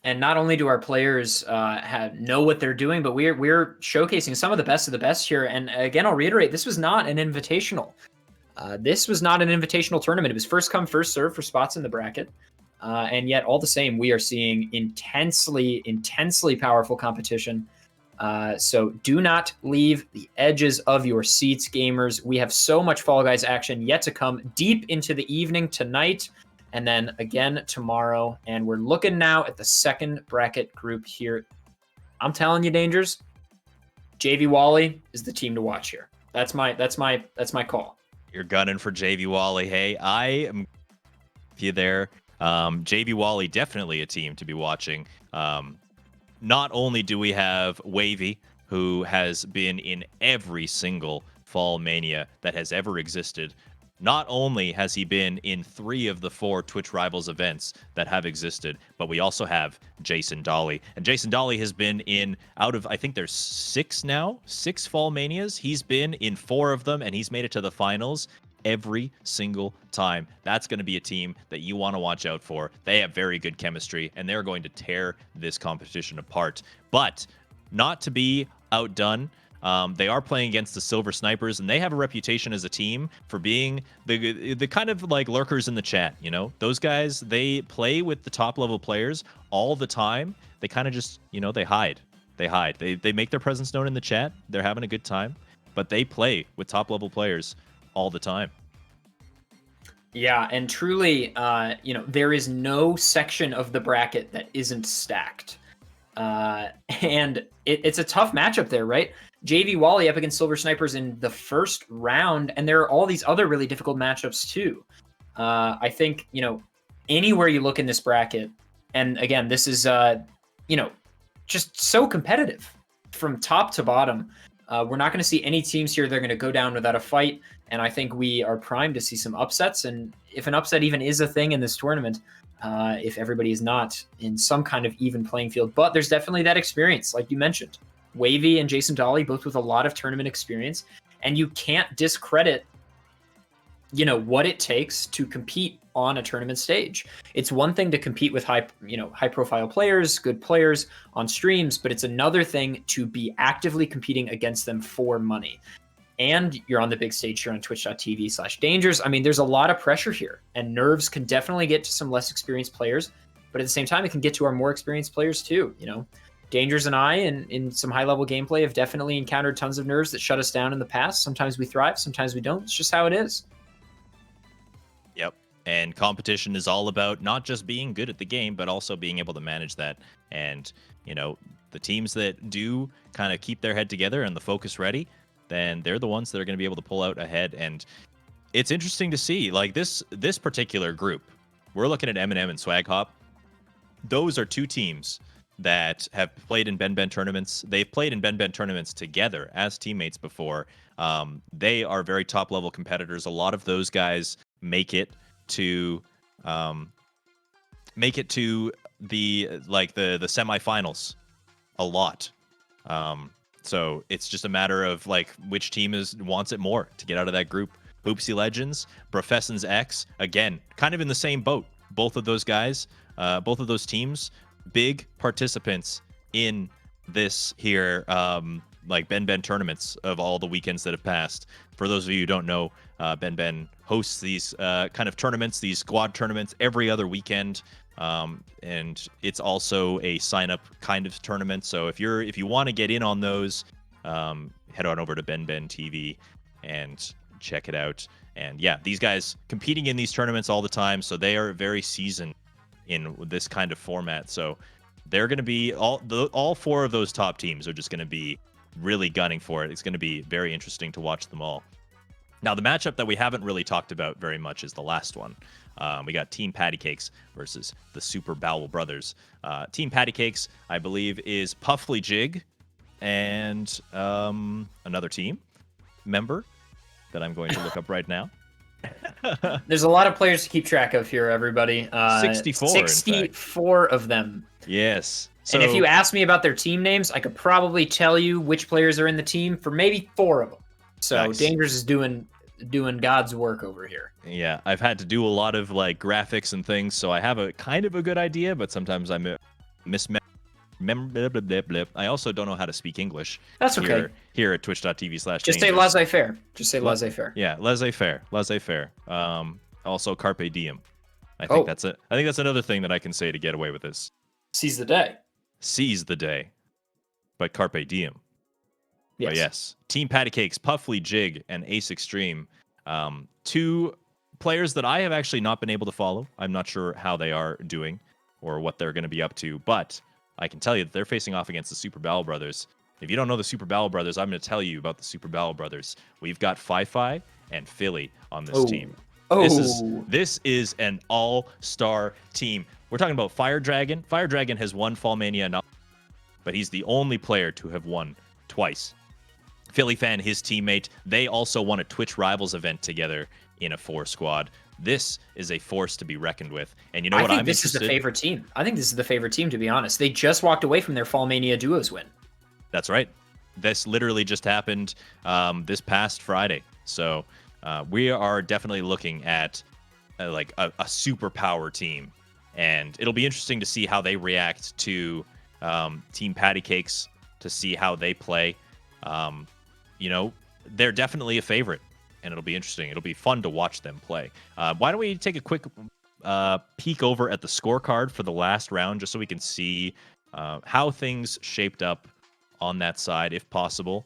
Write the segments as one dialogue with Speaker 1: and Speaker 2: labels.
Speaker 1: And not only do our players know what they're doing, but we're showcasing some of the best here. And again, I'll reiterate, this was not an invitational. This was not an invitational tournament. It was first come, first serve for spots in the bracket. And yet, all the same, we are seeing intensely powerful competition. So do not leave the edges of your seats, gamers. We have so much Fall Guys action yet to come deep into the evening tonight, and then again tomorrow. And we're looking now at the second bracket group here. I'm telling you, Dangers, JV Wally is the team to watch here. That's my call.
Speaker 2: You're gunning for JV Wally. Hey, I am with you there. JV Wally, definitely a team to be watching. Not only do we have Wavy, who has been in every single Fall Mania that has ever existed, not only has he been in 3 of the 4 Twitch Rivals events that have existed, but we also have Jason Dolly. And Jason Dolly has been in, out of, I think there's 6 now, 6 Fall Manias. He's been in 4 of them, and he's made it to the finals every single time. That's going to be a team that you want to watch out for. They have very good chemistry, and they're going to tear this competition apart. But not to be outdone, they are playing against the Silver Snipers, and they have a reputation as a team for being the kind of like lurkers in the chat. You know, those guys, they play with the top level players all the time. They kind of just, you know, they hide. They make their presence known in the chat. They're having a good time, but they play with top level players all the time.
Speaker 1: Yeah, and truly, there is no section of the bracket that isn't stacked. And it's a tough matchup there, right? JV Wally up against Silver Snipers in the first round, and there are all these other really difficult matchups too. I think, anywhere you look in this bracket, and again, this is, just so competitive from top to bottom. We're not going to see any teams here that are going to go down without a fight, and I think we are primed to see some upsets. And if an upset even is a thing in this tournament, if everybody is not in some kind of even playing field, but there's definitely that experience, like you mentioned. Wavy and Jason Dolly, both with a lot of tournament experience, and you can't discredit, what it takes to compete on a tournament stage. It's one thing to compete with high profile players, good players on streams, but it's another thing to be actively competing against them for money. And you're on the big stage here on twitch.tv/dangers. I mean, there's a lot of pressure here, and nerves can definitely get to some less experienced players, but at the same time, it can get to our more experienced players too. Dangers and I, in some high-level gameplay, have definitely encountered tons of nerves that shut us down in the past. Sometimes we thrive, sometimes we don't. It's just how it is.
Speaker 2: Yep. And competition is all about not just being good at the game, but also being able to manage that. And, the teams that do kind of keep their head together and the focus ready, then they're the ones that are going to be able to pull out ahead. And it's interesting to see, like, this particular group. We're looking at Eminem and Swag Hop. Those are 2 teams that have played in Ben tournaments. They've played in Ben tournaments together as teammates before. They are very top level competitors. A lot of those guys make it to the semifinals a lot. So it's just a matter of like which team wants it more to get out of that group. Hoopsy Legends, Professon's X, again, kind of in the same boat. Both of those guys, both of those teams, big participants in this here, Ben tournaments of all the weekends that have passed. For those of you who don't know, Ben hosts these kind of tournaments, these squad tournaments every other weekend. And it's also a sign-up kind of tournament. So if you want to get in on those, head on over to Ben TV and check it out. And yeah, these guys competing in these tournaments all the time, so they are very seasoned in this kind of format. So they're going to be all 4 of those top teams are just going to be really gunning for it. It's going to be very interesting to watch them all. Now, the matchup that we haven't really talked about very much is the last one. We got Team Patty Cakes versus the Super Bowel Brothers. Team Patty Cakes, I believe, is Puffly Jig and another team member that I'm going to look up right now.
Speaker 1: There's a lot of players to keep track of here, everybody. 64 of them.
Speaker 2: Yes. So,
Speaker 1: and if you ask me about their team names, I could probably tell you which players are in the team for maybe 4 of them. So nice. Dangers is doing God's work over here.
Speaker 2: Yeah, I've had to do a lot of like graphics and things, so I have a kind of a good idea, but sometimes I'm I also don't know how to speak English.
Speaker 1: That's okay.
Speaker 2: Here at twitch.tv/.
Speaker 1: Just say laissez-faire. Just say laissez-faire.
Speaker 2: Yeah, laissez-faire. Laissez-faire. Also carpe diem. I think that's another thing that I can say to get away with this.
Speaker 1: Seize the day.
Speaker 2: Seize the day. But carpe diem.
Speaker 1: Yes.
Speaker 2: But yes. Team Patty Cakes, Puffly Jig, and Ace Extreme. Two players that I have actually not been able to follow. I'm not sure how they are doing or what they're going to be up to, but I can tell you that they're facing off against the Super Battle Brothers. If you don't know the Super Battle Brothers, I'm going to tell you about the Super Battle Brothers. We've got Fi and Philly on this team. This is an all-star team. We're talking about Fire Dragon. Fire Dragon has won Fall Mania, but he's the only player to have won twice. Philly Fan, his teammate, they also won a Twitch Rivals event together in a 4-squad. This is a force to be reckoned with. And you know what I'm interested in?
Speaker 1: This is the favorite team. I think this is the favorite team, to be honest. They just walked away from their Fall Mania Duos win.
Speaker 2: That's right. This literally just happened this past Friday. So we are definitely looking at like a superpower team. And it'll be interesting to see how they react to Team Patty Cakes, to see how they play. You know, they're definitely a favorite. And it'll be interesting. It'll be fun to watch them play. Why don't we take a quick peek over at the scorecard for the last round, just so we can see how things shaped up on that side, if possible.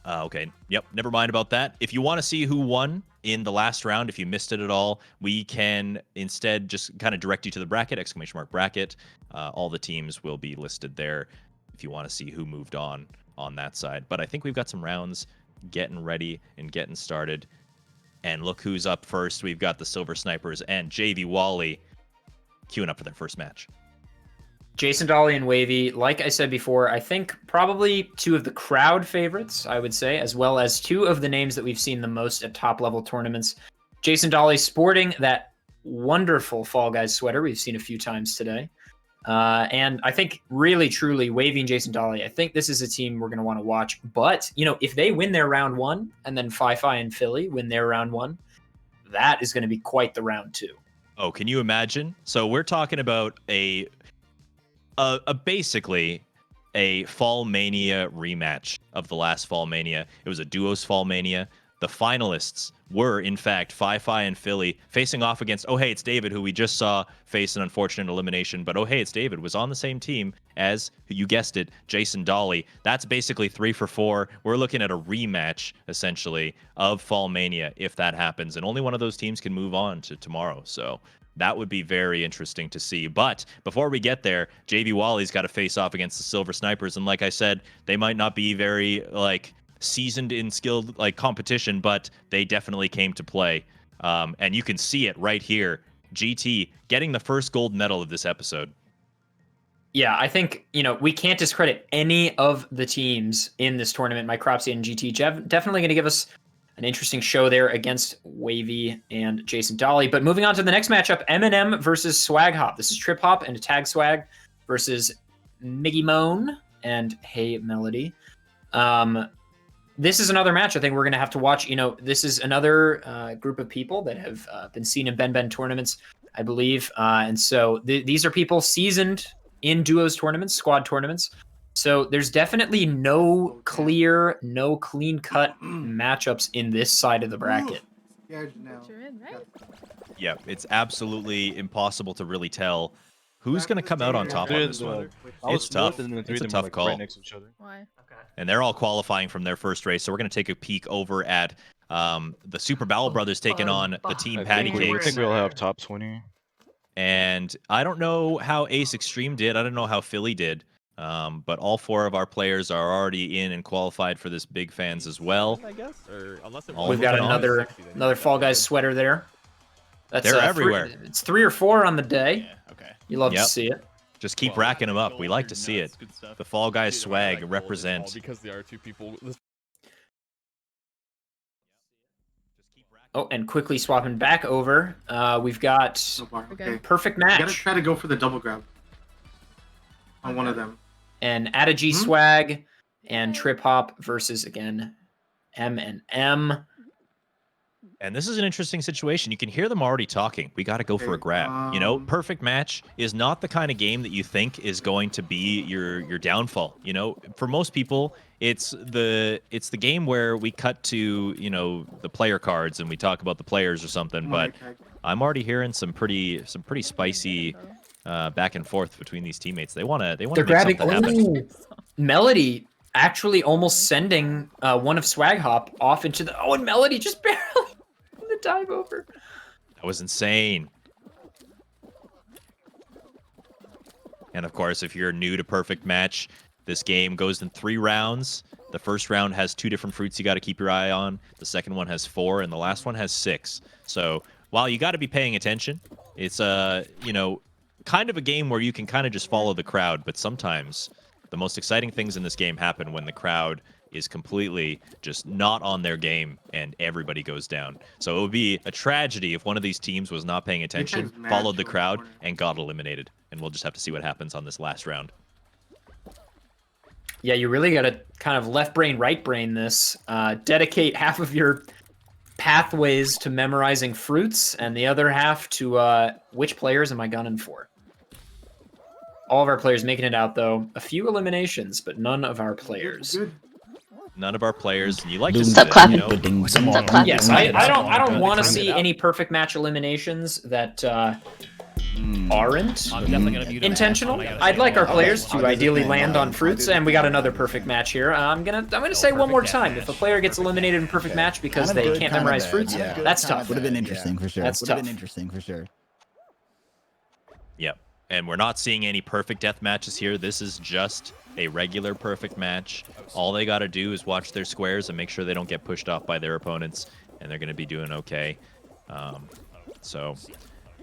Speaker 2: Okay. Yep. Never mind about that. If you want to see who won in the last round, if you missed it at all, we can instead just kind of direct you to the bracket, ! Bracket. All the teams will be listed there if you want to see who moved on that side. But I think we've got some rounds getting ready and getting started. And look who's up first. We've got the Silver Snipers and JV Wally queuing up for their first match.
Speaker 1: Jason Dolly and Wavy, like I said before, I think probably two of the crowd favorites, I would say, as well as two of the names that we've seen the most at top-level tournaments. Jason Dolly sporting that wonderful Fall Guys sweater we've seen a few times today. And I think really, truly, Wavy and Jason Dolly, I think this is a team we're going to want to watch. But, you know, if they win their round one and then Fi and Philly win their round one, that is going to be quite the round two.
Speaker 2: Oh, can you imagine? So we're talking about basically a Fall Mania rematch of the last Fall Mania. It was a duos Fall Mania. The finalists were, in fact, Fi and Philly facing off against Oh Hey It's David, who we just saw face an unfortunate elimination. But Oh Hey It's David was on the same team as, you guessed it, Jason Dolly. That's basically 3 for 4. We're looking at a rematch, essentially, of Fall Mania if that happens. And only one of those teams can move on to tomorrow. So that would be very interesting to see. But before we get there, JV Wally's got to face off against the Silver Snipers. And like I said, they might not be very, seasoned in skilled competition, but they definitely came to play. And you can see it right here. GT getting the first gold medal of this episode.
Speaker 1: Yeah, I think, we can't discredit any of the teams in this tournament. Micropsy and GT definitely going to give us an interesting show there against Wavy and Jason Dolly. But moving on to the next matchup, Eminem versus Swag Hop. This is Trip Hop and Tag Swag versus Miggy Moan and Hey Melody. This is another match I think we're going to have to watch. This is another group of people that have been seen in Ben tournaments, I believe. And so these are people seasoned in duos tournaments, squad tournaments. So there's definitely no clean-cut matchups in this side of the bracket.
Speaker 3: Yeah, no.
Speaker 2: Yeah, it's absolutely impossible to really tell who's going to come out on top on this one. It's tough. It's a tough call.
Speaker 4: Right next to each other.
Speaker 5: Why?
Speaker 3: Okay.
Speaker 2: And they're all qualifying from their first race. So we're going to take a peek over at the Super Battle Brothers taking on the Team Patty
Speaker 4: I
Speaker 2: Cakes.
Speaker 4: think we'll have top 20.
Speaker 2: And I don't know how Ace Extreme did. I don't know how Philly did. But all 4 of our players are already in and qualified for this Big Fans as well.
Speaker 6: I guess, or unless it
Speaker 1: We've got another Fall Guys sweater there.
Speaker 2: They're everywhere.
Speaker 1: It's 3 or 4 on the day.
Speaker 6: Yeah, okay.
Speaker 1: You love to see it.
Speaker 2: Just keep racking them up. We like to see it. The Fall Guys swag represent.
Speaker 6: Because there are 2 people.
Speaker 1: Oh, and quickly swapping back over, we've got
Speaker 3: Okay.
Speaker 1: perfect
Speaker 3: You gotta
Speaker 1: match.
Speaker 3: try to go for the double grab on one of them.
Speaker 1: And Ada G Swag and Trip Hop versus, again, M and M.
Speaker 2: And this is an interesting situation. You can hear them already talking. We got to go for a grab. You know, perfect match is not the kind of game that you think is going to be your downfall. You know, for most people, it's the game where we cut to, you know, the player cards and we talk about the players or something. But I'm already hearing some pretty spicy back and forth between these teammates. They want to make
Speaker 1: grabbing.
Speaker 2: something happen.
Speaker 1: Ooh, Melody actually almost sending one of Swag Hop off into the. Oh, and Melody just barely the dive over.
Speaker 2: That was insane. And of course, if you're new to Perfect Match, this game goes in 3 rounds. The first round has 2 different fruits you got to keep your eye on. The second one has 4, and the last one has 6. So while you got to be paying attention, it's you know, kind of a game where you can kind of just follow the crowd. But sometimes the most exciting things in this game happen when the crowd is completely just not on their game and everybody goes down. So it would be a tragedy if one of these teams was not paying attention, followed the crowd, and got eliminated. And we'll just have to see what happens on this last round.
Speaker 1: Yeah, you really got to kind of left brain, right brain this. Dedicate half of your pathways to memorizing fruits and the other half to which players am I gunning for? All of our players making it out, though. A few eliminations, but none of our players.
Speaker 2: None of our players. And you like to
Speaker 4: Stop
Speaker 2: see
Speaker 4: clapping.
Speaker 2: that, you know?
Speaker 4: Stop clapping.
Speaker 1: Yes, I don't want to see any perfect match eliminations that aren't
Speaker 6: I'm definitely gonna mute him.
Speaker 1: intentional. I'd like our players to ideally land on fruits, and we got another perfect match here. I'm gonna say one more time: if a player gets eliminated in perfect match because they can't memorize fruits, that's tough.
Speaker 5: Would have been interesting for sure.
Speaker 1: That's
Speaker 5: Would have
Speaker 1: tough.
Speaker 5: been interesting for sure.
Speaker 2: Yep. And we're not seeing any perfect death matches here. This is just a regular perfect match. All they got to do is watch their squares and make sure they don't get pushed off by their opponents, and they're going to be doing okay. So,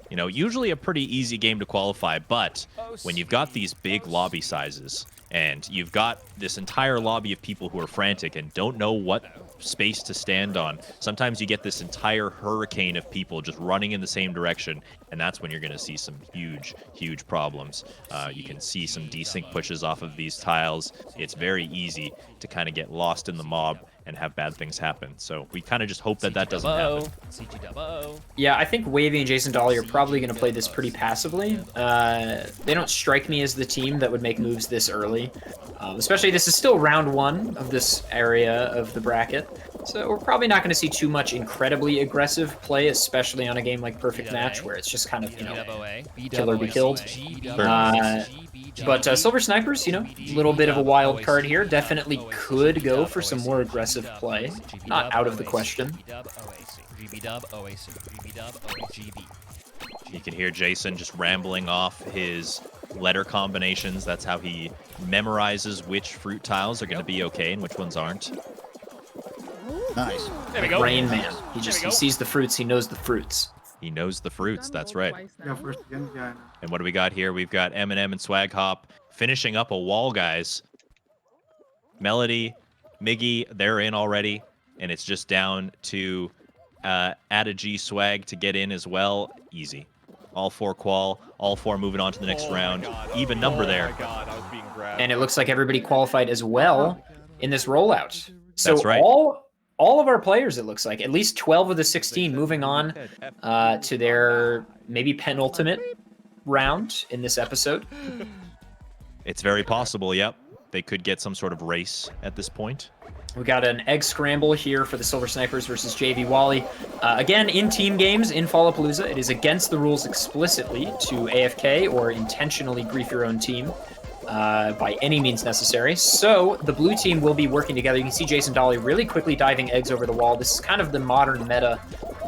Speaker 2: you know, usually a pretty easy game to qualify, but when you've got these big lobby sizes and you've got this entire lobby of people who are frantic and don't know what space to stand on, sometimes you get this entire hurricane of people just running in the same direction, and that's when you're going to see some huge problems. You can see some desync pushes off of these tiles. It's very easy to kind of get lost in the mob and have bad things happen. So we kind of just hope that that doesn't happen.
Speaker 1: Yeah, I think Wavy and Jason Dolly are probably going to play this pretty passively. They don't strike me as the team that would make moves this early. Especially this is still round 1 of this area of the bracket. So we're probably not going to see too much incredibly aggressive play, especially on a game like Perfect Match, where it's just kind of, you know, kill or be killed. But Silver Snipers, you know, a little bit of a wild card here. Definitely could go for some more aggressive play. Not out of the question.
Speaker 2: You can hear Jason just rambling off his letter combinations. That's how he memorizes which fruit tiles are going to be okay and which ones aren't.
Speaker 5: Nice.
Speaker 6: There we go.
Speaker 1: Rain Man. He sees the fruits. He knows the fruits.
Speaker 2: He knows the fruits. That's right.
Speaker 3: Yeah, first again, yeah.
Speaker 2: And what do we got here? We've got Eminem and Swag Hop finishing up a wall, guys. Melody, Miggy, they're in already. And it's just down to Add a G Swag to get in as well. Easy. All 4 qual, all 4 moving on to the next round. Even number there.
Speaker 1: And it looks like everybody qualified as well in this rollout. So
Speaker 2: That's right.
Speaker 1: all of our players, it looks like, at least 12 of the 16 moving on to their maybe penultimate round in this episode.
Speaker 2: It's very possible, yep. They could get some sort of race at this point.
Speaker 1: We got an egg scramble here for the Silver Snipers versus JV Wally. Again, in team games, in Fallapalooza, it is against the rules explicitly to AFK or intentionally grief your own team by any means necessary. So the blue team will be working together. You can see Jason Dolly really quickly diving eggs over the wall. This is kind of the modern meta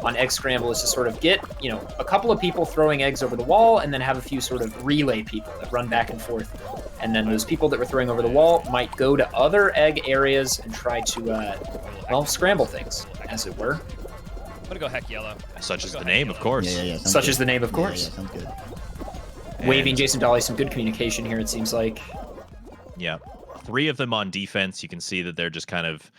Speaker 1: on egg scramble, is to sort of get, you know, a couple of people throwing eggs over the wall and then have a few sort of relay people that run back and forth. And then those people that were throwing over the wall might go to other egg areas and try to, well, scramble things, as it were.
Speaker 6: I'm gonna go heck yellow.
Speaker 2: Such is the name, of course.
Speaker 5: Yeah.
Speaker 1: Such is the name, of course.
Speaker 5: Yeah, sounds good.
Speaker 1: Waving Jason Dolly, some good communication here, it seems like.
Speaker 2: Yeah. 3 of them on defense. You can see that they're just kind of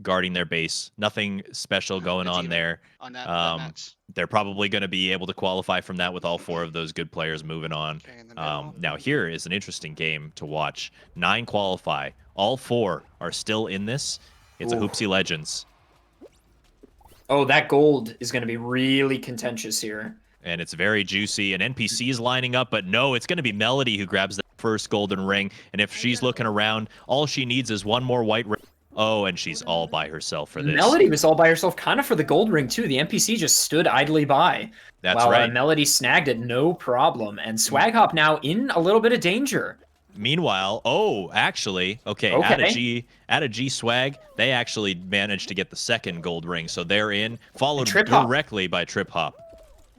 Speaker 2: guarding their base. Nothing special going on there.
Speaker 7: On that match.
Speaker 2: They're probably going to be able to qualify from that with all 4 of those good players moving on.
Speaker 7: Okay, in the middle.
Speaker 2: Now here is an interesting game to watch. 9 qualify. All 4 are still in this. It's a Hoopsie Legends.
Speaker 1: Oh, that gold is going to be really contentious here.
Speaker 2: And it's very juicy. And NPC is lining up, but no, it's going to be Melody who grabs the first golden ring. And if she's looking around, all she needs is one more white ring. Oh, and she's all by herself for this.
Speaker 1: Melody was all by herself, kind of for the gold ring, too. The NPC just stood idly by.
Speaker 2: That's
Speaker 1: while
Speaker 2: right.
Speaker 1: Melody snagged it, no problem. And Swag Hop now in a little bit of danger.
Speaker 2: Meanwhile, actually, okay, at a G Swag, they actually managed to get the second gold ring. So they're in, followed directly by Trip Hop.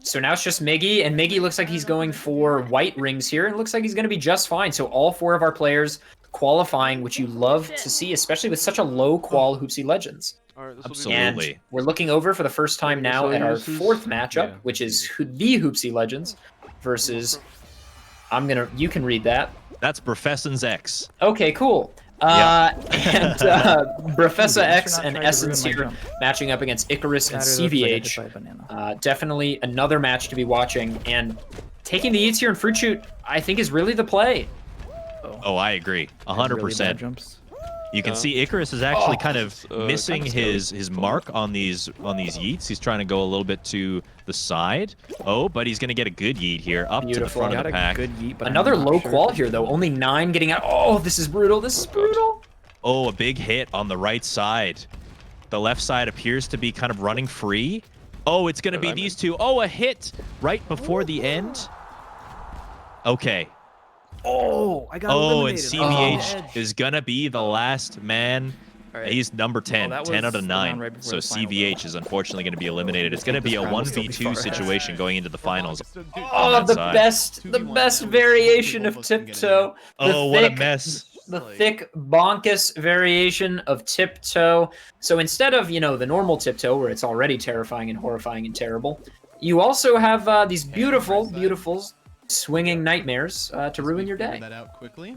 Speaker 1: So now it's just Miggy, and Miggy looks like he's going for white rings here, and it looks like he's going to be just fine. So all 4 of our players qualifying, which you love to see, especially with such a low qual Hoopsy Legends.
Speaker 2: Absolutely.
Speaker 1: And we're looking over for the first time now at our 4th matchup, which is the Hoopsy Legends versus, you can read that.
Speaker 2: That's Profession's X.
Speaker 1: Okay, cool. And Professor X and Essence here matching up against Icarus and CVH. Definitely another match to be watching. And taking the eats here in Fruit Shoot, I think, is really the play.
Speaker 2: Oh, I agree. 100%. You can see Icarus is actually kind of missing his mark on these yeets. He's trying to go a little bit to the side. Oh, but he's going to get a good yeet here up to the front of the pack.
Speaker 1: Another low qual here, though. Only 9 getting out. Oh, this is brutal. This is brutal.
Speaker 2: Oh, a big hit on the right side. The left side appears to be kind of running free. Oh, it's going to be these two. Oh, a hit right before the end. Okay.
Speaker 4: Oh, I got eliminated.
Speaker 2: And CVH is going to be the last man. Right. He's number 10, 10 out of 9. Right so CVH is unfortunately going to be eliminated. It's going to be a 1v2 situation going into the finals.
Speaker 1: Oh, the best variation of Tiptoe.
Speaker 2: What a mess.
Speaker 1: The thick bonkus variation of Tiptoe. So instead of, the normal Tiptoe where it's already terrifying and horrifying and terrible, you also have these beautiful swinging nightmares to ruin your day.
Speaker 7: That out quickly.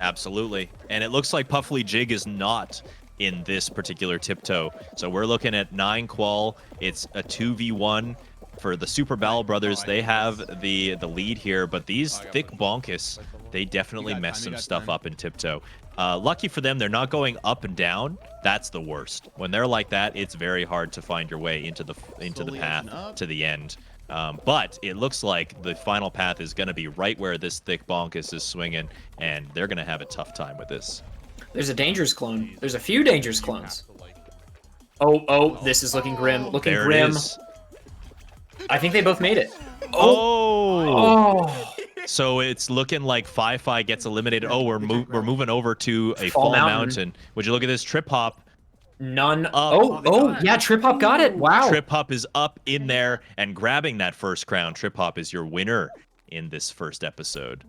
Speaker 2: Absolutely. And it looks like Puffly Jig is not in this particular Tiptoe. So we're looking at 9 qual. It's a 2v1 for the Super Battle Brothers. They have the lead here, but these thick bonkus, they definitely mess some stuff up in Tiptoe. Lucky for them, they're not going up and down. That's the worst. When they're like that, it's very hard to find your way into the path to the end. But it looks like the final path is going to be right where this thick bonkus is swinging, and they're going to have a tough time with this.
Speaker 1: There's a dangerous clone. There's a few dangerous clones. Oh, this is looking grim. Looking grim. I think they both made it. Oh.
Speaker 2: So it's looking like Fi gets eliminated. Oh, we're moving over to a Fall Mountain. Would you look at this? Trip Hop.
Speaker 1: None. Yeah, Trip Hop got it. Wow.
Speaker 2: Trip Hop is up in there and grabbing that first crown. Trip Hop is your winner in this first episode.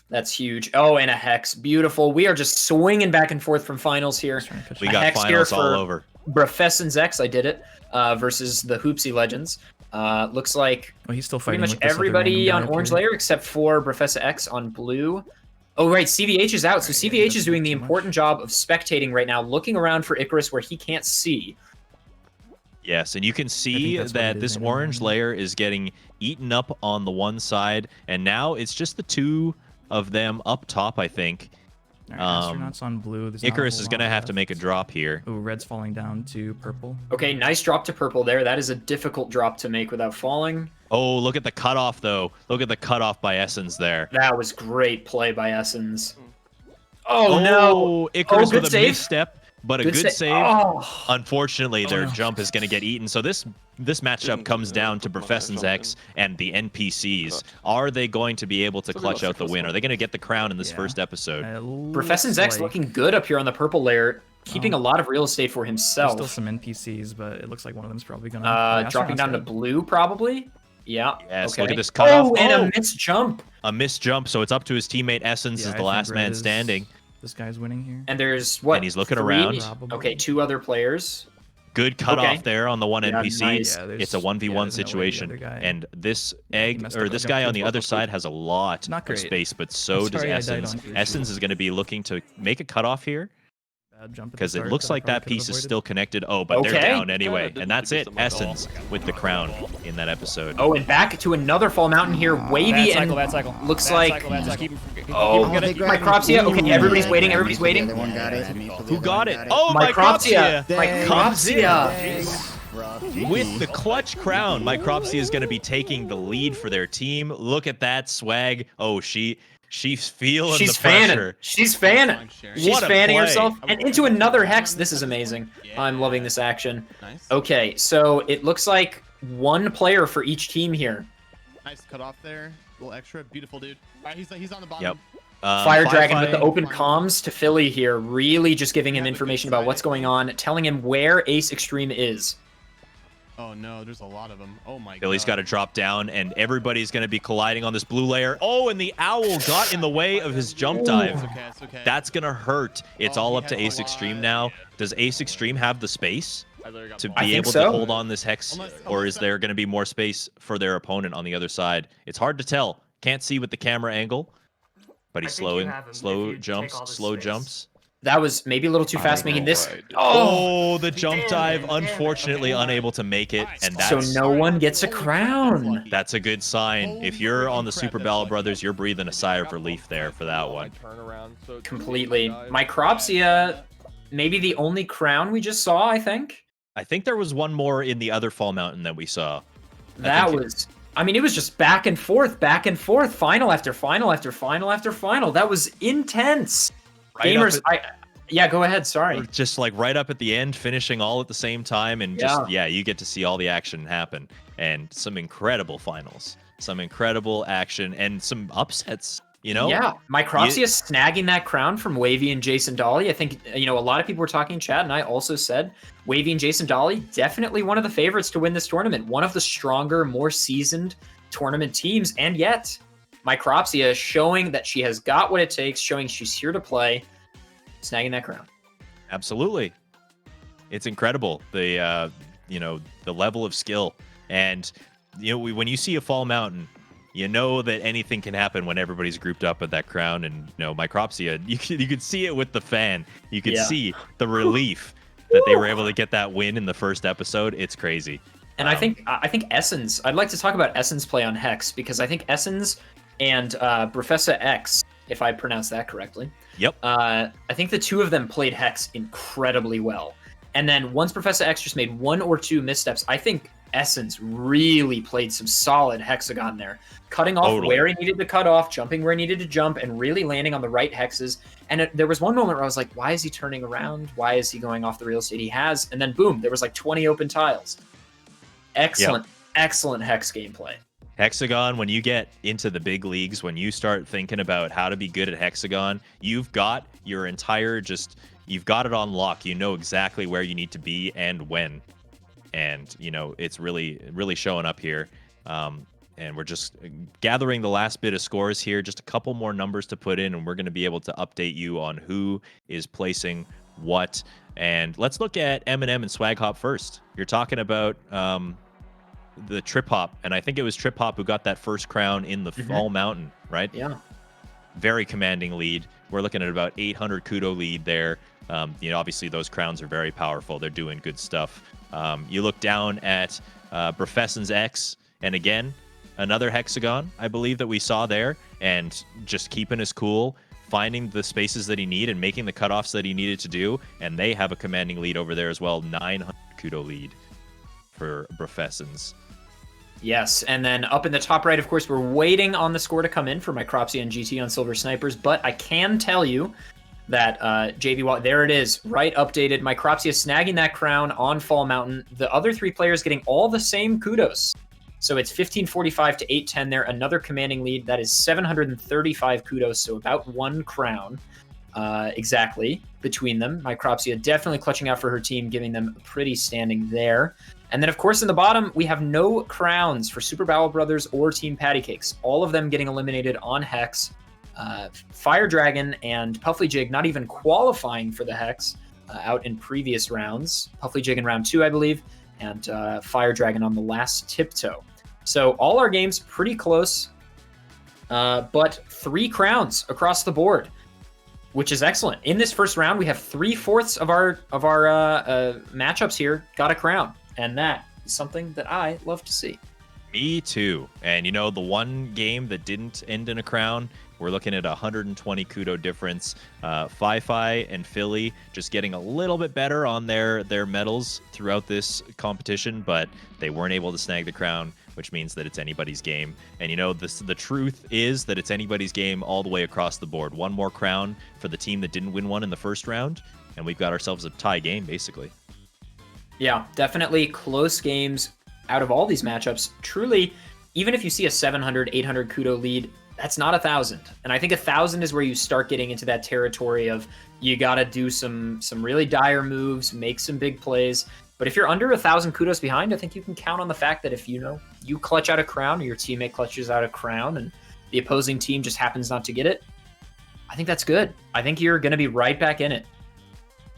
Speaker 1: That's huge. Oh, and a Hex. Beautiful. We are just swinging back and forth from finals here.
Speaker 2: We got finals all over.
Speaker 1: Profession's X, I did it, versus the Hoopsy Legends. Looks like
Speaker 4: he's still
Speaker 1: pretty
Speaker 4: fighting
Speaker 1: much everybody on orange layer except for Professor X on blue. Oh, right. CVH is out. So CVH is doing the important job of spectating right now, looking around for Icarus where he can't see.
Speaker 2: Yes, and you can see that this orange layer is getting eaten up on the one side, and now it's just the 2 of them up top, I think.
Speaker 4: Right, astronauts on blue.
Speaker 2: Icarus is going to have to make a drop here.
Speaker 4: Ooh, red's falling down to purple.
Speaker 1: Okay, nice drop to purple there. That is a difficult drop to make without falling.
Speaker 2: Oh, look at the cutoff, though. Look at the cutoff by Essence there.
Speaker 1: That was great play by Essence. Oh, no.
Speaker 2: Icarus with a misstep, but a good save. Oh. Unfortunately, their jump is going to get eaten. So this matchup comes down to Profession's X and the NPCs. Are they going to be able to clutch out the win? Are they going to get the crown in this first episode?
Speaker 1: Profession's X looking good up here on the purple layer, keeping a lot of real estate for himself.
Speaker 4: There's still some NPCs, but it looks like one of them's probably going to...
Speaker 1: dropping down to blue, probably? Yeah.
Speaker 2: Yes, okay. Look at this cutoff.
Speaker 1: Oh, and a missed jump.
Speaker 2: A missed jump, so it's up to his teammate Essence as the last man standing.
Speaker 4: This guy's winning here.
Speaker 1: And there's what?
Speaker 2: And he's looking around.
Speaker 1: Okay, 2 other players.
Speaker 2: Good cutoff there on the one NPC.
Speaker 1: Nice.
Speaker 2: It's a 1v1 situation. And this this guy on the other side has a lot of space, but so does Essence. Essence is going to be looking to make a cutoff here. Because it looks like that piece is still connected. Oh, but they're down anyway. And that's it. Essence with the crown in that episode.
Speaker 1: Oh, and back to another Fall Mountain here. Wavy and looks like... Oh, Micropsia. Okay, everybody's waiting. Everybody's waiting.
Speaker 2: Who got it? Oh, Micropsia.
Speaker 1: Micropsia.
Speaker 2: with the clutch crown, Micropsy is going to be taking the lead for their team. Look at that swag. Oh, she's feeling the pressure.
Speaker 1: She's fanning. She's
Speaker 2: What a
Speaker 1: fanning
Speaker 2: play.
Speaker 1: herself. And into another hex. This is amazing. I'm loving this action.
Speaker 7: Nice.
Speaker 1: Okay, so it looks like one player for each team here.
Speaker 7: Nice cut off there. A little extra. Beautiful, dude. All right, he's on the bottom.
Speaker 2: Yep.
Speaker 1: Fire Dragon with the
Speaker 2: Firefly-
Speaker 1: open comms to Philly here, really just giving him information about what's going on, telling him where Ace Extreme is.
Speaker 7: Oh no, there's a lot of them. Oh my god.
Speaker 2: Philly's got to drop down, and everybody's going to be colliding on this blue layer. Oh, and the owl got in the way of his jump dive.
Speaker 7: It's okay, it's okay.
Speaker 2: That's going to hurt. It's
Speaker 7: Oh,
Speaker 2: all
Speaker 7: he
Speaker 2: up to
Speaker 7: has a
Speaker 2: Ace
Speaker 7: lot.
Speaker 2: Extreme now. Does Ace Extreme have the space to
Speaker 1: I
Speaker 2: be
Speaker 1: think
Speaker 2: able
Speaker 1: so.
Speaker 2: to hold on this hex,
Speaker 7: Unless
Speaker 2: or is
Speaker 7: that-
Speaker 2: there going to be more space for their opponent on the other side? It's hard to tell. Can't see with the camera angle, but he's
Speaker 8: I think you have him if
Speaker 2: slow
Speaker 8: you take
Speaker 2: jumps,
Speaker 8: all the
Speaker 2: slow
Speaker 8: space.
Speaker 2: jumps.
Speaker 1: That was maybe a little too fast, making this.
Speaker 2: Oh, the jump
Speaker 8: Damn
Speaker 2: dive,
Speaker 8: it, damn it.
Speaker 2: unfortunately
Speaker 7: Okay.
Speaker 2: unable to make it, and
Speaker 1: So
Speaker 2: that's
Speaker 1: no one gets a crown.
Speaker 2: that's a good sign. If
Speaker 7: Holy
Speaker 2: you're on
Speaker 7: freaking
Speaker 2: the
Speaker 7: crap,
Speaker 2: Super
Speaker 7: that's
Speaker 2: Battle
Speaker 7: lucky.
Speaker 2: Brothers, you're breathing a sigh of relief there for that one.
Speaker 1: Completely. Micropsia, maybe the only crown we just saw, I think.
Speaker 2: I think there was one more in the other Fall Mountain that we saw.
Speaker 1: That
Speaker 2: think it-
Speaker 1: was. I mean, it was just back and forth, final after final after final after final. That was intense.
Speaker 2: Right up
Speaker 1: Gamers, yeah, go ahead. Sorry.
Speaker 2: Just like right up at the end, finishing all at the same time, and just you get to see all the action happen, and some incredible finals, some incredible action, and some upsets. You know,
Speaker 1: Yeah, Micropsia snagging that crown from Wavy and Jason Dolly. I think, a lot of people were talking in chat, and I also said Wavy and Jason Dolly, definitely one of the favorites to win this tournament. One of the stronger, more seasoned tournament teams, and yet Micropsia showing that she has got what it takes, showing she's here to play, snagging that crown.
Speaker 2: absolutely, it's incredible the the level of skill, and when you see a Fall Mountain. You know that anything can happen when everybody's grouped up at that crown, and Micropsia, you could see it with the fan. You could see the relief that they were able to get that win in the first episode. It's crazy.
Speaker 1: And I think Essence. I'd like to talk about Essence play on Hex because I think Essence and Professor X, if I pronounce that correctly.
Speaker 2: Yep.
Speaker 1: I think the two of them played Hex incredibly well. And then once Professor X just made one or two missteps, I think Essence really played some solid hexagon there, cutting off where he needed to cut off, jumping where he needed to jump, and really landing on the right hexes. And there was one moment where I was like, why is he turning around? Why is he going off the real estate he has? And then boom, there was like 20 open tiles. Excellent, excellent hex gameplay.
Speaker 2: Hexagon, when you get into the big leagues, when you start thinking about how to be good at Hexagon, you've got your entire you've got it on lock. You know exactly where you need to be and when. And, it's really showing up here. And we're just gathering the last bit of scores here. Just a couple more numbers to put in, and we're going to be able to update you on who is placing what. And let's look at Eminem and Swag Hop first. You're talking about the Trip Hop, and I think it was Trip Hop who got that first crown in the Fall Mountain, right?
Speaker 1: Yeah.
Speaker 2: Very commanding lead. We're looking at about 800 kudo lead there. Obviously those crowns are very powerful. They're doing good stuff. You look down at Profession's X, and again, another hexagon, I believe, that we saw there, and just keeping his cool, finding the spaces that he needed, and making the cutoffs that he needed to do, and they have a commanding lead over there as well, 900 kudo lead for Professions.
Speaker 1: Yes, and then up in the top right, of course, we're waiting on the score to come in for Micropsia and GT on Silver Snipers, but I can tell you that JV, there it is, right updated. Micropsia snagging that crown on Fall Mountain. The other three players getting all the same kudos. So it's 1545 to 810 there, another commanding lead. That is 735 kudos, so about one crown exactly between them. Micropsia definitely clutching out for her team, giving them a pretty standing there. And then, of course, in the bottom, we have no crowns for Super Battle Brothers or Team Patty Cakes. All of them getting eliminated on Hex. Fire Dragon and Puffly Jig not even qualifying for the Hex out in previous rounds. Puffly Jig in round 2, I believe, and Fire Dragon on the last tiptoe. So all our games pretty close, but 3 crowns across the board, which is excellent. In this first round, we have 3/4 of our matchups here got a crown, and that is something that I love to see.
Speaker 2: Me too. And you know, the one game that didn't end in a crown, we're looking at 120 kudo difference. Fi and Philly just getting a little bit better on their medals throughout this competition, but they weren't able to snag the crown, which means that it's anybody's game. And you know, the truth is that it's anybody's game all the way across the board. One more crown for the team that didn't win one in the first round, and we've got ourselves a tie game, basically.
Speaker 1: Yeah, definitely close games out of all these matchups. Truly, even if you see a 700, 800 kudo lead, that's not 1,000. And I think 1,000 is where you start getting into that territory of you got to do some really dire moves, make some big plays. But if you're under 1,000 kudos behind, I think you can count on the fact that if you clutch out a crown or your teammate clutches out a crown and the opposing team just happens not to get it, I think that's good. I think you're going to be right back in it.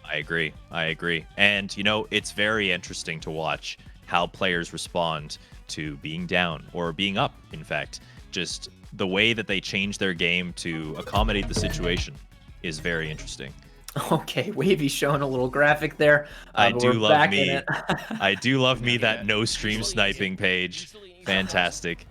Speaker 2: I agree. And, you know, it's very interesting to watch how players respond to being down or being up, in fact. Just the way that they change their game to accommodate the situation is very interesting.
Speaker 1: Okay, Wavy's showing a little graphic there.
Speaker 2: I do love me. I do love me
Speaker 6: Yeah.
Speaker 2: that no stream sniping page. Fantastic.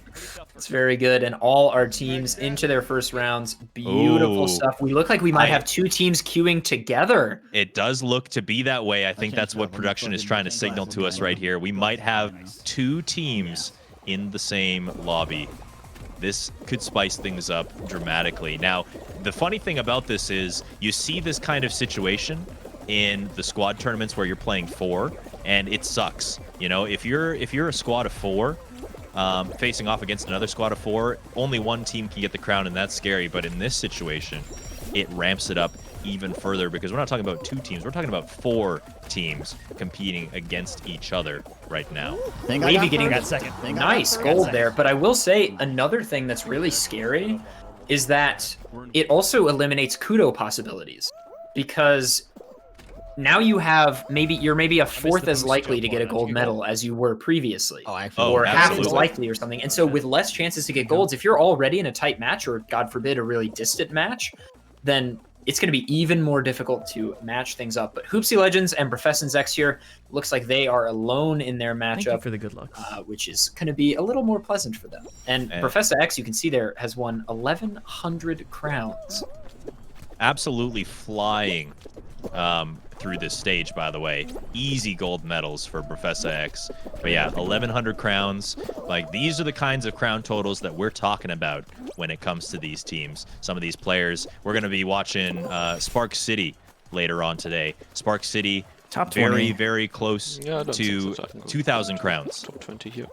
Speaker 1: It's very good. And all our teams into their first rounds. Beautiful
Speaker 2: Ooh.
Speaker 1: stuff. We look like we might have two teams queuing together.
Speaker 2: It does look to be that way. I think that's what production is trying to signal to us right here. We might have two teams in the same lobby. This could spice things up dramatically. Now, the funny thing about this is you see this kind of situation in the squad tournaments where you're playing 4, and it sucks. You know, if you're a squad of 4, facing off against another squad of 4, only one team can get the crown, and that's scary. But in this situation, it ramps it up even further because we're not talking about 2 teams. We're talking about 4 teams competing against each other right now.
Speaker 1: Wavy getting
Speaker 6: Got second.
Speaker 1: nice gold there. But I will say another thing that's really scary is that it also eliminates kudo possibilities, because now you have you're maybe a fourth as likely to get a gold medal as you were previously.
Speaker 5: Oh, actually.
Speaker 1: Or half as
Speaker 2: absolutely.
Speaker 1: likely or something. And so with less chances to get golds, if you're already in a tight match or, God forbid, a really distant match, then it's going to be even more difficult to match things up. But Hoopsy Legends and Professens X here looks like they are alone in their
Speaker 4: Thank you
Speaker 1: matchup,
Speaker 4: for the good luck.
Speaker 1: which is going to be a little more pleasant for them. And Professor X, you can see there, has won 1,100 crowns.
Speaker 2: Absolutely flying through this stage, by the way. Easy gold medals for Professor X. But yeah, 1,100 crowns. Like, these are the kinds of crown totals that we're talking about when it comes to these teams. Some of these players, we're going to be watching Spark City later on today. Spark City,
Speaker 4: Top
Speaker 2: very,
Speaker 4: 20.
Speaker 2: very close to 2,000 crowns.
Speaker 8: Top 20 here.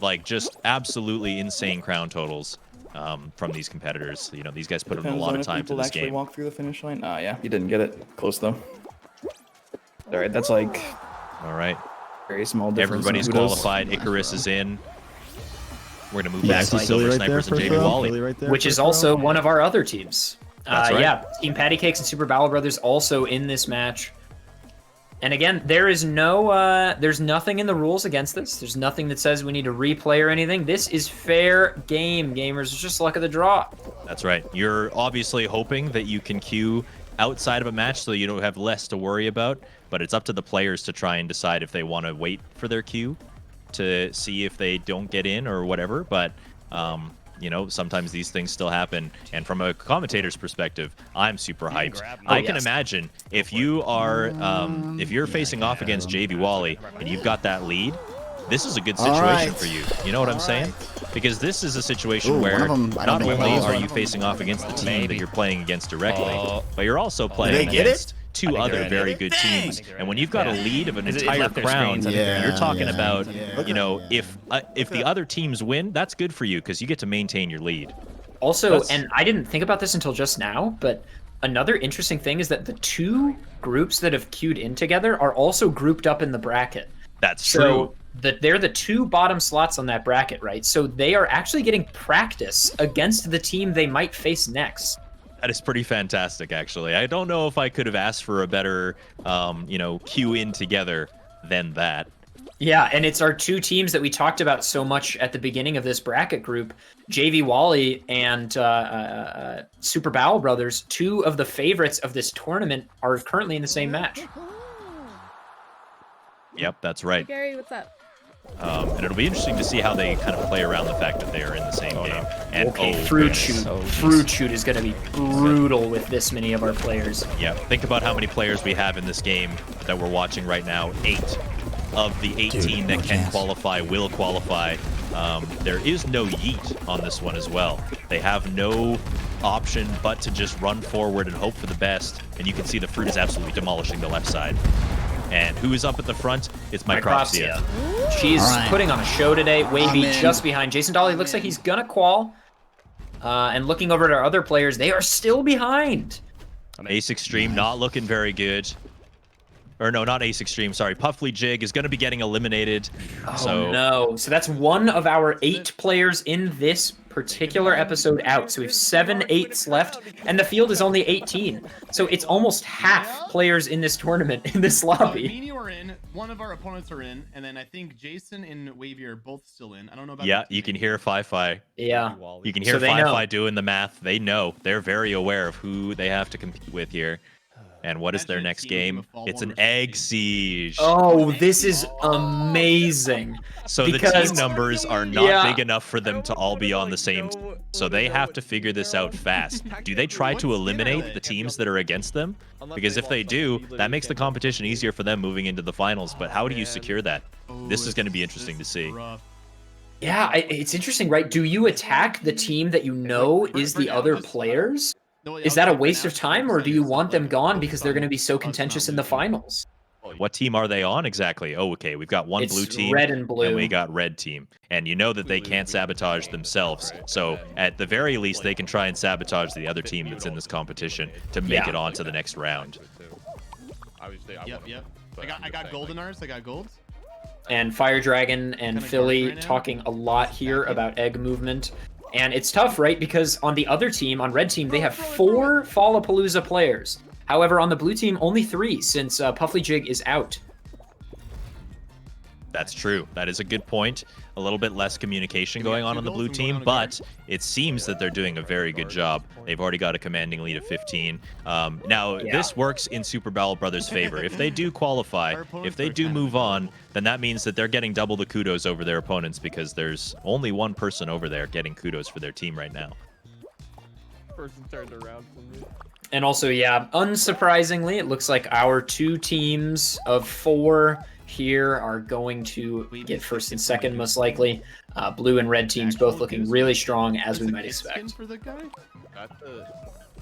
Speaker 2: Like, just absolutely insane crown totals from these competitors. You know, these guys put in a lot of time to this
Speaker 9: actually
Speaker 2: game.
Speaker 9: walk through the finish line. Yeah, you didn't get it. Close though. All right, that's like
Speaker 2: All right.
Speaker 9: very small difference.
Speaker 2: Everybody's
Speaker 9: in kudos.
Speaker 2: qualified. Icarus is in. We're going to move
Speaker 5: Yeah,
Speaker 2: back
Speaker 5: I see
Speaker 2: to
Speaker 5: Silly
Speaker 2: Silver
Speaker 5: right there,
Speaker 2: Snipers and
Speaker 5: first
Speaker 2: JV
Speaker 5: row.
Speaker 2: Wally.
Speaker 5: Silly right there,
Speaker 1: Which is
Speaker 5: first
Speaker 1: also
Speaker 5: row.
Speaker 1: one of our other teams.
Speaker 2: That's right.
Speaker 1: Yeah, Team Patty Cakes and Super Battle Brothers also in this match. And again, there is there's nothing in the rules against this. There's nothing that says we need to replay or anything. This is fair game, gamers. It's just luck of the draw.
Speaker 2: That's right. You're obviously hoping that you can queue outside of a match so you don't have less to worry about, but it's up to the players to try and decide if they want to wait for their queue to see if they don't get in or whatever. But you know, sometimes these things still happen. And from a commentator's perspective, I'm super hyped. I can imagine if you are, if you're facing off against JV Wally and you've got that lead, this is a good situation
Speaker 5: right.
Speaker 2: for you. You know what I'm saying? Because this is a situation
Speaker 5: Ooh, one
Speaker 2: where
Speaker 5: of 'em, I don't
Speaker 2: not
Speaker 5: think
Speaker 2: only
Speaker 5: falls.
Speaker 2: are you facing off against the team that you're playing against directly,
Speaker 6: Oh.
Speaker 2: but you're also playing
Speaker 5: they get it?
Speaker 2: against 2
Speaker 6: think
Speaker 2: other
Speaker 6: they're in
Speaker 2: very
Speaker 6: it.
Speaker 2: good
Speaker 5: Dang.
Speaker 2: teams. And when you've got a lead of an
Speaker 6: It
Speaker 2: entire
Speaker 6: left their
Speaker 2: crown,
Speaker 6: screens, I think they're in it.
Speaker 2: you're talking about,
Speaker 5: yeah.
Speaker 2: you know, if the other teams win, that's good for you because you get to maintain your lead.
Speaker 1: Also,
Speaker 2: That's-
Speaker 1: and I didn't think about this until just now, but another interesting thing is that the 2 groups that have queued in together are also grouped up in the bracket.
Speaker 2: That's
Speaker 1: So
Speaker 2: true.
Speaker 1: they're the 2 bottom slots on that bracket, right? So they are actually getting practice against the team they might face next.
Speaker 2: That is pretty fantastic, actually. I don't know if I could have asked for a better, you know, queue in together than that.
Speaker 1: Yeah, and it's our 2 teams that we talked about so much at the beginning of this bracket group, JV Wally and Super Battle Brothers. 2 of the favorites of this tournament are currently in the same match.
Speaker 2: Yep, that's right.
Speaker 10: Gary, what's up?
Speaker 2: And it'll be interesting to see how they kind of play around the fact that they are in the same game. And
Speaker 1: Okay,
Speaker 2: oh,
Speaker 1: fruit
Speaker 2: goodness.
Speaker 1: shoot.
Speaker 2: Oh,
Speaker 1: Fruit shoot is going to be brutal with this many of our players.
Speaker 2: Yeah, think about how many players we have in this game that we're watching right now. 8 of the 18 that can qualify will qualify. There is no yeet on this one as well. They have no option but to just run forward and hope for the best. And you can see the fruit is absolutely demolishing the left side. And who is up at the front? It's Micropsia.
Speaker 1: She's putting on a show today. Wavy just behind. Jason Dolly looks like he's going to qual. And looking over at our other players, they are still behind.
Speaker 2: Ace Extreme not looking very good. Or no, not Ace Extreme, sorry. Puffly Jig is going to be getting eliminated.
Speaker 1: Oh, no. So that's one of our 8 players in this particular episode out. So we have 7 8s left, and the field is only 18. So it's almost half players in this tournament, in this lobby.
Speaker 7: Me and you are in, one of our opponents are in, and then I think Jason and Wavy are both still in. I don't know about
Speaker 2: Yeah,
Speaker 7: the
Speaker 2: you can hear Fi-Fi.
Speaker 1: Yeah.
Speaker 2: You can hear Fi-Fi doing the math. They know. They're very aware of who they have to compete with here. And what is their next game? It's an egg siege.
Speaker 1: Oh, this is amazing.
Speaker 2: So the team numbers are not big enough for them to all be on the same team. So they have to figure this out fast. Do they try to eliminate the teams that are against them? Because if they do, that makes the competition easier for them moving into the finals. But how do you secure that? This is going to be interesting to see.
Speaker 1: Yeah, it's interesting, right? Do you attack the team that you know is the other players? Is that a waste of time, or do you want them gone because they're going to be so contentious in the finals?
Speaker 2: What team are they on exactly? Oh, okay. We've got one blue team.
Speaker 1: Red and blue.
Speaker 2: And we got red team. And you know that they can't sabotage themselves. So at the very least, they can try and sabotage the other team that's in this competition to make it on to the next round.
Speaker 7: Yep. I got gold in ours. I got gold.
Speaker 1: And Fire Dragon and Philly talking a lot here about egg movement. And it's tough, right? Because on the other team, on red team, they have 4 Fallapalooza players. However, on the blue team, only 3, since Puffly Jig is out.
Speaker 2: That's true. That is a good point. A little bit less communication going on the blue team, but it seems that they're doing a very good job. They've already got a commanding lead of 15. Now, this works in Super Battle Brothers' favor. If they do qualify, if they do move on, then that means that they're getting double the kudos over their opponents because there's only one person over there getting kudos for their team right now.
Speaker 6: Person turned around for me.
Speaker 1: And also, yeah, unsurprisingly, it looks like our 2 teams of 4 here are going to get first and second, most likely. Blue and red teams both looking really strong, as we might expect.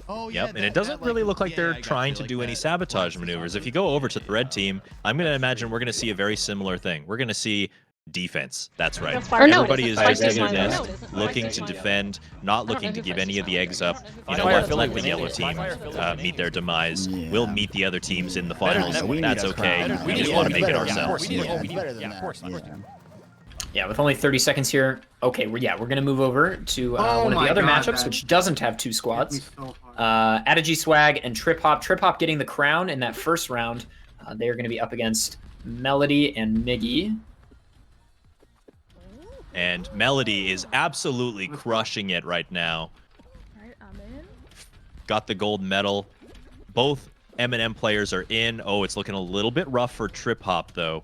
Speaker 2: Yep, and it doesn't really look like they're trying to do any sabotage maneuvers. If you go over to the red team, I'm going to imagine we're going to see a very similar thing. We're going to see defense. That's right. Everybody is just in their nest, looking to defend, not looking to give any of the eggs up. You know what? Let the yellow team meet their demise. We'll meet the other teams in the finals. That's okay. We just want to make it ourselves.
Speaker 1: Yeah, with only 30 seconds here. Okay, we're going to move over to one of the other matchups, which doesn't have 2 squads. Adigi Swag and Trip Hop. Trip Hop getting the crown in that first round. They are going to be up against Melody and Miggy.
Speaker 2: And Melody is absolutely crushing it right now. Got the gold medal. Both M&M players are in. Oh, it's looking a little bit rough for Trip Hop, though.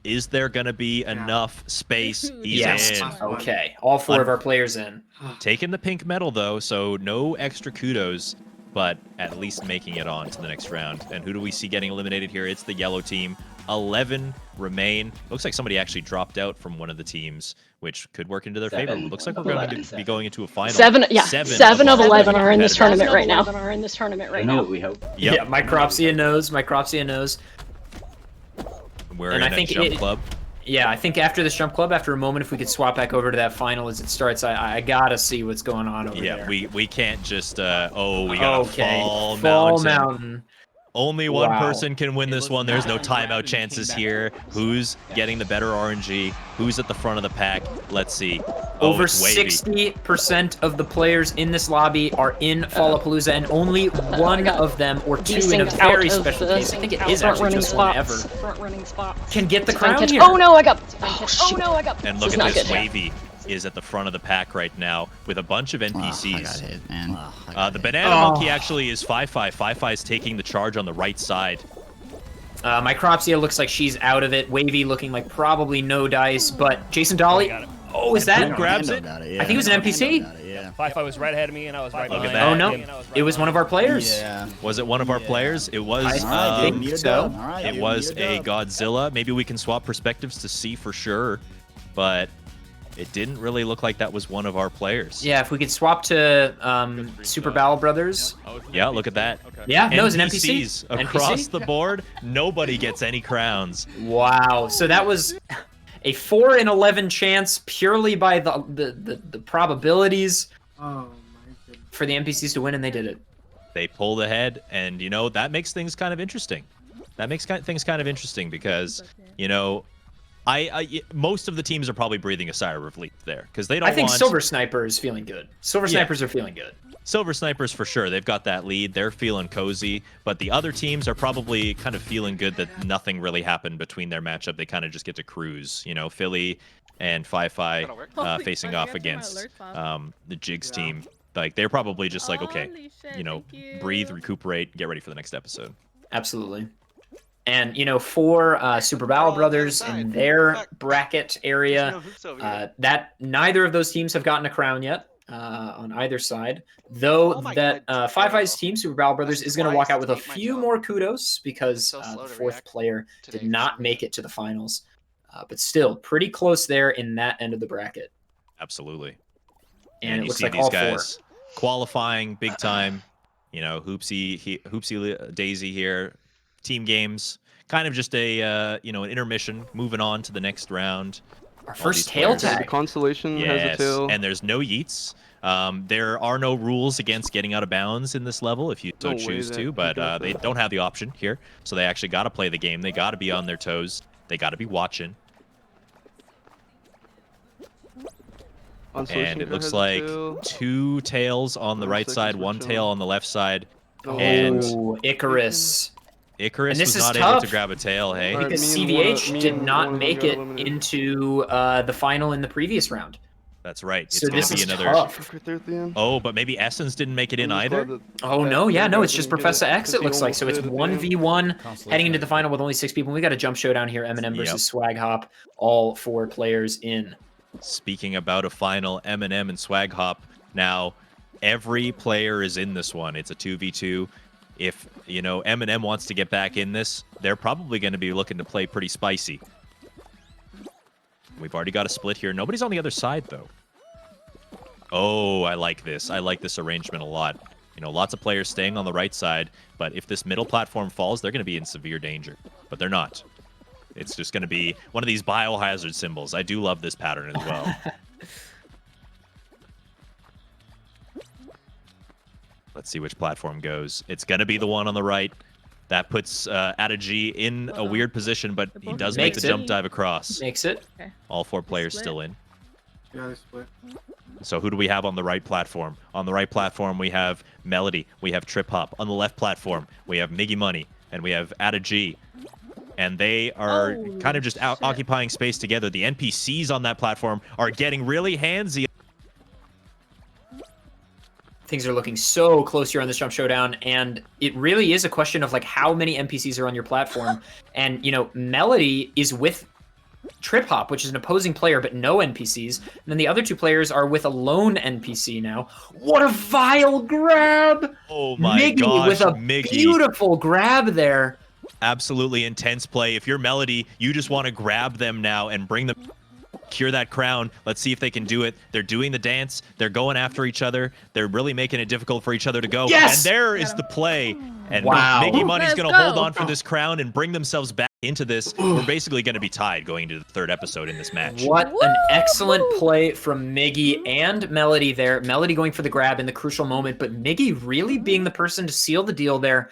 Speaker 2: Is there going to be enough space? He's in.
Speaker 1: Okay, all 4 of our players in.
Speaker 2: Taking the pink medal, though, so no extra kudos, but at least making it on to the next round. And who do we see getting eliminated here? It's the yellow team. 11 remain. Looks like somebody actually dropped out from one of the teams, which could work into their favor. Looks like we're going to be going into a final.
Speaker 8: 7 of 11 are in this tournament right now. I know what we hope.
Speaker 1: Yeah, Micropsia knows.
Speaker 2: We're in a jump club.
Speaker 1: Yeah, I think after this jump club, after a moment, if we could swap back over to that final as it starts, I gotta see what's going on over there.
Speaker 2: Yeah, we can't just, we got a fall mountain. Only one person can win this one. There's no timeout chances here. Who's getting the better RNG? Who's at the front of the pack? Let's see.
Speaker 1: Over 60% of the players in this lobby are in Fallapalooza, and only one of them, or 2 in a very special case, I think it is actually just one ever, can get the crown here.
Speaker 8: Oh no, I got... Oh no, I got...
Speaker 2: And look at this, Wavy is at the front of the pack right now with a bunch of NPCs.
Speaker 5: I got hit, man.
Speaker 2: The banana monkey actually is Fi-Fi. Fi-Fi is taking the charge on the right side.
Speaker 1: Micropsia looks like she's out of it. Wavy looking like probably no dice, but Jason Dolly.
Speaker 6: got it.
Speaker 1: Oh, is that?
Speaker 2: Who grabs it?
Speaker 5: Got
Speaker 1: I think it was an NPC.
Speaker 5: Yeah.
Speaker 6: Fi was right ahead of me, and I was right
Speaker 2: Look at
Speaker 6: behind
Speaker 2: that.
Speaker 1: Oh
Speaker 6: him.
Speaker 1: no, it was one of our players.
Speaker 5: Yeah.
Speaker 2: Was it one of our players? It was.
Speaker 1: I think
Speaker 5: give me a
Speaker 1: so.
Speaker 5: dub. All right,
Speaker 2: It
Speaker 5: give
Speaker 2: was
Speaker 5: me
Speaker 2: a
Speaker 5: dub.
Speaker 2: Godzilla. Maybe we can swap perspectives to see for sure, but it didn't really look like that was one of our players.
Speaker 1: Yeah, if we could swap to Super Battle Brothers.
Speaker 6: Oh, it's an
Speaker 2: Yeah,
Speaker 6: NPC.
Speaker 2: look at that.
Speaker 6: Okay.
Speaker 1: Yeah, no, it was an NPC.
Speaker 2: NPCs across the board. Nobody gets any crowns.
Speaker 1: Wow. So that was a 4 in 11 chance purely by the probabilities
Speaker 3: Oh my goodness.
Speaker 1: for the NPCs to win, and they did it.
Speaker 2: They pulled ahead, and that makes things kind of interesting. That makes things kind of interesting because most of the teams are probably breathing a sigh of relief there because they don't.
Speaker 1: I think
Speaker 2: want...
Speaker 1: Silver Sniper is feeling good. Silver
Speaker 2: Yeah.
Speaker 1: Snipers are feeling good.
Speaker 2: Silver Snipers for sure. They've got that lead. They're feeling cozy. But the other teams are probably kind of feeling good that nothing really happened between their matchup. They kind of just get to cruise. Philly and Fi facing off against the Jigs team. Like they're probably just like, okay, breathe, recuperate, get ready for the next episode.
Speaker 1: Absolutely. And for Super Battle Brothers in their bracket area, that neither of those teams have gotten a crown yet. On either side, though that Five Eyes team, Super Battle Brothers, is going to walk out with a few more kudos because the fourth player did not make it to the finals, but still pretty close there in that end of the bracket.
Speaker 2: Absolutely.
Speaker 1: And it
Speaker 2: you
Speaker 1: looks
Speaker 2: see
Speaker 1: like
Speaker 2: these
Speaker 1: all
Speaker 2: guys qualifying big time. Hoopsie Daisy here, team games, kind of just a an intermission, moving on to the next round.
Speaker 1: Our
Speaker 2: All
Speaker 1: first
Speaker 2: these
Speaker 1: tail
Speaker 2: players.
Speaker 1: tag.
Speaker 10: The constellation has
Speaker 2: Yes,
Speaker 10: a tail.
Speaker 2: and there's no yeets. There are no rules against getting out of bounds in this level if you so
Speaker 10: No way
Speaker 2: choose
Speaker 10: that
Speaker 2: to,
Speaker 10: you
Speaker 2: but
Speaker 10: got
Speaker 2: they
Speaker 10: that.
Speaker 2: don't have the option here. So they actually got to play the game. They got to be on their toes. They got to be watching.
Speaker 10: Constellation
Speaker 2: And it
Speaker 10: has
Speaker 2: looks
Speaker 10: a
Speaker 2: like
Speaker 10: tail.
Speaker 2: 2 tails on the
Speaker 10: 1
Speaker 2: right
Speaker 10: second
Speaker 2: side,
Speaker 10: for
Speaker 2: 1
Speaker 10: chilling.
Speaker 2: tail on the left side.
Speaker 10: Oh.
Speaker 2: And
Speaker 1: Ooh, Icarus.
Speaker 2: Icarus
Speaker 1: And this
Speaker 2: was
Speaker 1: is
Speaker 2: not able
Speaker 1: tough.
Speaker 2: to grab a tail, hey?
Speaker 10: Alright,
Speaker 1: Because
Speaker 10: me and one of-
Speaker 1: CVH
Speaker 10: me
Speaker 1: did
Speaker 10: and
Speaker 1: not
Speaker 10: one of them
Speaker 1: make
Speaker 10: got
Speaker 1: it
Speaker 10: eliminated.
Speaker 1: into the final in the previous round.
Speaker 2: That's right. It's
Speaker 1: So
Speaker 2: going
Speaker 1: this
Speaker 2: to be
Speaker 1: is
Speaker 2: another...
Speaker 1: tough.
Speaker 10: Right there at the end.
Speaker 2: Oh, but maybe Essence didn't make it in
Speaker 10: I'm just
Speaker 2: either?
Speaker 10: glad
Speaker 1: Oh
Speaker 10: that
Speaker 1: no, yeah,
Speaker 10: that
Speaker 1: no,
Speaker 10: guy
Speaker 1: it's just
Speaker 10: didn't get
Speaker 1: Professor
Speaker 10: it,
Speaker 1: X.
Speaker 10: 'cause
Speaker 1: It
Speaker 10: he
Speaker 1: looks like so. It's
Speaker 10: almost did at the end.
Speaker 1: 1v1 heading into the final with only 6 people. We got a jump showdown here. Eminem versus
Speaker 2: Yep.
Speaker 1: Swag Hop. All 4 players in.
Speaker 2: Speaking about a final, Eminem and Swag Hop. Now, every player is in this one. It's a 2v2. If, Eminem wants to get back in this, they're probably going to be looking to play pretty spicy. We've already got a split here. Nobody's on the other side, though. Oh, I like this. I like this arrangement a lot. Lots of players staying on the right side, but if this middle platform falls, they're going to be in severe danger. But they're not. It's just going to be one of these biohazard symbols. I do love this pattern as well. Let's see which platform goes. It's going to be the one on the right. That puts Adagi in a weird position, but he does make
Speaker 1: Makes
Speaker 2: the
Speaker 1: it.
Speaker 2: jump dive across.
Speaker 1: Makes it.
Speaker 2: All 4 players
Speaker 8: Split.
Speaker 2: still in.
Speaker 3: Yeah, they split.
Speaker 2: So who do we have on the right platform? On the right platform, we have Melody. We have Trip Hop. On the left platform, we have Miggy Money. And we have Adagi. And they are
Speaker 8: Holy
Speaker 2: kind of just
Speaker 8: shit.
Speaker 2: occupying space together. The NPCs on that platform are getting really handsy.
Speaker 1: Things are looking so close here on this jump showdown, and it really is a question of how many NPCs are on your platform. And Melody is with Trip Hop, which is an opposing player, but no NPCs. And then the other 2 players are with a lone NPC now. What a vile grab!
Speaker 2: Oh my
Speaker 1: Miggy
Speaker 2: gosh,
Speaker 1: with a
Speaker 2: Miggy.
Speaker 1: beautiful grab there.
Speaker 2: Absolutely intense play. If you're Melody, you just want to grab them now and bring them, cure that crown. Let's see if they can do it. They're doing the dance. They're going after each other. They're really making it difficult for each other to go.
Speaker 1: Yes!
Speaker 2: And there is the play. And
Speaker 1: Wow.
Speaker 2: Miggy Money's
Speaker 8: Let's
Speaker 2: going to hold
Speaker 8: go.
Speaker 2: on for this crown and bring themselves back into this. We're basically going to be tied going into the 3rd episode in this match.
Speaker 1: What an excellent play from Miggy and Melody there. Melody going for the grab in the crucial moment, but Miggy really being the person to seal the deal there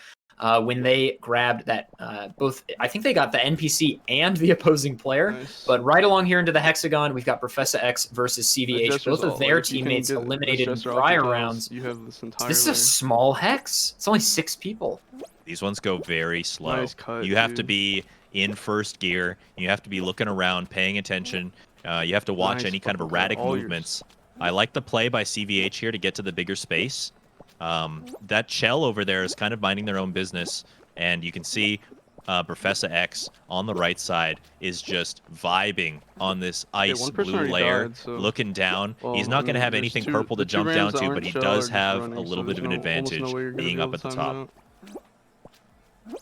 Speaker 1: when they grabbed that both. I think they got the NPC and the opposing player.
Speaker 10: Nice.
Speaker 1: But right along here into the hexagon, we've got Professor X versus CVH.
Speaker 10: Jester's
Speaker 1: Both of
Speaker 10: all-
Speaker 1: their
Speaker 10: if you can
Speaker 1: teammates
Speaker 10: get
Speaker 1: eliminated in
Speaker 10: Jester off
Speaker 1: prior
Speaker 10: your tiles,
Speaker 1: rounds.
Speaker 10: You have this entire
Speaker 1: This is a
Speaker 10: lane.
Speaker 1: small hex. It's only 6 people.
Speaker 2: These ones go very slow.
Speaker 10: Nice cut,
Speaker 2: you have to
Speaker 10: dude.
Speaker 2: be in first gear. You have to be looking around, paying attention. You have to watch
Speaker 10: Nice
Speaker 2: any kind of
Speaker 10: fucking
Speaker 2: erratic
Speaker 10: call. All yours.
Speaker 2: movements. I like the play by CVH here to get to the bigger space. That Chell over there is kind of minding their own business. And you can see Professor X on the right side is just vibing on this ice
Speaker 6: one person
Speaker 2: blue
Speaker 6: already
Speaker 2: layer,
Speaker 6: died, so-
Speaker 2: looking down.
Speaker 6: Well,
Speaker 2: He's not
Speaker 6: I
Speaker 2: going to
Speaker 6: mean,
Speaker 2: have
Speaker 6: there's
Speaker 2: anything
Speaker 6: two-
Speaker 2: purple
Speaker 6: the
Speaker 2: to
Speaker 6: two
Speaker 2: jump
Speaker 6: rams
Speaker 2: down
Speaker 6: that
Speaker 2: to,
Speaker 6: aren't
Speaker 2: but he
Speaker 6: shell
Speaker 2: does
Speaker 6: are just
Speaker 2: have
Speaker 6: running,
Speaker 2: a little
Speaker 6: so
Speaker 2: bit of an
Speaker 6: there's almost
Speaker 2: advantage
Speaker 6: no way you're gonna
Speaker 2: being
Speaker 6: be
Speaker 2: up
Speaker 6: able
Speaker 2: at
Speaker 6: to
Speaker 2: the
Speaker 6: time
Speaker 2: top.
Speaker 6: it out.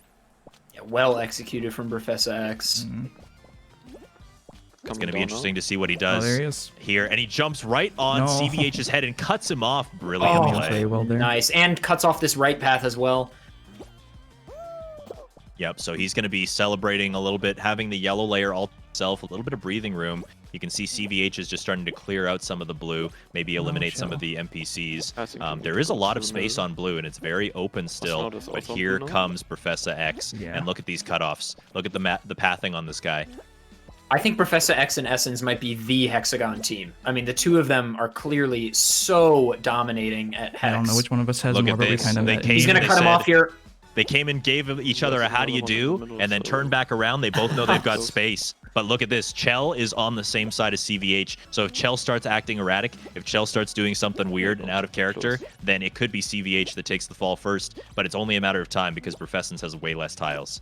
Speaker 1: Yeah, well executed from Professor X.
Speaker 2: It's going to be interesting to see what he does
Speaker 4: there he is.
Speaker 2: here. And he jumps right on
Speaker 4: No.
Speaker 2: CVH's head and cuts him off. Brilliant
Speaker 1: Oh,
Speaker 2: play.
Speaker 4: well there.
Speaker 1: Nice, and cuts off this right path as well.
Speaker 2: Yep, so he's going to be celebrating a little bit, having the yellow layer all to himself, a little bit of breathing room. You can see CVH is just starting to clear out some of the blue, maybe eliminate some of the NPCs. There is a lot of space on blue, and it's very open still. But here comes Professor X, and look at these cutoffs. Look at the pathing on this guy.
Speaker 1: I think Professor X and Essence might be the Hexagon team. I mean, the two of them are clearly so dominating at Hex.
Speaker 4: I don't know which one of us has
Speaker 2: Look
Speaker 4: more,
Speaker 2: at
Speaker 4: but we
Speaker 2: this.
Speaker 4: kind of.
Speaker 2: They came-
Speaker 1: He's gonna
Speaker 2: they
Speaker 1: cut him
Speaker 2: said-
Speaker 1: off here.
Speaker 2: They came and gave each other a how do you do, and then turned back around. They both know they've got space. But look at this. Chell is on the same side as CVH. So if Chell starts acting erratic, if Chell starts doing something weird and out of character, then it could be CVH that takes the fall first. But it's only a matter of time because Professence has way less tiles.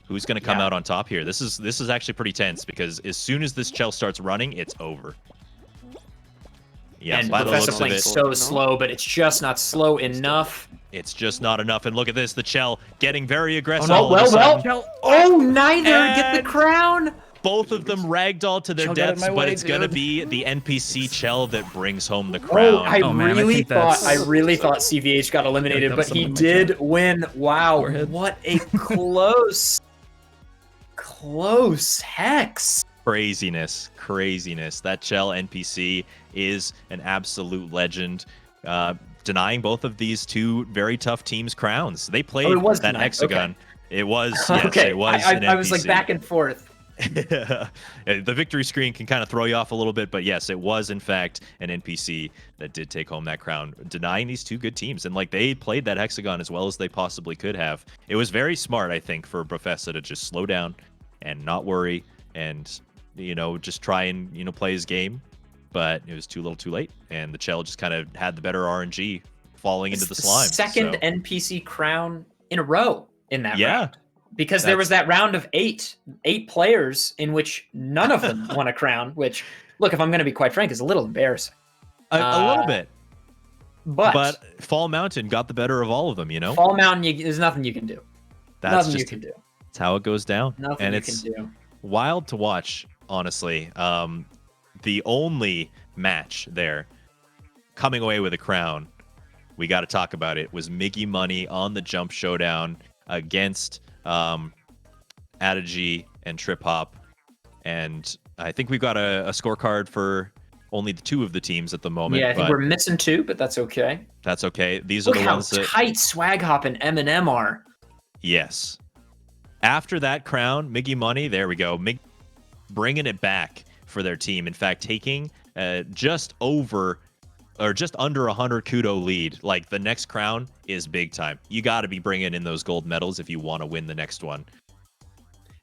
Speaker 2: Who's going to come out on top here? This is actually pretty tense because as soon as this Chell starts running, it's over. Yeah,
Speaker 1: And
Speaker 2: by the
Speaker 1: Professor
Speaker 2: looks of
Speaker 1: playing
Speaker 2: it,
Speaker 1: so slow, but it's just not slow enough.
Speaker 2: it's just not enough. And look at this, the Chell getting very aggressive.
Speaker 1: Oh,
Speaker 2: all of a sudden.
Speaker 1: Oh, neither get the
Speaker 2: And-
Speaker 1: crown.
Speaker 2: Both of them ragdoll to their
Speaker 4: Chell got in
Speaker 2: deaths,
Speaker 4: my
Speaker 2: but
Speaker 4: way,
Speaker 2: it's gonna
Speaker 4: dude.
Speaker 2: be the NPC Chell that brings home the
Speaker 1: Oh,
Speaker 2: crown.
Speaker 1: I
Speaker 4: Oh, man, I
Speaker 1: really
Speaker 4: think
Speaker 1: thought
Speaker 4: that's-
Speaker 1: CVH got eliminated,
Speaker 4: that was
Speaker 1: but he
Speaker 4: something in my
Speaker 1: did win. Wow,
Speaker 4: Forehead.
Speaker 1: what a close Hex.
Speaker 2: Craziness. That Chell NPC is an absolute legend. Denying both of these two very tough teams crowns. They played
Speaker 1: it was
Speaker 2: that
Speaker 1: denied.
Speaker 2: hexagon.
Speaker 1: Okay.
Speaker 2: It was, yes,
Speaker 1: Okay,
Speaker 2: it was an
Speaker 1: I was like
Speaker 2: NPC.
Speaker 1: back and forth.
Speaker 2: The victory screen can kind of throw you off a little bit, but yes, it was in fact an NPC that did take home that crown, denying these two good teams. And like they played that hexagon as well as they possibly could have. It was very smart, I think, for Professor to just slow down and not worry and, you know, just try and, you know, play his game. But it was too little too late. And the Chell just kind of had the better RNG falling into the slime.
Speaker 1: Second
Speaker 2: so.
Speaker 1: NPC crown in a row in that
Speaker 2: Yeah.
Speaker 1: round. Because there was that round of eight players in which none of them won a crown, which, look, if I'm going to be quite frank, is a little embarrassing.
Speaker 2: A little bit.
Speaker 1: But
Speaker 2: Fall Mountain got the better of all of them, you know?
Speaker 1: Fall Mountain, there's nothing you can do.
Speaker 2: That's
Speaker 1: Nothing
Speaker 2: just
Speaker 1: you can do.
Speaker 2: It's how it goes down.
Speaker 1: Nothing
Speaker 2: and
Speaker 1: you
Speaker 2: it's
Speaker 1: can do.
Speaker 2: wild to watch, honestly. The only match there coming away with a crown, we got to talk about it, was Miggy Money on the Jump Showdown against Adigy and Trip Hop. And I think we've got a scorecard for only the two of the teams at the moment.
Speaker 1: Yeah, I think
Speaker 2: but
Speaker 1: we're missing two, but that's okay.
Speaker 2: that's okay. These are
Speaker 1: Look
Speaker 2: the
Speaker 1: how
Speaker 2: ones that...
Speaker 1: tight Swag Hop and Eminem are.
Speaker 2: Yes. After that crown, Miggy Money, there we go. Bringing it back for their team. In fact, taking just over or just under 100 kudo lead. Like the next crown is big time. You got to be bringing in those gold medals if you want to win the next one.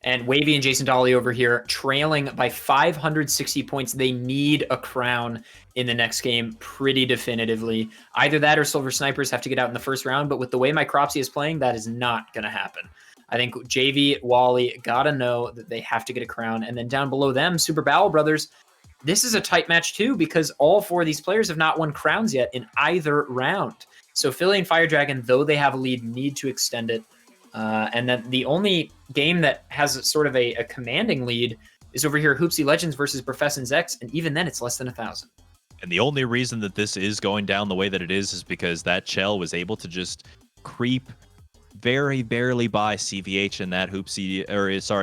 Speaker 1: And Wavy and Jason Dolly over here trailing by 560 points. They need a crown in the next game pretty definitively. Either that or Silver Snipers have to get out in the first round. But with the way my Cropsy is playing, that is not going to happen. I think JV, Wally got to know that they have to get a crown. And then down below them, Super Bowel Brothers. This is a tight match too because all four of these players have not won crowns yet in either round. So Philly and Fire Dragon, though they have a lead, need to extend it. And then the only game that has sort of a commanding lead is over here, Hoopsy Legends versus Professence X, and even then it's less than 1,000.
Speaker 2: And the only reason that this is going down the way that it is because that Chell was able to just creep very barely by CVH in that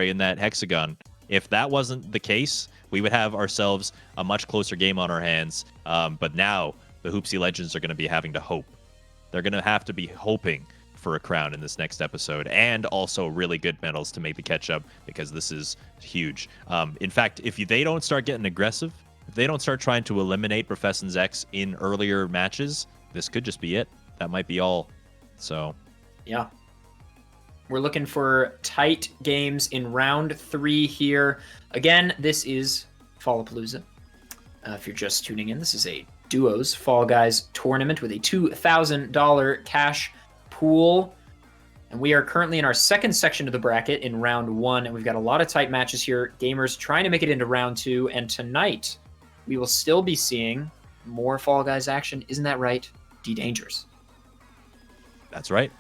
Speaker 2: in that hexagon. If that wasn't the case, we would have ourselves a much closer game on our hands. But now the Hoopsy Legends are going to be having to hope. They're going to have to be hoping for a crown in this next episode, and also really good medals to make the catch up because this is huge. In fact, if they don't start getting aggressive, if they don't start trying to eliminate Professence X in earlier matches, this could just be it. That might be all. So,
Speaker 1: yeah. We're looking for tight games in round 3 here. Again, this is Fallapalooza. If you're just tuning in, this is a Duos Fall Guys tournament with a $2,000 cash pool. And we are currently in our second section of the bracket in round 1, and we've got a lot of tight matches here. Gamers trying to make it into round 2, and tonight we will still be seeing more Fall Guys action. Isn't that right, D-Dangerous?
Speaker 2: That's right.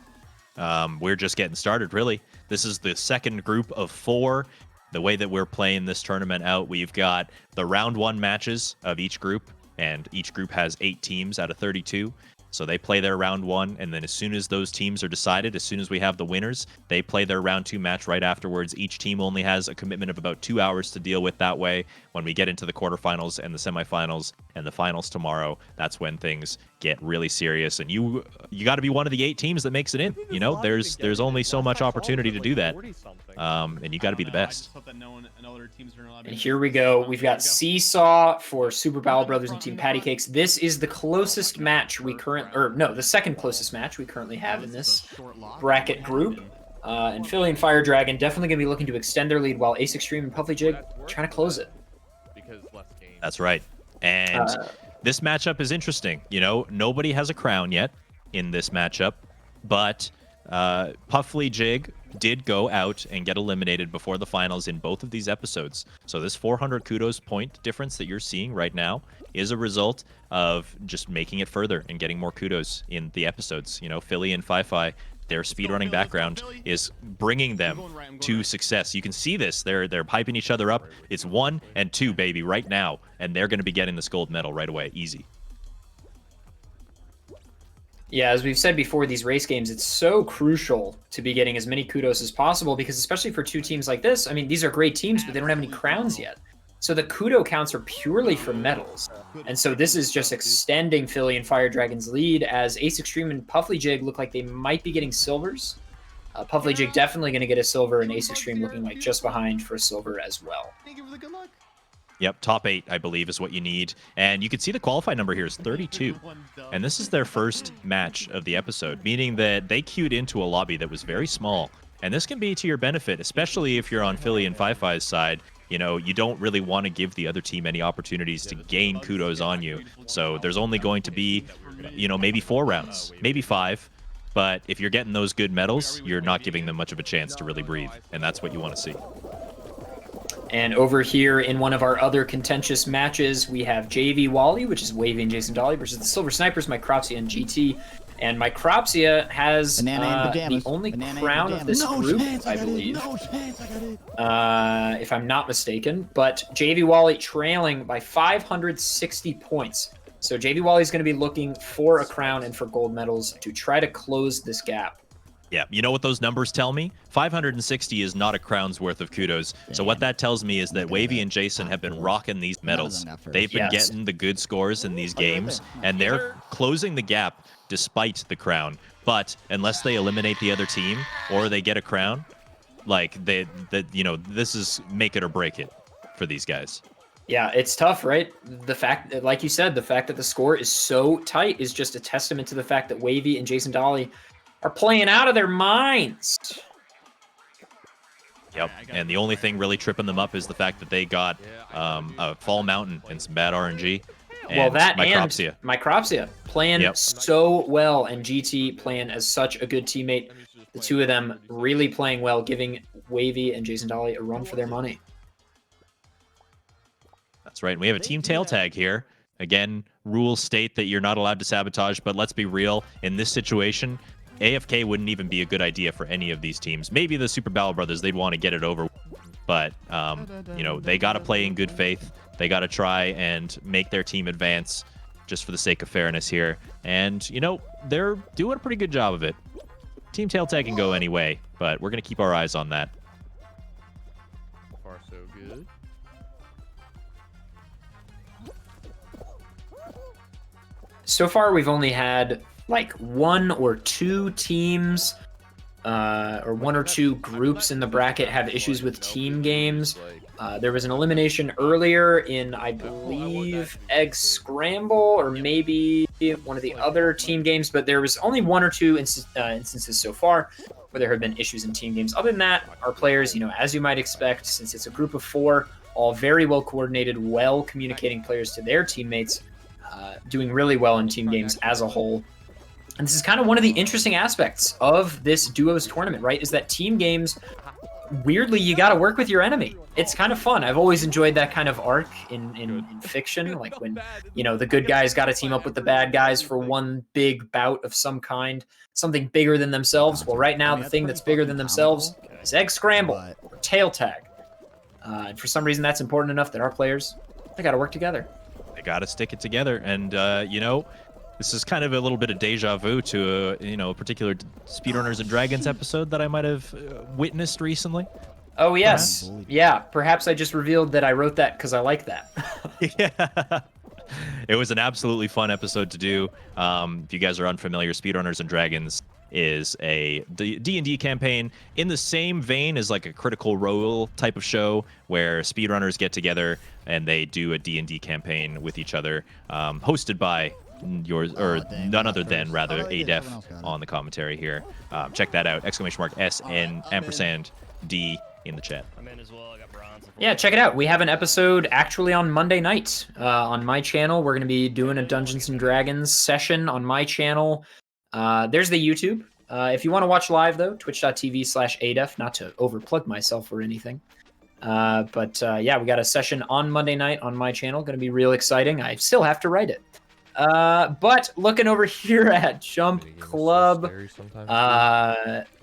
Speaker 2: We're just getting started, really. This is the second group of 4. The way that we're playing this tournament out, we've got the round 1 matches of each group, and each group has 8 teams out of 32. So they play their round 1, and then as soon as those teams are decided, as soon as we have the winners, they play their round 2 match right afterwards. Each team only has a commitment of about 2 hours to deal with that way. When we get into the quarterfinals and the semifinals and the finals tomorrow, that's when things get really serious. And you got to be one of the 8 teams that makes it in. You know, there's only so much opportunity to do that, and you got to be the best.
Speaker 1: And here we go. We've got Seesaw for Super Battle Brothers and Team Patty Cakes. This is the closest match we the second closest match we currently have in this bracket group. And Philly and Fire Dragon definitely going to be looking to extend their lead, while Ace Extreme and Puffly Jig trying to close it.
Speaker 2: That's right. And this matchup is interesting. You know, nobody has a crown yet in this matchup, but Puffly Jig did go out and get eliminated before the finals in both of these episodes. So this 400 kudos point difference that you're seeing right now is a result of just making it further and getting more kudos in the episodes. You know, Philly and Fi-Fi, their speedrunning background is bringing them to success. You can see this. They're hyping each other up. It's 1 and 2, baby, right now. And they're going to be getting this gold medal right away. Easy.
Speaker 1: Yeah, as we've said before, these race games, it's so crucial to be getting as many kudos as possible, because especially for 2 teams like this, I mean, these are great teams, but they don't have any crowns yet. So the kudo counts are purely for medals. And so this is just extending Philly and Fire Dragon's lead, as Ace Extreme and Puffly Jig look like they might be getting silvers. Puffly Jig definitely going to get a silver, and Ace Extreme looking like just behind for a silver as well.
Speaker 7: Thank you for the good luck.
Speaker 2: Yep, top 8, I believe, is what you need. And you can see the qualified number here is 32. And this is their first match of the episode, meaning that they queued into a lobby that was very small. And this can be to your benefit, especially if you're on Philly and Fi-Fi's side. You know, you don't really want to give the other team any opportunities to gain kudos on you. So there's only going to be, you know, maybe 4 rounds, maybe 5. But if you're getting those good medals, you're not giving them much of a chance to really breathe. And that's what you want to see.
Speaker 1: And over here in one of our other contentious matches, we have JV Wally, which is Wavy and Jason Dolly, versus the Silver Snipers, Micropsia and GT. And Micropsia has the only crown of this group, I believe, if I'm not mistaken. But JV Wally trailing by 560 points. So JV Wally is going to be looking for a crown and for gold medals to try to close this gap.
Speaker 2: Yeah, you know what those numbers tell me? 560 is not a crown's worth of kudos. So what that tells me is that Wavy and Jason have been rocking these medals. They've been getting the good scores in these games, and they're closing the gap despite the crown. But unless they eliminate the other team or they get a crown, like you know, this is make it or break it for these guys.
Speaker 1: Yeah, it's tough, right? The fact, like you said, the fact that the score is so tight is just a testament to the fact that Wavy and Jason Dolly are playing out of their minds.
Speaker 2: Yep, and the only thing really tripping them up is the fact that they got a Fall Mountain and some bad RNG. And
Speaker 1: well, that
Speaker 2: Micropsia.
Speaker 1: and Micropsia playing so well, and GT playing as such a good teammate. The 2 of them really playing well, giving Wavy and Jason Dolly a run for their money.
Speaker 2: That's right. We have a team tail tag here. Again, rules state that you're not allowed to sabotage, but let's be real. In this situation, AFK wouldn't even be a good idea for any of these teams. Maybe the Super Battle Brothers, they'd want to get it over. But, you know, they got to play in good faith. They got to try and make their team advance just for the sake of fairness here. And, you know, they're doing a pretty good job of it. Team tail tag can go any way, but we're going to keep our eyes on that.
Speaker 6: So far, so good.
Speaker 1: So far, we've only had like 1 or 2 teams or 1 or 2 groups in the bracket have issues with team games. There was an elimination earlier in, I believe, Egg Scramble, or maybe one of the other team games, but there was only 1 or 2 instances so far where there have been issues in team games. Other than that, our players, you know, as you might expect, since it's a group of 4, all very well coordinated, well communicating players to their teammates, doing really well in team games as a whole. And this is kind of one of the interesting aspects of this duos tournament, right? Is that team games, weirdly, you got to work with your enemy. It's kind of fun. I've always enjoyed that kind of arc in fiction, like when, you know, the good guys got to team up with the bad guys for one big bout of some kind, something bigger than themselves. Well, right now, the thing that's bigger than themselves is egg scramble or tail tag. And for some reason, that's important enough that our players, they got to work together.
Speaker 2: They got to stick it together. And, you know, this is kind of a little bit of deja vu to a particular Speedrunners and Dragons episode that I might have witnessed recently.
Speaker 1: Oh, yes. Yeah, perhaps I just revealed that I wrote that because I like that.
Speaker 2: Yeah. It was an absolutely fun episode to do. If you guys are unfamiliar, Speedrunners and Dragons is a D&D campaign in the same vein as like a Critical Role type of show where speedrunners get together and they do a D&D campaign with each other, hosted by none other than rather ADEF on the commentary here. Check that out! !SN_D in the chat.
Speaker 6: I'm in as well. I got bronze.
Speaker 1: Yeah, check it out. We have an episode actually on Monday night on my channel. We're going to be doing a Dungeons and Dragons session on my channel. There's the YouTube. If you want to watch live though, twitch.tv/ADEF. Not to overplug myself or anything. But yeah, we got a session on Monday night on my channel. Going to be real exciting. I still have to write it. But looking over here at Jump Club,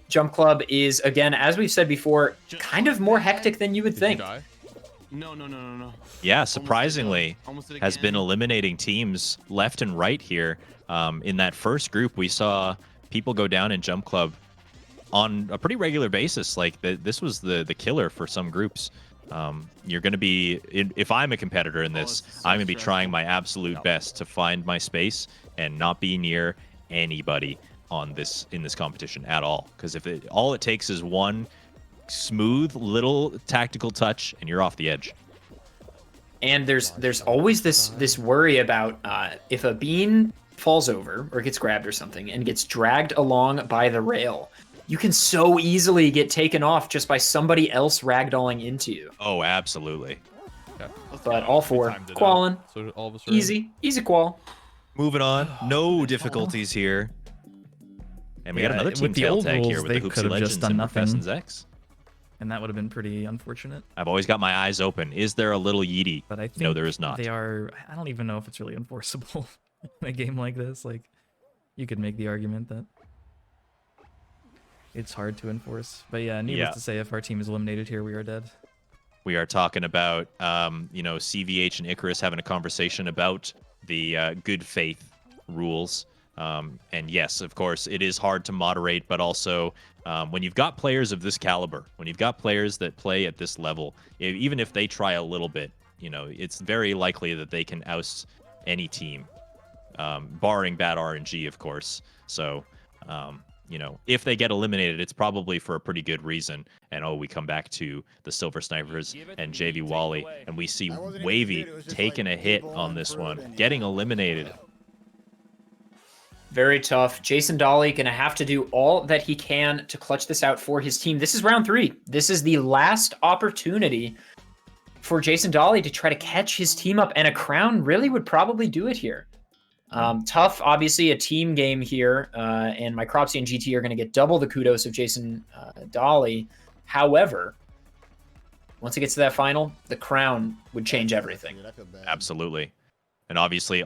Speaker 1: Jump Club is, again, as we've said before, kind of more hectic than you would think.
Speaker 7: No.
Speaker 2: Yeah, surprisingly,
Speaker 7: Almost did it
Speaker 2: has
Speaker 7: again.
Speaker 2: been eliminating teams left and right here. In that first group, we saw people go down in Jump Club on a pretty regular basis. Like, this was the killer for some groups. You're going to be, if I'm a competitor in this, I'm going to be trying my absolute best to find my space and not be near anybody in this competition at all. Because all it takes is one smooth little tactical touch and you're off the edge.
Speaker 1: And there's always this worry about if a bean falls over or gets grabbed or something and gets dragged along by the rail, you can so easily get taken off just by somebody else ragdolling into you.
Speaker 2: Oh, absolutely.
Speaker 6: Okay.
Speaker 1: But all four, qualin',
Speaker 6: So all of us are
Speaker 1: easy qual.
Speaker 2: Moving on. No difficulties here. And we got another team
Speaker 4: with the
Speaker 2: tail
Speaker 4: old
Speaker 2: tag here
Speaker 4: rules,
Speaker 2: with
Speaker 4: they
Speaker 2: the
Speaker 4: could
Speaker 2: Hoopsie
Speaker 4: have just
Speaker 2: Legends
Speaker 4: done
Speaker 2: and
Speaker 4: nothing.
Speaker 2: Professors X.
Speaker 4: And that would have been pretty unfortunate.
Speaker 2: I've always got my eyes open. Is there a little yeety?
Speaker 4: But I think
Speaker 2: No, there is not.
Speaker 4: They are. I don't even know if it's really enforceable in a game like this. Like, you could make the argument that it's hard to enforce. But yeah, needless to say, if our team is eliminated here, we are dead.
Speaker 2: We are talking about, CVH and Icarus having a conversation about the good faith rules. And yes, of course, it is hard to moderate, but also when you've got players of this caliber, when you've got players that play at this level, even if they try a little bit, it's very likely that they can oust any team, barring bad RNG, of course. So, if they get eliminated, it's probably for a pretty good reason. And we come back to the Silver Snipers and JV Wally, and we see Wavy taking a hit on this one, getting eliminated.
Speaker 1: Very tough. Jason Dolly going to have to do all that he can to clutch this out for his team. This is round 3. This is the last opportunity for Jason Dolly to try to catch his team up, and a crown really would probably do it here. Tough, obviously, a team game here, and my Cropsy and GT are going to get double the kudos of Jason Dolly. However, once it gets to that final, the crown would change everything.
Speaker 2: Absolutely. And obviously,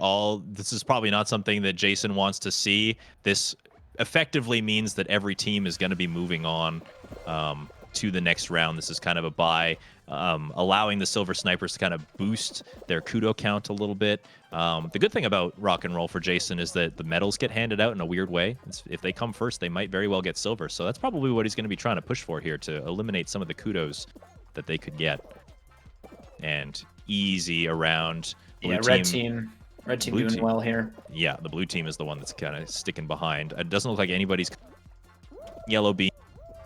Speaker 2: this is probably not something that Jason wants to see. This effectively means that every team is going to be moving on to the next round. This is kind of a bye, allowing the Silver Snipers to kind of boost their kudo count a little bit. The good thing about Rock and Roll for Jason is that the medals get handed out in a weird way. If they come first, they might very well get silver. So that's probably what he's going to be trying to push for here, to eliminate some of the kudos that they could get. And easy around.
Speaker 1: Yeah, red team doing well here.
Speaker 2: Yeah, the blue team is the one that's kind of sticking behind. It doesn't look like anybody's yellow beam,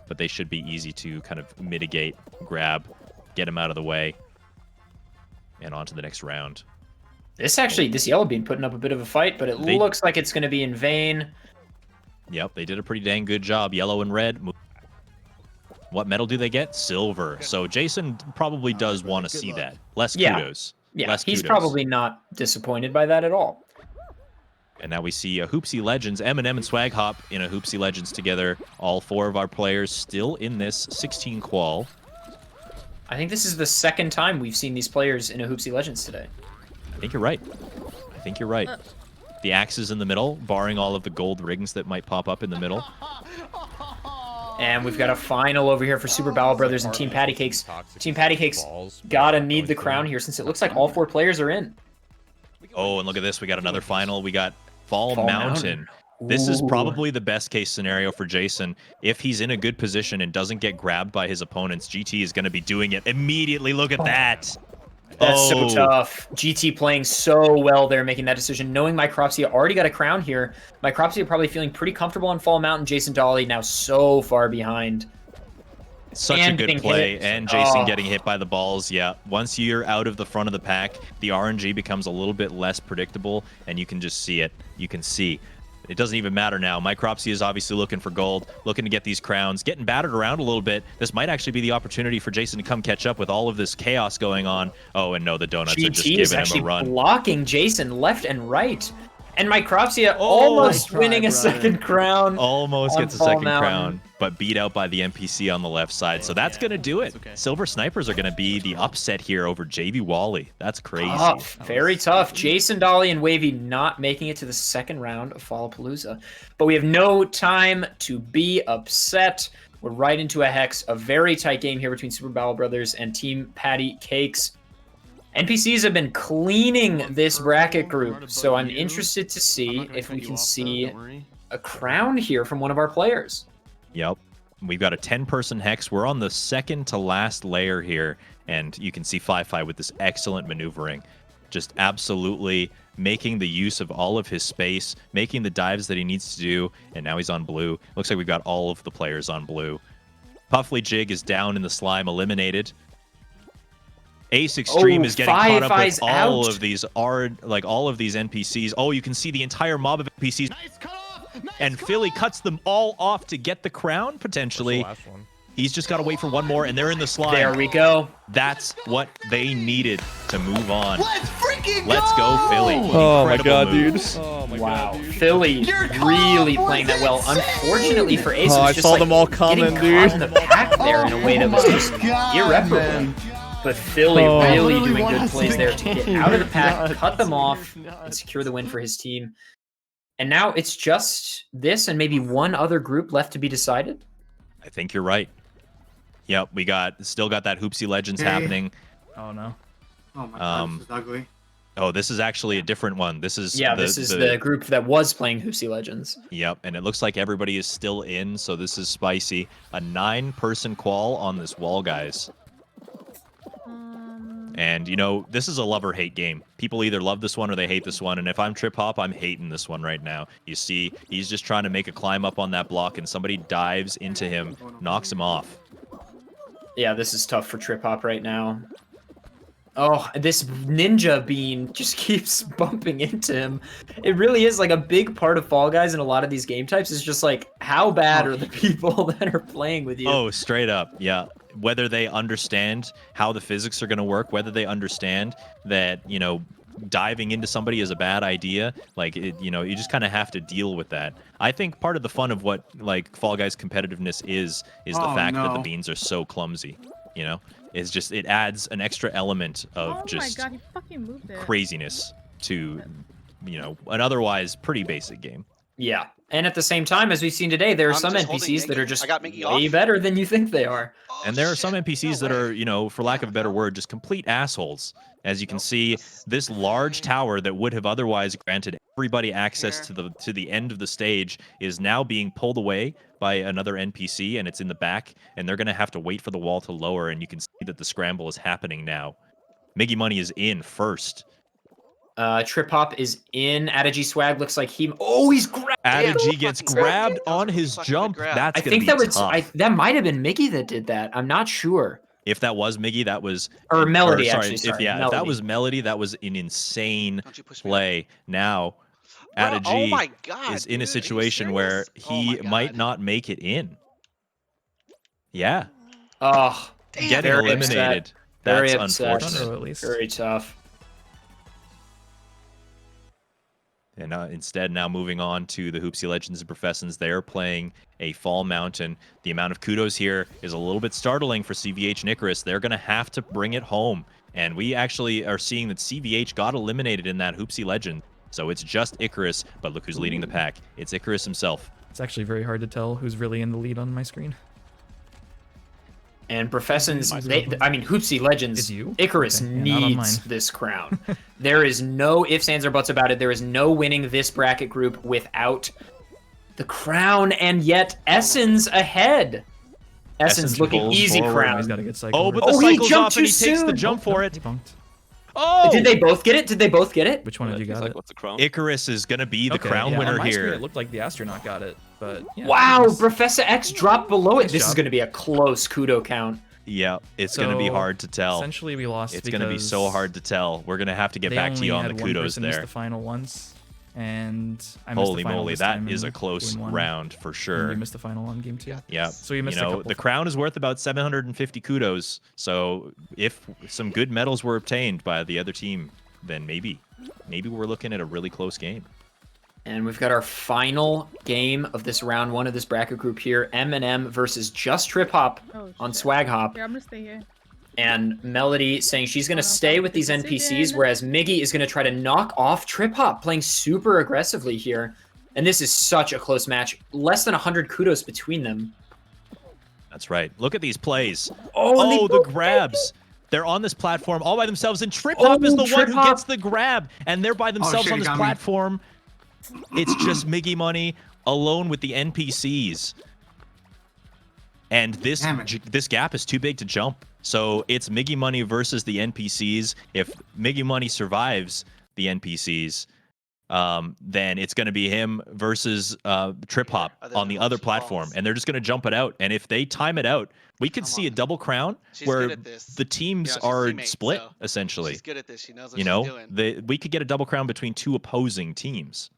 Speaker 2: but they should be easy to kind of mitigate, grab, get him out of the way, and on to the next round.
Speaker 1: This yellow beam putting up a bit of a fight, but it looks like it's going to be in vain.
Speaker 2: Yep, they did a pretty dang good job. Yellow and red. What medal do they get? Silver. So Jason probably does want to see that. Less kudos.
Speaker 1: Yeah,
Speaker 2: Less
Speaker 1: he's
Speaker 2: kudos.
Speaker 1: probably not disappointed by that at all.
Speaker 2: And now we see a Hoopsie Legends, Eminem and Swag Hop in a Hoopsie Legends together. All 4 of our players still in this 16 qual.
Speaker 1: I think this is the second time we've seen these players in a Hoopsie Legends today.
Speaker 2: I think you're right. I think you're right. The axes in the middle, barring all of the gold rings that might pop up in the middle.
Speaker 1: And we've got a final over here for Super Battle Brothers and Team Patty Cakes. Team Patty Cakes gotta need the crown here since it looks like all 4 players are in.
Speaker 2: Oh, and look at this. We got another final. We got Fall Mountain. This is probably the best case scenario for Jason. If he's in a good position and doesn't get grabbed by his opponents, GT is going to be doing it immediately. Look at that.
Speaker 1: That's so tough. GT playing so well there, making that decision. Knowing Micropsia already got a crown here, Micropsia probably feeling pretty comfortable on Fall Mountain. Jason Dolly now so far behind.
Speaker 2: Such a good play, and Jason getting hit by the balls. Yeah, once you're out of the front of the pack, the RNG becomes a little bit less predictable, and you can just see it. You can see. It doesn't even matter now. Micropsy is obviously looking for gold, looking to get these crowns, getting battered around a little bit. This might actually be the opportunity for Jason to come catch up with all of this chaos going on. Oh, and no, the donuts are just giving him a run.
Speaker 1: Blocking Jason left and right. And Micropsia almost winning a second crown.
Speaker 2: Almost gets a second crown, but beat out by the NPC on the left side. So that's going to do it. Silver Snipers are going to be the upset here over JV Wally. That's crazy.
Speaker 1: Tough, very tough. Jason Dolly and Wavy not making it to the second round of Fallapalooza. But we have no time to be upset. We're right into a hex. A very tight game here between Super Battle Brothers and Team Patty Cakes. NPCs have been cleaning this bracket group, so I'm interested to see if we can see a crown here from one of our players.
Speaker 2: Yep. We've got a 10-person hex. We're on the second to last layer here, and you can see Fi-Fi with this excellent maneuvering. Just absolutely making the use of all of his space, making the dives that he needs to do, and now he's on blue. Looks like we've got all of the players on blue. Puffly Jig is down in the slime, eliminated. Ace Extreme is getting caught up with all of these NPCs. Oh, you can see the entire mob of NPCs. And Philly cuts them all off to get the crown, potentially. He's just got to wait for one more, and they're in the slime.
Speaker 1: There we go.
Speaker 2: That's what they needed to move on.
Speaker 7: Let's freaking go!
Speaker 2: Let's go, Philly.
Speaker 9: Oh my god, dude.
Speaker 6: Oh my
Speaker 1: Wow,
Speaker 6: god, dude.
Speaker 1: Philly really playing that well. Unfortunately for Ace,
Speaker 9: I saw them all coming, dude.
Speaker 1: In the pack there in a way that was just irreparable. But Philly really doing good plays there to get out of the pack, cut them off, and secure the win for his team. And now it's just this and maybe one other group left to be decided.
Speaker 2: I think you're right. Yep, we still got that Hoopsie Legends happening.
Speaker 4: Oh no.
Speaker 3: Oh my god, this is ugly.
Speaker 2: Oh, this is actually a different one. This is
Speaker 1: this is the group that was playing Hoopsie Legends.
Speaker 2: Yep, and it looks like everybody is still in, so this is spicy. A 9-person qual on this wall, guys. And, you know, this is a love or hate game. People either love this one or they hate this one. And if I'm Trip Hop, I'm hating this one right now. You see, he's just trying to make a climb up on that block, and somebody dives into him, knocks him off.
Speaker 1: Yeah, this is tough for Trip Hop right now. Oh, this ninja bean just keeps bumping into him. It really is like a big part of Fall Guys in a lot of these game types is just like, how bad are the people that are playing with you?
Speaker 2: Oh, straight up, yeah. Whether they understand how the physics are going to work, whether they understand that, you know, diving into somebody is a bad idea, like, you know, you just kind of have to deal with that. I think part of the fun of what, like, Fall Guys competitiveness is the fact that the beans are so clumsy, you know? It's just, it adds an extra element of just craziness to, you know, an otherwise pretty basic game.
Speaker 1: Yeah. And at the same time, as we've seen today, there are some NPCs that are just way better than you think they are.
Speaker 2: And there are some NPCs that are, you know, for lack of a better word, just complete assholes. As you can see, this large tower that would have otherwise granted everybody access to the end of the stage is now being pulled away by another NPC, and it's in the back, and they're going to have to wait for the wall to lower, and you can see that the scramble is happening now. Miggy Money is in first.
Speaker 1: Trip Hop is in. Adagi Swag looks like he's grabbed.
Speaker 2: Adagi gets grabbed on his jump. That's gonna be tough.
Speaker 1: That might have been Miggy that did that. I'm not sure.
Speaker 2: If that was Miggy, that was
Speaker 1: Melody.
Speaker 2: If that was Melody, that was an insane play. Now, Adagi is in a situation where he might not make it in. Yeah.
Speaker 1: Oh,
Speaker 2: getting eliminated. That's unfortunate.
Speaker 1: Very tough.
Speaker 2: And instead, now moving on to the Hoopsie Legends and Professors, they're playing a Fall Mountain. The amount of kudos here is a little bit startling for CVH and Icarus. They're going to have to bring it home. And we actually are seeing that CVH got eliminated in that Hoopsie Legend. So it's just Icarus, but look who's leading the pack. It's Icarus himself.
Speaker 4: It's actually very hard to tell who's really in the lead on my screen.
Speaker 1: And Professors, I mean, Hoopsie Legends,
Speaker 4: It's you?
Speaker 1: Icarus
Speaker 4: Okay, yeah, not on
Speaker 1: needs
Speaker 4: mine.
Speaker 1: this crown. There is no ifs, ands, or buts about it. There is no winning this bracket group without the crown, and yet Essence ahead. Essence looking
Speaker 2: pulls
Speaker 1: easy
Speaker 2: forward.
Speaker 1: crown.
Speaker 4: He's got to get cycled.
Speaker 2: Oh, but
Speaker 1: Oh,
Speaker 2: the
Speaker 1: he
Speaker 2: cycle's
Speaker 1: jumped
Speaker 2: off and he
Speaker 1: too
Speaker 2: takes the
Speaker 1: soon.
Speaker 2: jump for it.
Speaker 4: He bunked.
Speaker 2: Oh!
Speaker 1: Did they both get it? Did they both get it?
Speaker 4: Which one did you
Speaker 6: He's
Speaker 4: got
Speaker 6: like,
Speaker 4: it?
Speaker 6: what's the crown?
Speaker 2: Icarus is going to be the
Speaker 4: Okay,
Speaker 2: crown
Speaker 4: yeah,
Speaker 2: winner
Speaker 4: on my
Speaker 2: here.
Speaker 4: Screen, it looked like the astronaut got it, but yeah,
Speaker 1: Wow,
Speaker 4: nice.
Speaker 1: Professor X dropped below it.
Speaker 4: Nice
Speaker 1: This is
Speaker 4: job.
Speaker 1: going to be a close kudo count.
Speaker 2: Yeah, it's going to be
Speaker 4: So,
Speaker 2: hard to tell.
Speaker 4: Essentially, we lost.
Speaker 2: It's going to be so
Speaker 4: because
Speaker 2: hard to tell. We're going to have to get
Speaker 4: they
Speaker 2: back to you
Speaker 4: only
Speaker 2: on the
Speaker 4: had one
Speaker 2: kudos
Speaker 4: person miss
Speaker 2: there.
Speaker 4: the final once, and I missed
Speaker 2: Holy
Speaker 4: the final
Speaker 2: moly,
Speaker 4: this
Speaker 2: that
Speaker 4: time
Speaker 2: is
Speaker 4: in
Speaker 2: a close
Speaker 4: game one,
Speaker 2: round for
Speaker 4: and
Speaker 2: sure.
Speaker 4: we missed the final on game 2.
Speaker 2: Yeah.
Speaker 4: So we missed
Speaker 2: you
Speaker 4: a
Speaker 2: know,
Speaker 4: couple.
Speaker 2: the crown is worth about 750 kudos. So if some good medals were obtained by the other team, then maybe we're looking at a really close game.
Speaker 1: And we've got our final game of this round 1 of this bracket group here. M&M versus Just Trip Hop on Swag Hop.
Speaker 10: Yeah, I'm gonna stay here.
Speaker 1: And Melody saying she's going to stay with these NPCs, whereas Miggy is going to try to knock off Trip Hop, playing super aggressively here. And this is such a close match. Less than 100 kudos between them.
Speaker 2: That's right. Look at these plays.
Speaker 1: Oh,
Speaker 2: the grabs. They're on this platform all by themselves, and Trip Hop is the one
Speaker 1: Trip
Speaker 2: who
Speaker 1: Hop.
Speaker 2: gets the grab, and they're by themselves
Speaker 3: shit,
Speaker 2: on
Speaker 3: he
Speaker 2: this
Speaker 3: got me.
Speaker 2: platform. It's just Miggy Money alone with the NPCs. And this
Speaker 3: Damn it.
Speaker 2: this gap is too big to jump. So it's Miggy Money versus the NPCs. If Miggy Money survives the NPCs, then it's going to be him versus Trip Hop on the other platform, and they're just going to jump it out. And if they time it out, we could see a double crown where the teams are split essentially.
Speaker 11: She's good at this. She knows what
Speaker 2: You
Speaker 11: she's
Speaker 2: know,
Speaker 11: doing.
Speaker 2: we could get a double crown between two opposing teams.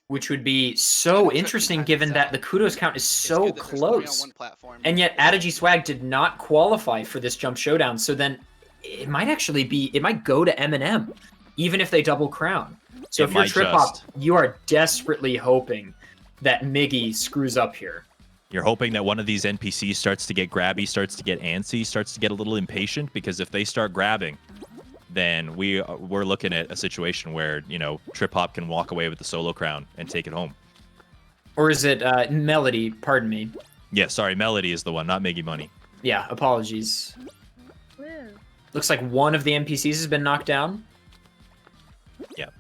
Speaker 1: which would be so interesting given that the kudos count is so close. And yet Adigi Swag did not qualify for this jump showdown, so then it might actually be, it might go to M&M, even if they double crown. So
Speaker 2: It
Speaker 1: if you're
Speaker 2: might
Speaker 1: Trip Hop,
Speaker 2: just.
Speaker 1: you are desperately hoping that Miggy screws up here.
Speaker 2: You're hoping that one of these NPCs starts to get grabby, starts to get antsy, starts to get a little impatient, because if they start grabbing, then we're looking at a situation where, you know, Trip Hop can walk away with the solo crown and take it home.
Speaker 1: Or is it Melody? Pardon me.
Speaker 2: Yeah, sorry, Melody is the one, not Miggy Money.
Speaker 1: Yeah, apologies.
Speaker 10: Where?
Speaker 1: Looks like one of the NPCs has been knocked down.
Speaker 2: Yeah.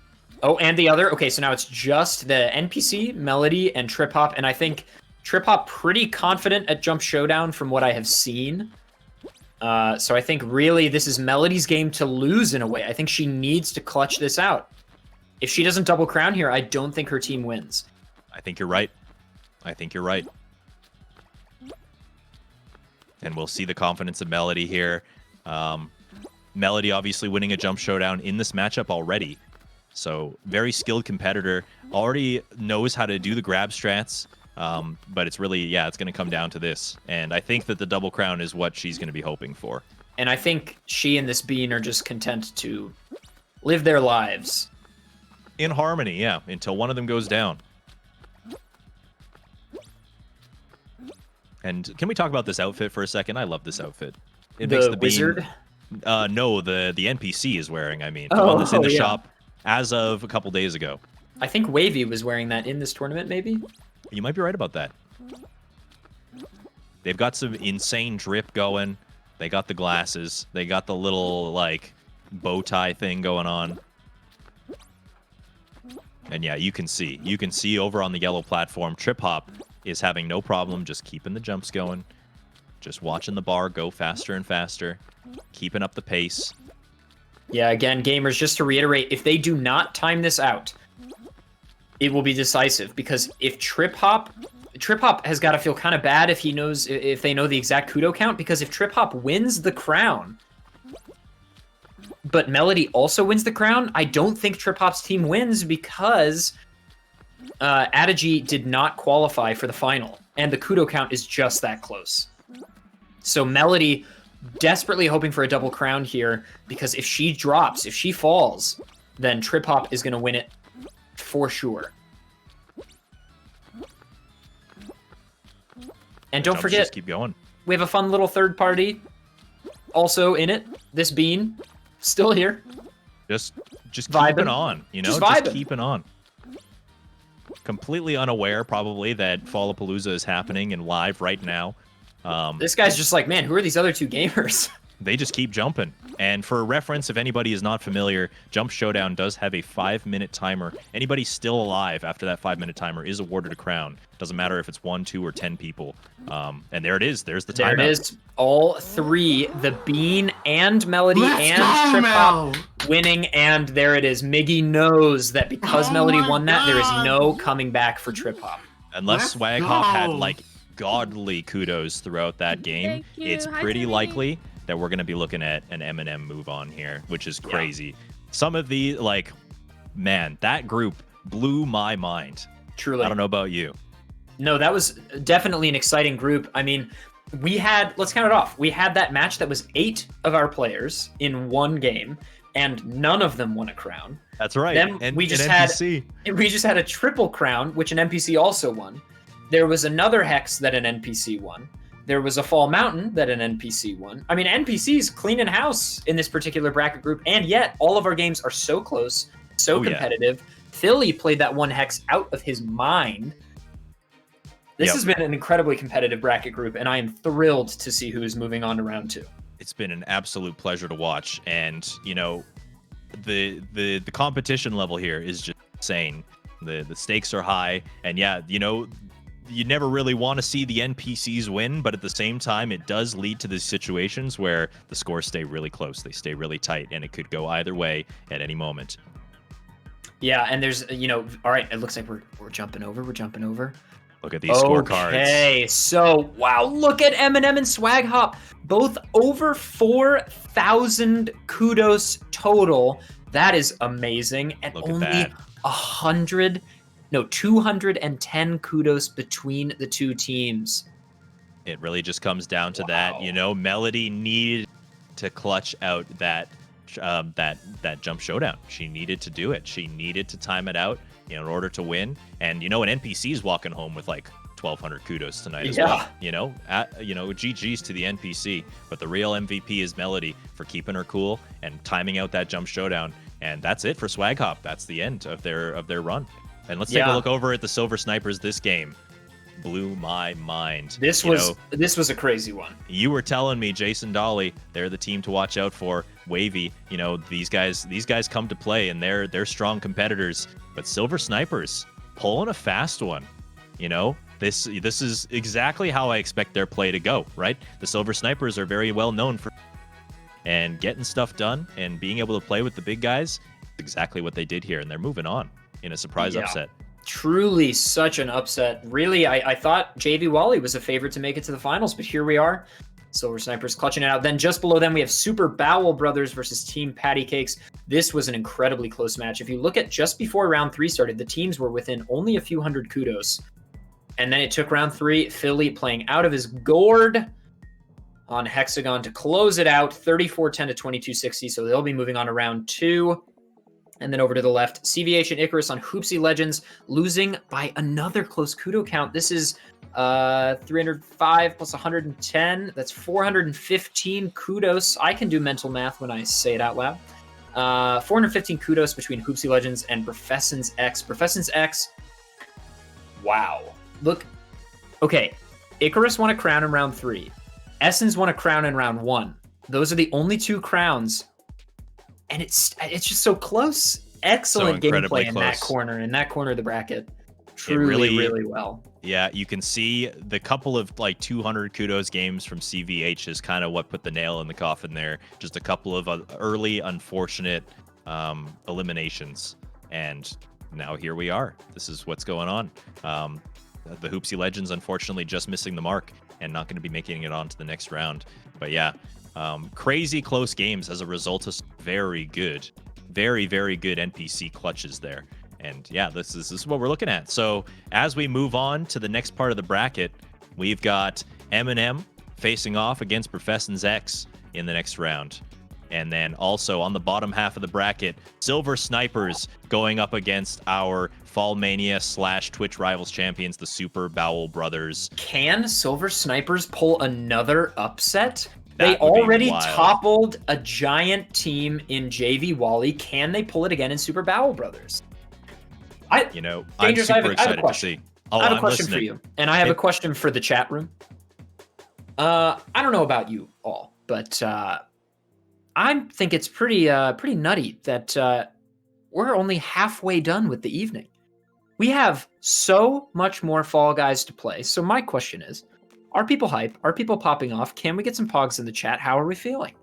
Speaker 1: Oh, and the other? Okay, so now it's just the NPC, Melody, and Trip Hop, and I think Trip Hop pretty confident at Jump Showdown from what I have seen. So I think really this is Melody's game to lose in a way. I think she needs to clutch this out. If she doesn't double crown here, I don't think her team wins.
Speaker 2: I think you're right. I think you're right. And we'll see the confidence of Melody here. Melody obviously winning a Jump Showdown in this matchup already. So very skilled competitor. Already knows how to do the grab strats. But it's really, yeah, it's going to come down to this. And I think that the double crown is what she's going to be hoping for.
Speaker 1: And I think she and this Bean are just content to live their lives.
Speaker 2: In harmony, yeah, until one of them goes down. And can we talk about this outfit for a second? I love this outfit. It makes the Bean...
Speaker 1: wizard?
Speaker 2: No, the NPC is wearing, I mean. The one that's in the shop as of a couple days ago.
Speaker 1: I think Wavy was wearing that in this tournament, maybe?
Speaker 2: You might be right about that. They've got some insane drip going. They got the glasses. They got the little, like, bow tie thing going on. And yeah, you can see. You can see over on the yellow platform, Trip Hop is having no problem just keeping the jumps going. Just watching the bar go faster and faster. Keeping up the pace.
Speaker 1: Yeah, again, gamers, just to reiterate, if they do not time this out, it will be decisive, because if Trip Hop has got to feel kind of bad if they know the exact kudo count, because if Trip Hop wins the crown, but Melody also wins the crown, I don't think Trip Hop's team wins, because Adigi did not qualify for the final, and the kudo count is just that close. So Melody desperately hoping for a double crown here, because if she drops, if she falls, then Trip Hop is going to win it for sure. And don't
Speaker 2: Jumps
Speaker 1: forget,
Speaker 2: just keep going.
Speaker 1: we have a fun little third party also in it. This Bean, still here.
Speaker 2: Just
Speaker 1: Vibing.
Speaker 2: keeping on, you know,
Speaker 1: Just
Speaker 2: just
Speaker 1: vibing.
Speaker 2: keeping on. Completely unaware, probably, that Fallapalooza is happening and live right now.
Speaker 1: This guy's just like, man, who are these other two gamers?
Speaker 2: They just keep jumping. And for reference, if anybody is not familiar, Jump Showdown does have a 5-minute timer. Anybody still alive after that 5-minute timer is awarded a crown. Doesn't matter if it's 1, 2, or 10 people. And there it is. There's the timer.
Speaker 1: There it is. All three, the Bean and Melody
Speaker 3: Let's
Speaker 1: and
Speaker 3: go,
Speaker 1: Trip
Speaker 3: Mel.
Speaker 1: Hop winning, and there it is. Miggy knows that because
Speaker 3: Oh
Speaker 1: Melody
Speaker 3: my
Speaker 1: won that, there is
Speaker 3: God.
Speaker 1: no coming back for Trip Hop.
Speaker 2: Unless
Speaker 3: Let's
Speaker 2: Swag Hop had,
Speaker 3: go.
Speaker 2: like, godly kudos throughout that game,
Speaker 10: Thank you.
Speaker 2: it's
Speaker 10: Hi,
Speaker 2: pretty
Speaker 10: Timmy.
Speaker 2: likely that we're going to be looking at an Eminem move on here, which is crazy. Some of the, like, man, that group blew my mind.
Speaker 1: Truly.
Speaker 2: I don't know about you.
Speaker 1: No, that was definitely an exciting group. I mean, we had, let's count it off. We had that match that was 8 of our players in one game, and none of them won a crown.
Speaker 2: That's right.
Speaker 1: Then
Speaker 2: and
Speaker 1: we just
Speaker 2: an
Speaker 1: had
Speaker 2: NPC.
Speaker 1: we just had a triple crown, which an NPC also won. There was another hex that an NPC won. There was a Fall Mountain that an NPC won. I mean, NPCs cleaning house in this particular bracket group, and yet all of our games are so close, so
Speaker 2: Oh, yeah.
Speaker 1: competitive. Philly played that one hex out of his mind. This
Speaker 2: Yep.
Speaker 1: has been an incredibly competitive bracket group, and I am thrilled to see who is moving on to round 2.
Speaker 2: It's been an absolute pleasure to watch, and you know, the competition level here is just insane. The stakes are high, and yeah, you know, you never really want to see the NPCs win, but at the same time, it does lead to these situations where the scores stay really close, they stay really tight, and it could go either way at any moment.
Speaker 1: Yeah, and there's, you know, all right, it looks like we're jumping over. We're jumping over.
Speaker 2: Look at these scorecards.
Speaker 1: Okay, so wow, look at Eminem and Swag Hop, both over 4,000 kudos total. That is amazing, and
Speaker 2: Look at
Speaker 1: only
Speaker 2: that.
Speaker 1: 210 kudos between the two teams.
Speaker 2: It really just comes down to
Speaker 1: Wow.
Speaker 2: that, you know, Melody needed to clutch out that jump showdown. She needed to do it. She needed to time it out in order to win. And you know, an NPC's walking home with like 1,200 kudos tonight as well. You know, GG's to the NPC, but the real MVP is Melody for keeping her cool and timing out that jump showdown. And that's it for Swag Hop. That's the end of their run. And let's take a look over at the Silver Snipers. This game blew my mind.
Speaker 1: This was a crazy one.
Speaker 2: You were telling me, Jason Dolly, they're the team to watch out for. Wavy, you know, these guys come to play, and they're strong competitors. But Silver Snipers pulling a fast one. You know, this is exactly how I expect their play to go. Right? The Silver Snipers are very well known for and getting stuff done and being able to play with the big guys. Exactly what they did here, and they're moving on in a surprise upset.
Speaker 1: Truly such an upset. Really, I thought JV Wally was a favorite to make it to the finals, but here we are. Silver Snipers clutching it out. Then just below them, we have Super Bowel Brothers versus Team Patty Cakes. This was an incredibly close match. If you look at just before round 3 started, the teams were within only a few hundred kudos. And then it took round 3, Philly playing out of his gourd on Hexagon to close it out, 34-10 to 22-60. So they'll be moving on to round 2. And then over to the left, CVH and Icarus on Hoopsy Legends, losing by another close kudo count. This is 305 plus 110. That's 415 kudos. I can do mental math when I say it out loud. 415 kudos between Hoopsy Legends and Professens X. Professens X, wow. Look, okay, Icarus won a crown in round 3. Essence won a crown in round 1. Those are the only 2 crowns. And it's just so close. Excellent gameplay in that corner of the bracket. Truly, really well.
Speaker 2: Yeah, you can see the couple of like 200 kudos games from CVH is kind of what put the nail in the coffin there. Just a couple of early unfortunate eliminations, and now here we are. This is what's going on. The Hoopsy Legends unfortunately just missing the mark and not going to be making it on to the next round. But yeah. Crazy close games as a result of very, very good NPC clutches there. And yeah, this is what we're looking at. So as we move on to the next part of the bracket, we've got Eminem facing off against Professens X in the next round. And then also on the bottom half of the bracket, Silver Snipers going up against our Fall Mania / Twitch Rivals champions, the Super Bowel Brothers.
Speaker 1: Can Silver Snipers pull another upset?
Speaker 2: That
Speaker 1: They
Speaker 2: would be
Speaker 1: already
Speaker 2: wild.
Speaker 1: toppled a giant team in JV Wally. Can they pull it again in Super Bowel Brothers?
Speaker 2: I'm
Speaker 1: Dangerous,
Speaker 2: super
Speaker 1: I have a
Speaker 2: excited to
Speaker 1: question.
Speaker 2: see. Oh,
Speaker 1: I have a
Speaker 2: I'm
Speaker 1: question for
Speaker 2: listening.
Speaker 1: you, and I have a
Speaker 2: It-
Speaker 1: question for the chat room. I don't know about you all, but I think it's pretty nutty that we're only halfway done with the evening. We have so much more Fall Guys to play. So my question is, are people hype? Are people popping off? Can we get some pogs in the chat? How are we feeling?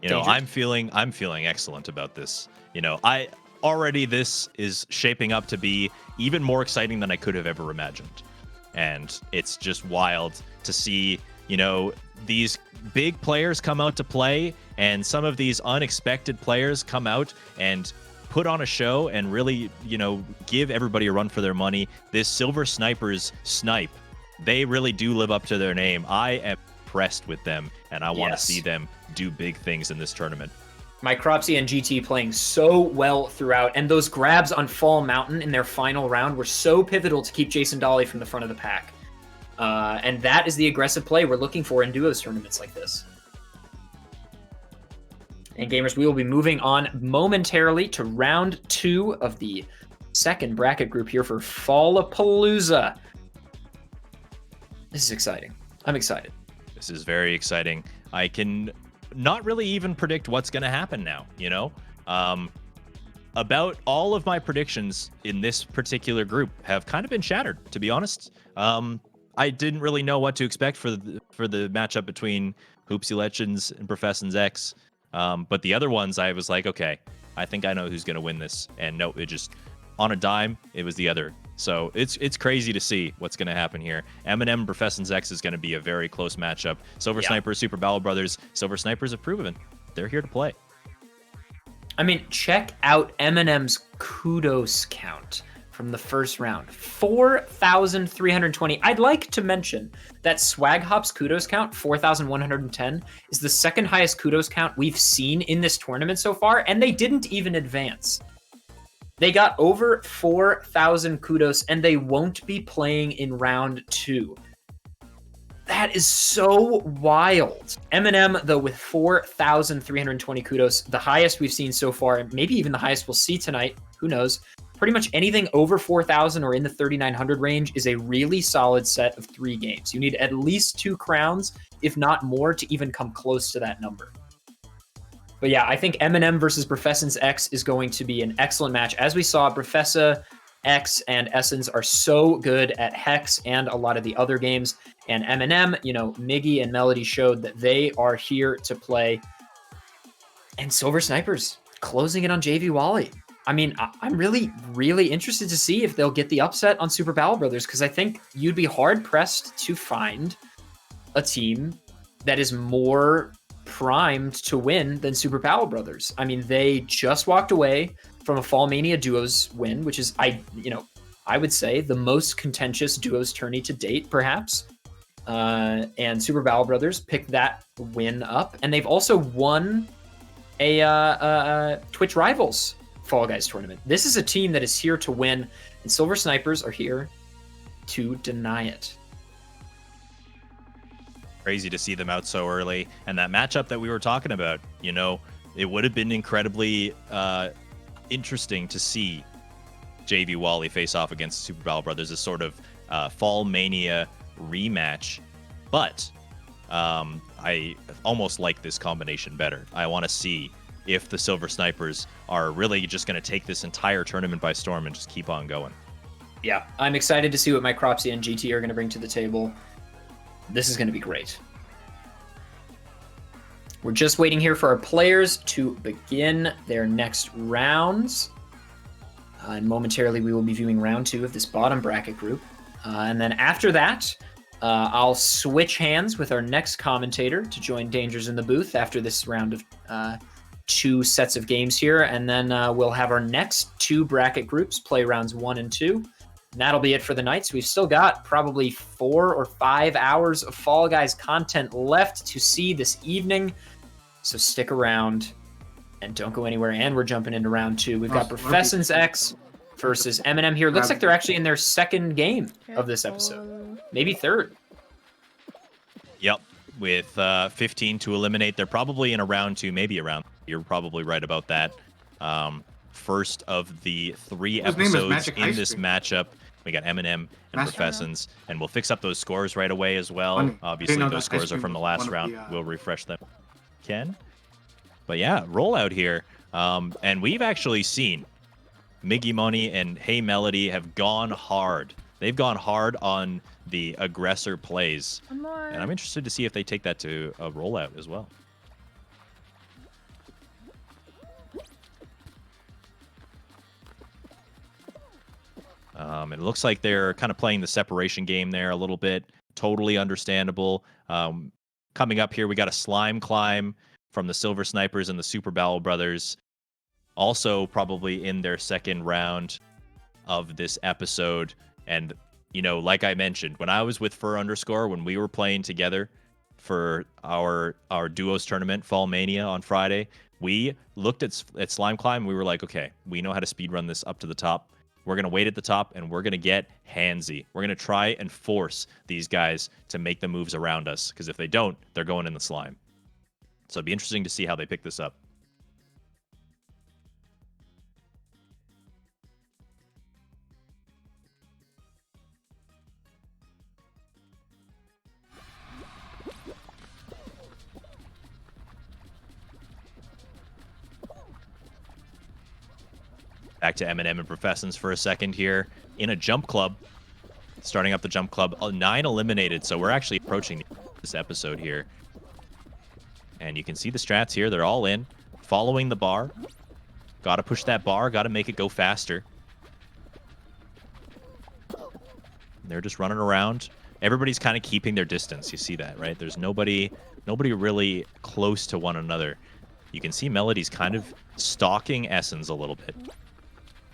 Speaker 1: Dangerous?
Speaker 2: I'm feeling excellent about this. This is shaping up to be even more exciting than I could have ever imagined. And it's just wild to see, these big players come out to play, and some of these unexpected players come out and put on a show and really, give everybody a run for their money. This Silver Snipers snipe, they really do live up to their name. I am impressed with them, and I want to
Speaker 1: Yes.
Speaker 2: see them do big things in this tournament.
Speaker 1: Mycropsy and GT playing so well throughout, and those grabs on Fall Mountain in their final round were so pivotal to keep Jason Dolly from the front of the pack. And that is the aggressive play we're looking for in duos tournaments like this. And gamers, we will be moving on momentarily to round 2 of the second bracket group here for Fallapalooza. This is exciting. I'm excited.
Speaker 2: This is very exciting. I can not really even predict what's going to happen now, About all of my predictions in this particular group have kind of been shattered, to be honest. I didn't really know what to expect for the matchup between Hoopsy Legends and Professon's X. But the other ones, I was like, okay, I think I know who's going to win this. And no, it just, on a dime, it was the other. So it's crazy to see what's going to happen here. Eminem and Professon's X is going to be a very close matchup. Silver Snipers, Super Bowel Brothers. Silver Snipers have proven they're here to play.
Speaker 1: I mean, check out Eminem's kudos count from the first round. 4,320. I'd like to mention that Swag Hop's kudos count, 4,110, is the second highest kudos count we've seen in this tournament so far, and they didn't even advance. They got over 4,000 kudos, and they won't be playing in round 2. That is so wild. Eminem, though, with 4,320 kudos, the highest we've seen so far, maybe even the highest we'll see tonight, who knows. Pretty much anything over 4,000 or in the 3,900 range is a really solid set of 3 games. You need at least 2 crowns, if not more, to even come close to that number. But yeah, I think Eminem versus Professon's X is going to be an excellent match. As we saw, Professor X and Essence are so good at Hex and a lot of the other games. And Eminem, Miggy and Melody showed that they are here to play. And Silver Snipers closing it on JV Wally. I mean, I'm really, really interested to see if they'll get the upset on Super Bowel Brothers, because I think you'd be hard-pressed to find a team that is more primed to win than Super Bowel Brothers. I mean, they just walked away from a Fall Mania Duos win, which is, I would say, the most contentious Duos tourney to date, perhaps. And Super Bowel Brothers picked that win up, and they've also won a Twitch Rivals Fall Guys tournament. This is a team that is here to win, and Silver Snipers are here to deny it.
Speaker 2: Crazy to see them out so early. And that matchup that we were talking about, it would have been incredibly interesting to see JV Wally face off against Super Bowel Brothers, as sort of Fall Mania rematch. But I almost like this combination better. I want to see if the Silver Snipers are really just going to take this entire tournament by storm and just keep on going.
Speaker 1: Yeah, I'm excited to see what Mycropsy and GT are going to bring to the table. This is going to be great. We're just waiting here for our players to begin their next rounds. And momentarily, we will be viewing round 2 of this bottom bracket group. And then after that, I'll switch hands with our next commentator to join Dangers in the booth after this round of 2 sets of games here. And then we'll have our next 2 bracket groups play rounds 1 and 2. And that'll be it for the night. So we've still got probably 4 or 5 hours of Fall Guys content left to see this evening. So stick around and don't go anywhere. And we're jumping into round 2. We've got Professors X versus Eminem here. Looks like they're actually in their second game of this episode. Maybe third.
Speaker 2: Yep. With 15 to eliminate, they're probably in a round 2, maybe a round. You're probably right about that. First of the 3 episodes in this matchup. We got Eminem and Professors, and we'll fix up those scores right away as well. Obviously, those scores are from the last round. We'll refresh them. Ken? But yeah, rollout here. And we've actually seen Miggy Money and Hey Melody have gone hard. They've gone hard on the aggressor plays. And I'm interested to see if they take that to a rollout as well. It looks like they're kind of playing the separation game there a little bit. Totally understandable. Coming up here, we got a slime climb from the Silver Snipers and the Super Bowel Brothers. Also probably in their second round of this episode. And, you know, like I mentioned, when I was with Fur_, when we were playing together for our duos tournament, Fall Mania on Friday, we looked at Slime Climb. We were like, okay, we know how to speedrun this up to the top. We're going to wait at the top, and we're going to get handsy. We're going to try and force these guys to make the moves around us, because if they don't, they're going in the slime. So it'd be interesting to see how they pick this up. Back to Eminem and Professors for a second here in a jump club. Starting up the jump club. 9 eliminated, so we're actually approaching this episode here. And you can see the strats here. They're all in. Following the bar. Got to push that bar. Got to make it go faster. They're just running around. Everybody's kind of keeping their distance. You see that, right? There's nobody really close to one another. You can see Melody's kind of stalking Essence a little bit.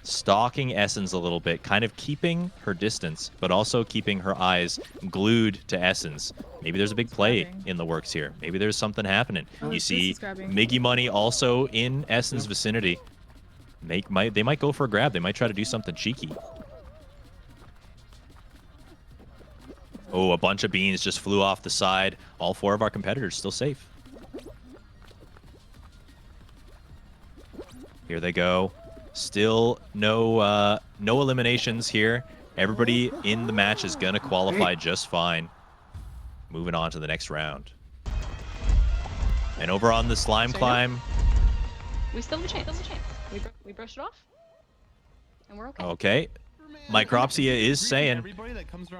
Speaker 2: Stalking Essence a little bit, kind of keeping her distance, but also keeping her eyes glued to Essence. Maybe there's a big play in the works here. Maybe there's something happening. You see Miggy Money also in Essence vicinity. They might go for a grab. They might try to do something cheeky. Oh, a bunch of beans just flew off the side. All 4 of our competitors still safe. Here they go. Still no eliminations here. Everybody in the match is going to qualify just fine. Moving on to the next round. And over on the slime climb.
Speaker 8: We still have a chance. We brushed it off. And we're okay.
Speaker 2: Okay. Micropsia is saying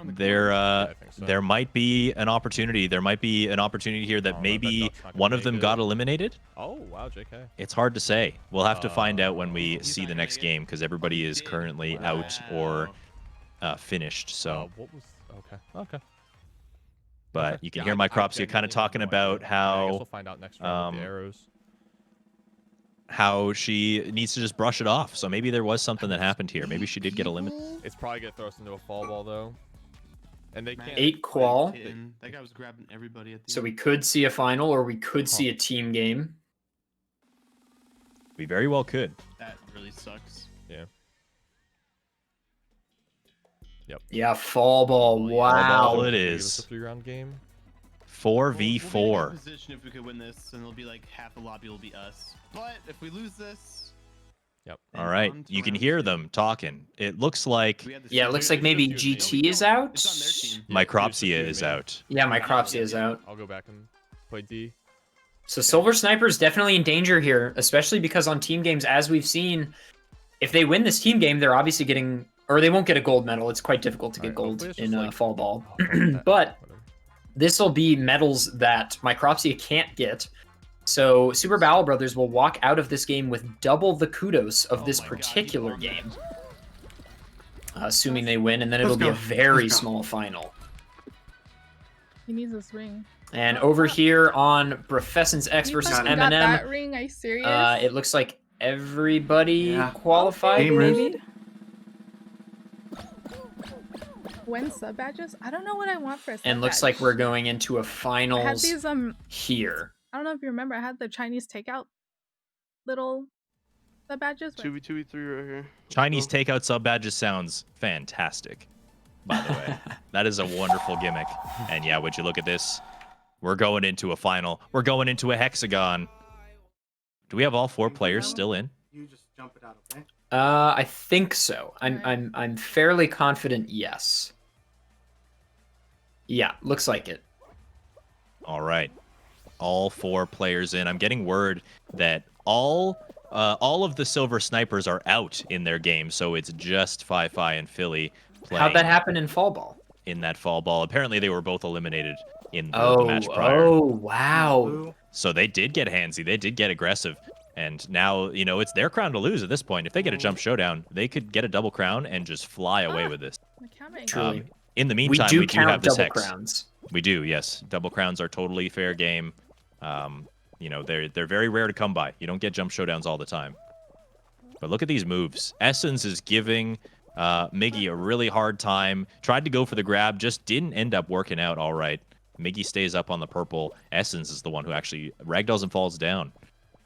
Speaker 2: there might be an opportunity. There might be an opportunity here that maybe one of them got eliminated.
Speaker 6: Oh, wow, JK.
Speaker 2: It's hard to say. We'll have to find out when we see the next game, because everybody is currently out or finished. So,
Speaker 6: Okay.
Speaker 2: But you can hear Micropsia kind of talking about how
Speaker 6: we'll find out next round with the arrows.
Speaker 2: How she needs to just brush it off. So maybe there was something that happened here. Maybe she did get eliminated.
Speaker 6: It's probably gonna throw us into a fall ball though. And they can't.
Speaker 1: 8 qual.
Speaker 7: That guy was grabbing everybody at the
Speaker 1: So
Speaker 7: end.
Speaker 1: we could see a final, or we could see a team game.
Speaker 2: We very well could.
Speaker 7: That really sucks.
Speaker 6: Yeah. Yep.
Speaker 1: Yeah, fall ball. Wow.
Speaker 2: Fall ball it
Speaker 6: Give
Speaker 2: is.
Speaker 6: us a 3-round game.
Speaker 2: 4v4.
Speaker 7: We'll be in a position if we could win this, and it'll be like half the lobby will be us. But if we lose this,
Speaker 6: Yep.
Speaker 2: All right, you can hear them talking. It looks like
Speaker 1: Yeah, it looks like maybe GT is out.
Speaker 7: it's on their team.
Speaker 2: Micropsia is out.
Speaker 1: Yeah, Micropsia is out.
Speaker 6: I'll go back and play D.
Speaker 1: So Silver Sniper is definitely in danger here, especially because on team games, as we've seen, if they win this team game, they're obviously getting, or they won't get a gold medal. It's quite difficult to get gold in fall ball. But this will be medals that Micropsia can't get. So Super Bowel Brothers will walk out of this game with double the kudos of this particular game. Assuming they win, and then it'll be a very small final.
Speaker 10: He needs this ring.
Speaker 1: And over here on Professors X versus
Speaker 10: Got
Speaker 1: Eminem,
Speaker 10: that ring? Are you serious?
Speaker 1: it looks like everybody qualified,
Speaker 3: Gamers.
Speaker 1: maybe?
Speaker 10: When sub badges? I don't know what I want for a sub
Speaker 1: And looks
Speaker 10: badge.
Speaker 1: like we're going into a
Speaker 10: I had
Speaker 1: finals
Speaker 10: these
Speaker 1: here.
Speaker 10: I don't know if you remember. I had the Chinese takeout little sub badges.
Speaker 11: 2v2v3 right here.
Speaker 2: Chinese takeout sub badges sounds fantastic, by the way. That is a wonderful gimmick. And yeah, would you look at this? We're going into a final. We're going into a hexagon. Do we have all 4 players still in?
Speaker 3: You just jump it out, okay?
Speaker 1: I think so. I'm fairly confident. Yes. Yeah, looks like it.
Speaker 2: All right, all 4 players in. I'm getting word that all of the Silver Snipers are out in their game, so it's just Fi and Philly playing.
Speaker 1: How'd that happen in fall ball?
Speaker 2: In that fall ball, apparently they were both eliminated in the match prior.
Speaker 1: Oh, wow.
Speaker 2: So they did get handsy. They did get aggressive. And now, you know, it's their crown to lose at this point. If they get a jump showdown, they could get a double crown and just fly away with this.
Speaker 1: Truly.
Speaker 2: In the meantime,
Speaker 1: we
Speaker 2: we do have this
Speaker 1: double
Speaker 2: hex.
Speaker 1: crowns.
Speaker 2: We do, yes. Double crowns are totally fair game. You know, they're very rare to come by. You don't get jump showdowns all the time. But look at these moves. Essence is giving Miggy a really hard time. Tried to go for the grab, just didn't end up working out all right. Miggy stays up on the purple. Essence is the one who actually ragdolls and falls down.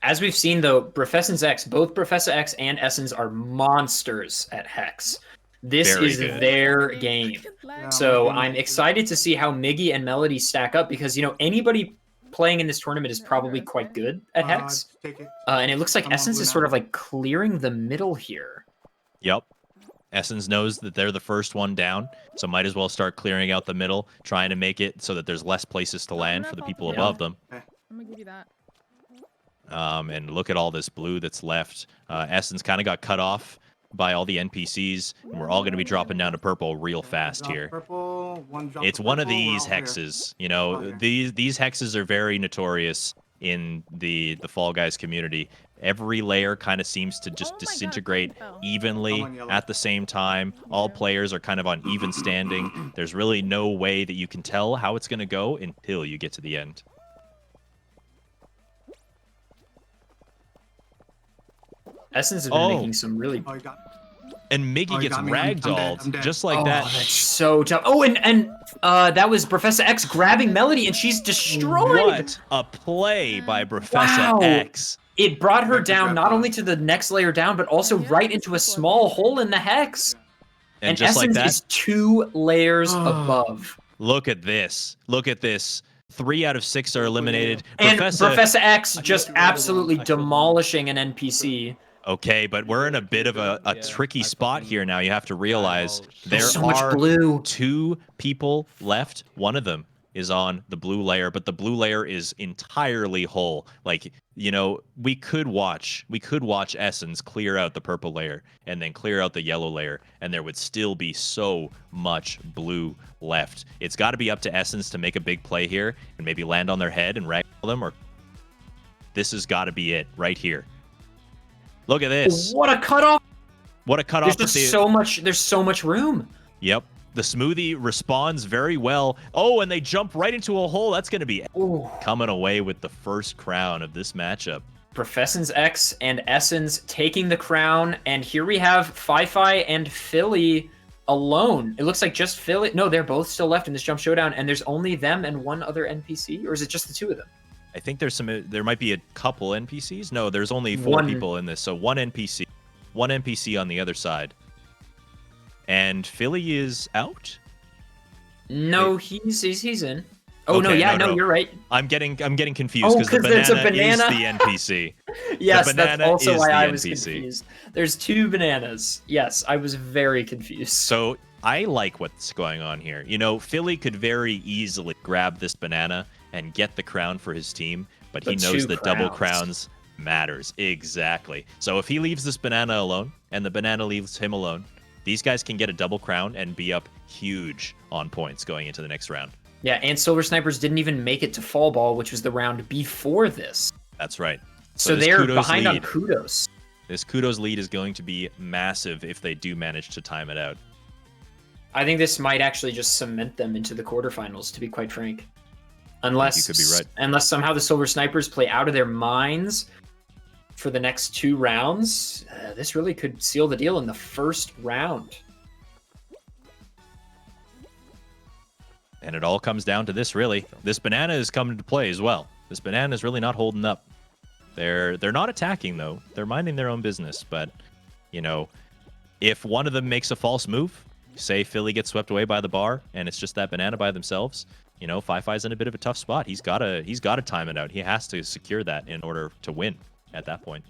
Speaker 1: As we've seen, though, Professor X, both Professor X and Essence are monsters at Hex. This
Speaker 2: Very
Speaker 1: is
Speaker 2: good.
Speaker 1: their game. So I'm excited to see how Miggy and Melody stack up because, you know, anybody playing in this tournament is probably quite good at Hex. And it looks like Essence is sort of like clearing the middle here.
Speaker 2: Yep. Essence knows that they're the first one down, so might as well start clearing out the middle, trying to make it so that there's less places to land for the people above them.
Speaker 10: I'm gonna give you that.
Speaker 2: And look at all this blue that's left. Essence kind of got cut off by all the NPCs, and we're all going to be dropping down to purple real fast here. It's one of these hexes. You know, these hexes are very notorious in the Fall Guys community. Every layer kind of seems to just disintegrate evenly at the same time. All players are kind of on even standing. There's really no way that you can tell how it's going to go until you get to the end.
Speaker 1: Essence has been making some really...
Speaker 2: And Miggy gets ragdolled just like that.
Speaker 1: That's so tough. Oh, and that was Professor X grabbing Melody, and she's destroyed.
Speaker 2: What a play by Professor X.
Speaker 1: It brought her down not only to the next layer down, but also right into a small hole in the hex. And
Speaker 2: just
Speaker 1: Essence
Speaker 2: like that,
Speaker 1: is 2 layers above.
Speaker 2: Look at this. Look at this. 3 out of 6 are eliminated.
Speaker 1: And Professor X just absolutely demolishing an NPC.
Speaker 2: Okay, but we're in a bit of a tricky spot here now. You have to realize there
Speaker 1: so much
Speaker 2: are
Speaker 1: blue.
Speaker 2: 2 people left. One of them is on the blue layer, but the blue layer is entirely whole. Like, you know, we could watch Essence clear out the purple layer and then clear out the yellow layer, and there would still be so much blue left. It's got to be up to Essence to make a big play here and maybe land on their head and ragdoll them, or this has got to be it right here. Look at this.
Speaker 1: What a cutoff.
Speaker 2: What a cutoff.
Speaker 1: There's just so much room.
Speaker 2: Yep. The smoothie responds very well. Oh, and they jump right into a hole. That's going to be coming away with the first crown of this matchup.
Speaker 1: Professor X and Essence taking the crown, and here we have Fi and Philly alone. It looks like just Philly. No, they're both still left in this jump showdown, and there's only them and one other NPC, or is it just the 2 of them?
Speaker 2: I think there might be a couple NPCs. No, there's only 4 people in this, so one NPC on the other side. And Philly is out?
Speaker 1: No, he's in. Oh
Speaker 2: okay,
Speaker 1: no, you're right.
Speaker 2: I'm getting confused because the
Speaker 1: there's a
Speaker 2: banana is the NPC.
Speaker 1: Yes, that's also why I was
Speaker 2: NPC.
Speaker 1: confused. There's 2 bananas. Yes, I was very confused.
Speaker 2: So I like what's going on here. You know, Philly could very easily grab this banana and get the crown for his team, but he knows that double crowns matters. Exactly. So if he leaves this banana alone and the banana leaves him alone, these guys can get a double crown and be up huge on points going into the next round.
Speaker 1: Yeah, and Silver Snipers didn't even make it to fall ball, which was the round before this.
Speaker 2: That's right.
Speaker 1: So they're behind on kudos.
Speaker 2: This kudos lead is going to be massive if they do manage to time it out.
Speaker 1: I think this might actually just cement them into the quarterfinals, to be quite frank. Unless
Speaker 2: you could be right.
Speaker 1: Unless somehow the Silver Snipers play out of their minds for the next 2 rounds, this really could seal the deal in the first round.
Speaker 2: And it all comes down to this, really. This banana is coming to play as well. This banana is really not holding up. They're not attacking, though. They're minding their own business. But, you know, if one of them makes a false move, say Philly gets swept away by the bar, and it's just that banana by themselves, you know, Fi-Fi's in a bit of a tough spot. He's gotta time it out. He has to secure that in order to win at that point.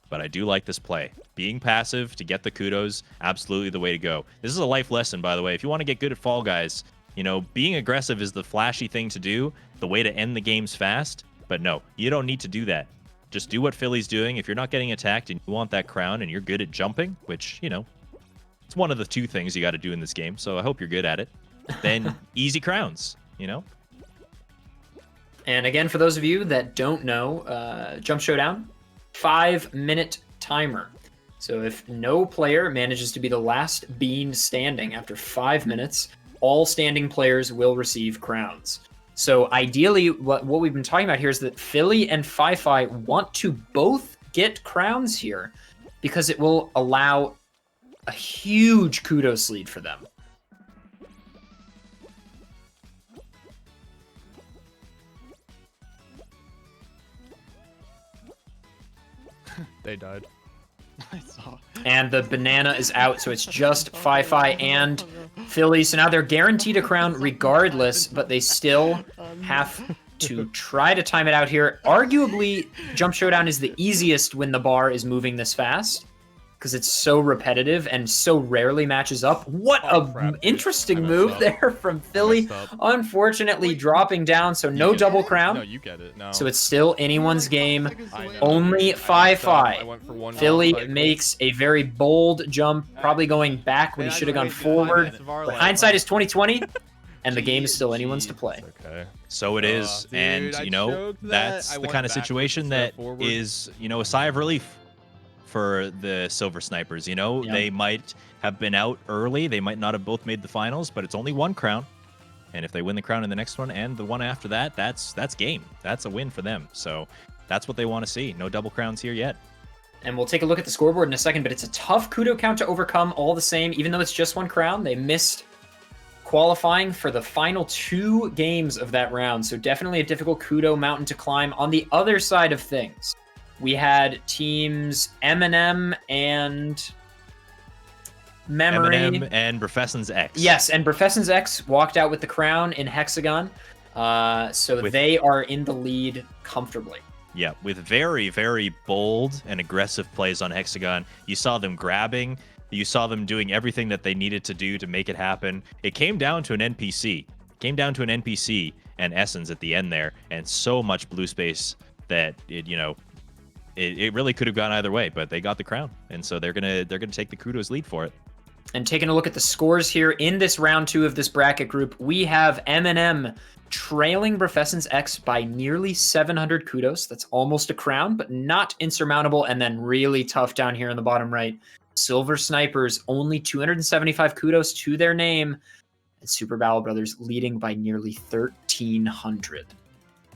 Speaker 2: But I do like this play. Being passive to get the kudos, absolutely the way to go. This is a life lesson, by the way. If you want to get good at Fall Guys, you know, being aggressive is the flashy thing to do, the way to end the games fast. But no, you don't need to do that. Just do what Philly's doing. If you're not getting attacked and you want that crown and you're good at jumping, which, you know, it's one of the 2 things you got to do in this game, so I hope you're good at it, then easy crowns, you know?
Speaker 1: And again, for those of you that don't know, Jump Showdown, 5-minute timer. So if no player manages to be the last bean standing after 5 minutes, all standing players will receive crowns. So ideally, what we've been talking about here is that Philly and Fi-Fi want to both get crowns here because it will allow a huge kudos lead for them.
Speaker 6: They died.
Speaker 7: I saw.
Speaker 1: And the banana is out, so it's just Fi-Fi and Philly. So now they're guaranteed a crown regardless, but they still have to try to time it out here. Arguably, Jump Showdown is the easiest when the bar is moving this fast, because it's so repetitive and so rarely matches up. What a interesting move there from Philly. Unfortunately, dropping down, so no double crown.
Speaker 6: No, you get it. No.
Speaker 1: So it's still anyone's game. Only Fi-Fi. Philly makes a very bold jump, probably going back when he should have gone forward. But hindsight is 20/20, and the game is still anyone's to play.
Speaker 6: Okay.
Speaker 2: So it is,
Speaker 6: Dude,
Speaker 2: and
Speaker 6: I
Speaker 2: you know,
Speaker 6: choked that.
Speaker 2: that's
Speaker 6: I
Speaker 2: the
Speaker 6: went
Speaker 2: kind of
Speaker 6: backwards
Speaker 2: situation
Speaker 6: instead
Speaker 2: that
Speaker 6: of forward.
Speaker 2: is, you know, a sigh of relief for the Silver Snipers. You know, they might have been out early, they might not have both made the finals, but it's only 1 crown. And if they win the crown in the next one and the one after that, that's game. That's a win for them. So that's what they want to see. No double crowns here yet.
Speaker 1: And we'll take a look at the scoreboard in a second, but it's a tough kudo count to overcome all the same. Even though it's just 1 crown, they missed qualifying for the final 2 games of that round. So definitely a difficult kudo mountain to climb. On the other side of things, we had teams Eminem and Memory.
Speaker 2: Eminem and Professon's X.
Speaker 1: Yes, and Professon's X walked out with the crown in Hexagon. So they are in the lead comfortably.
Speaker 2: Yeah, with very, very bold and aggressive plays on Hexagon. You saw them grabbing. You saw them doing everything that they needed to do to make it happen. It came down to an NPC. And Essence at the end there, and so much blue space that it, you know, it really could have gone either way, but they got the crown, and so they're gonna take the kudos lead for it.
Speaker 1: And taking a look at the scores here in this round 2 of this bracket group, we have Eminem trailing Professon's X by nearly 700 kudos. That's almost a crown, but not insurmountable. And then really tough down here in the bottom right, Silver Snipers only 275 kudos to their name, and Super Battle Brothers leading by nearly 1,300.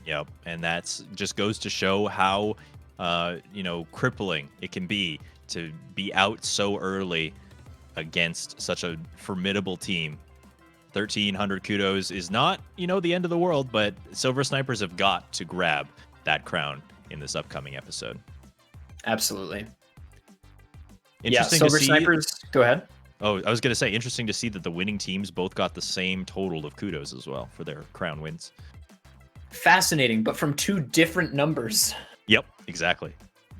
Speaker 2: Yep, and that's just goes to show how you know, crippling it can be to be out so early against such a formidable team. 1,300 kudos is not, you know, the end of the world, but Silver Snipers have got to grab that crown in this upcoming episode.
Speaker 1: Absolutely.
Speaker 2: Interesting
Speaker 1: Silver
Speaker 2: to see.
Speaker 1: Snipers, go ahead.
Speaker 2: Oh, I was going to say, interesting to see that the winning teams both got the same total of kudos as well for their crown wins.
Speaker 1: Fascinating, but from 2 different numbers.
Speaker 2: Yep, exactly.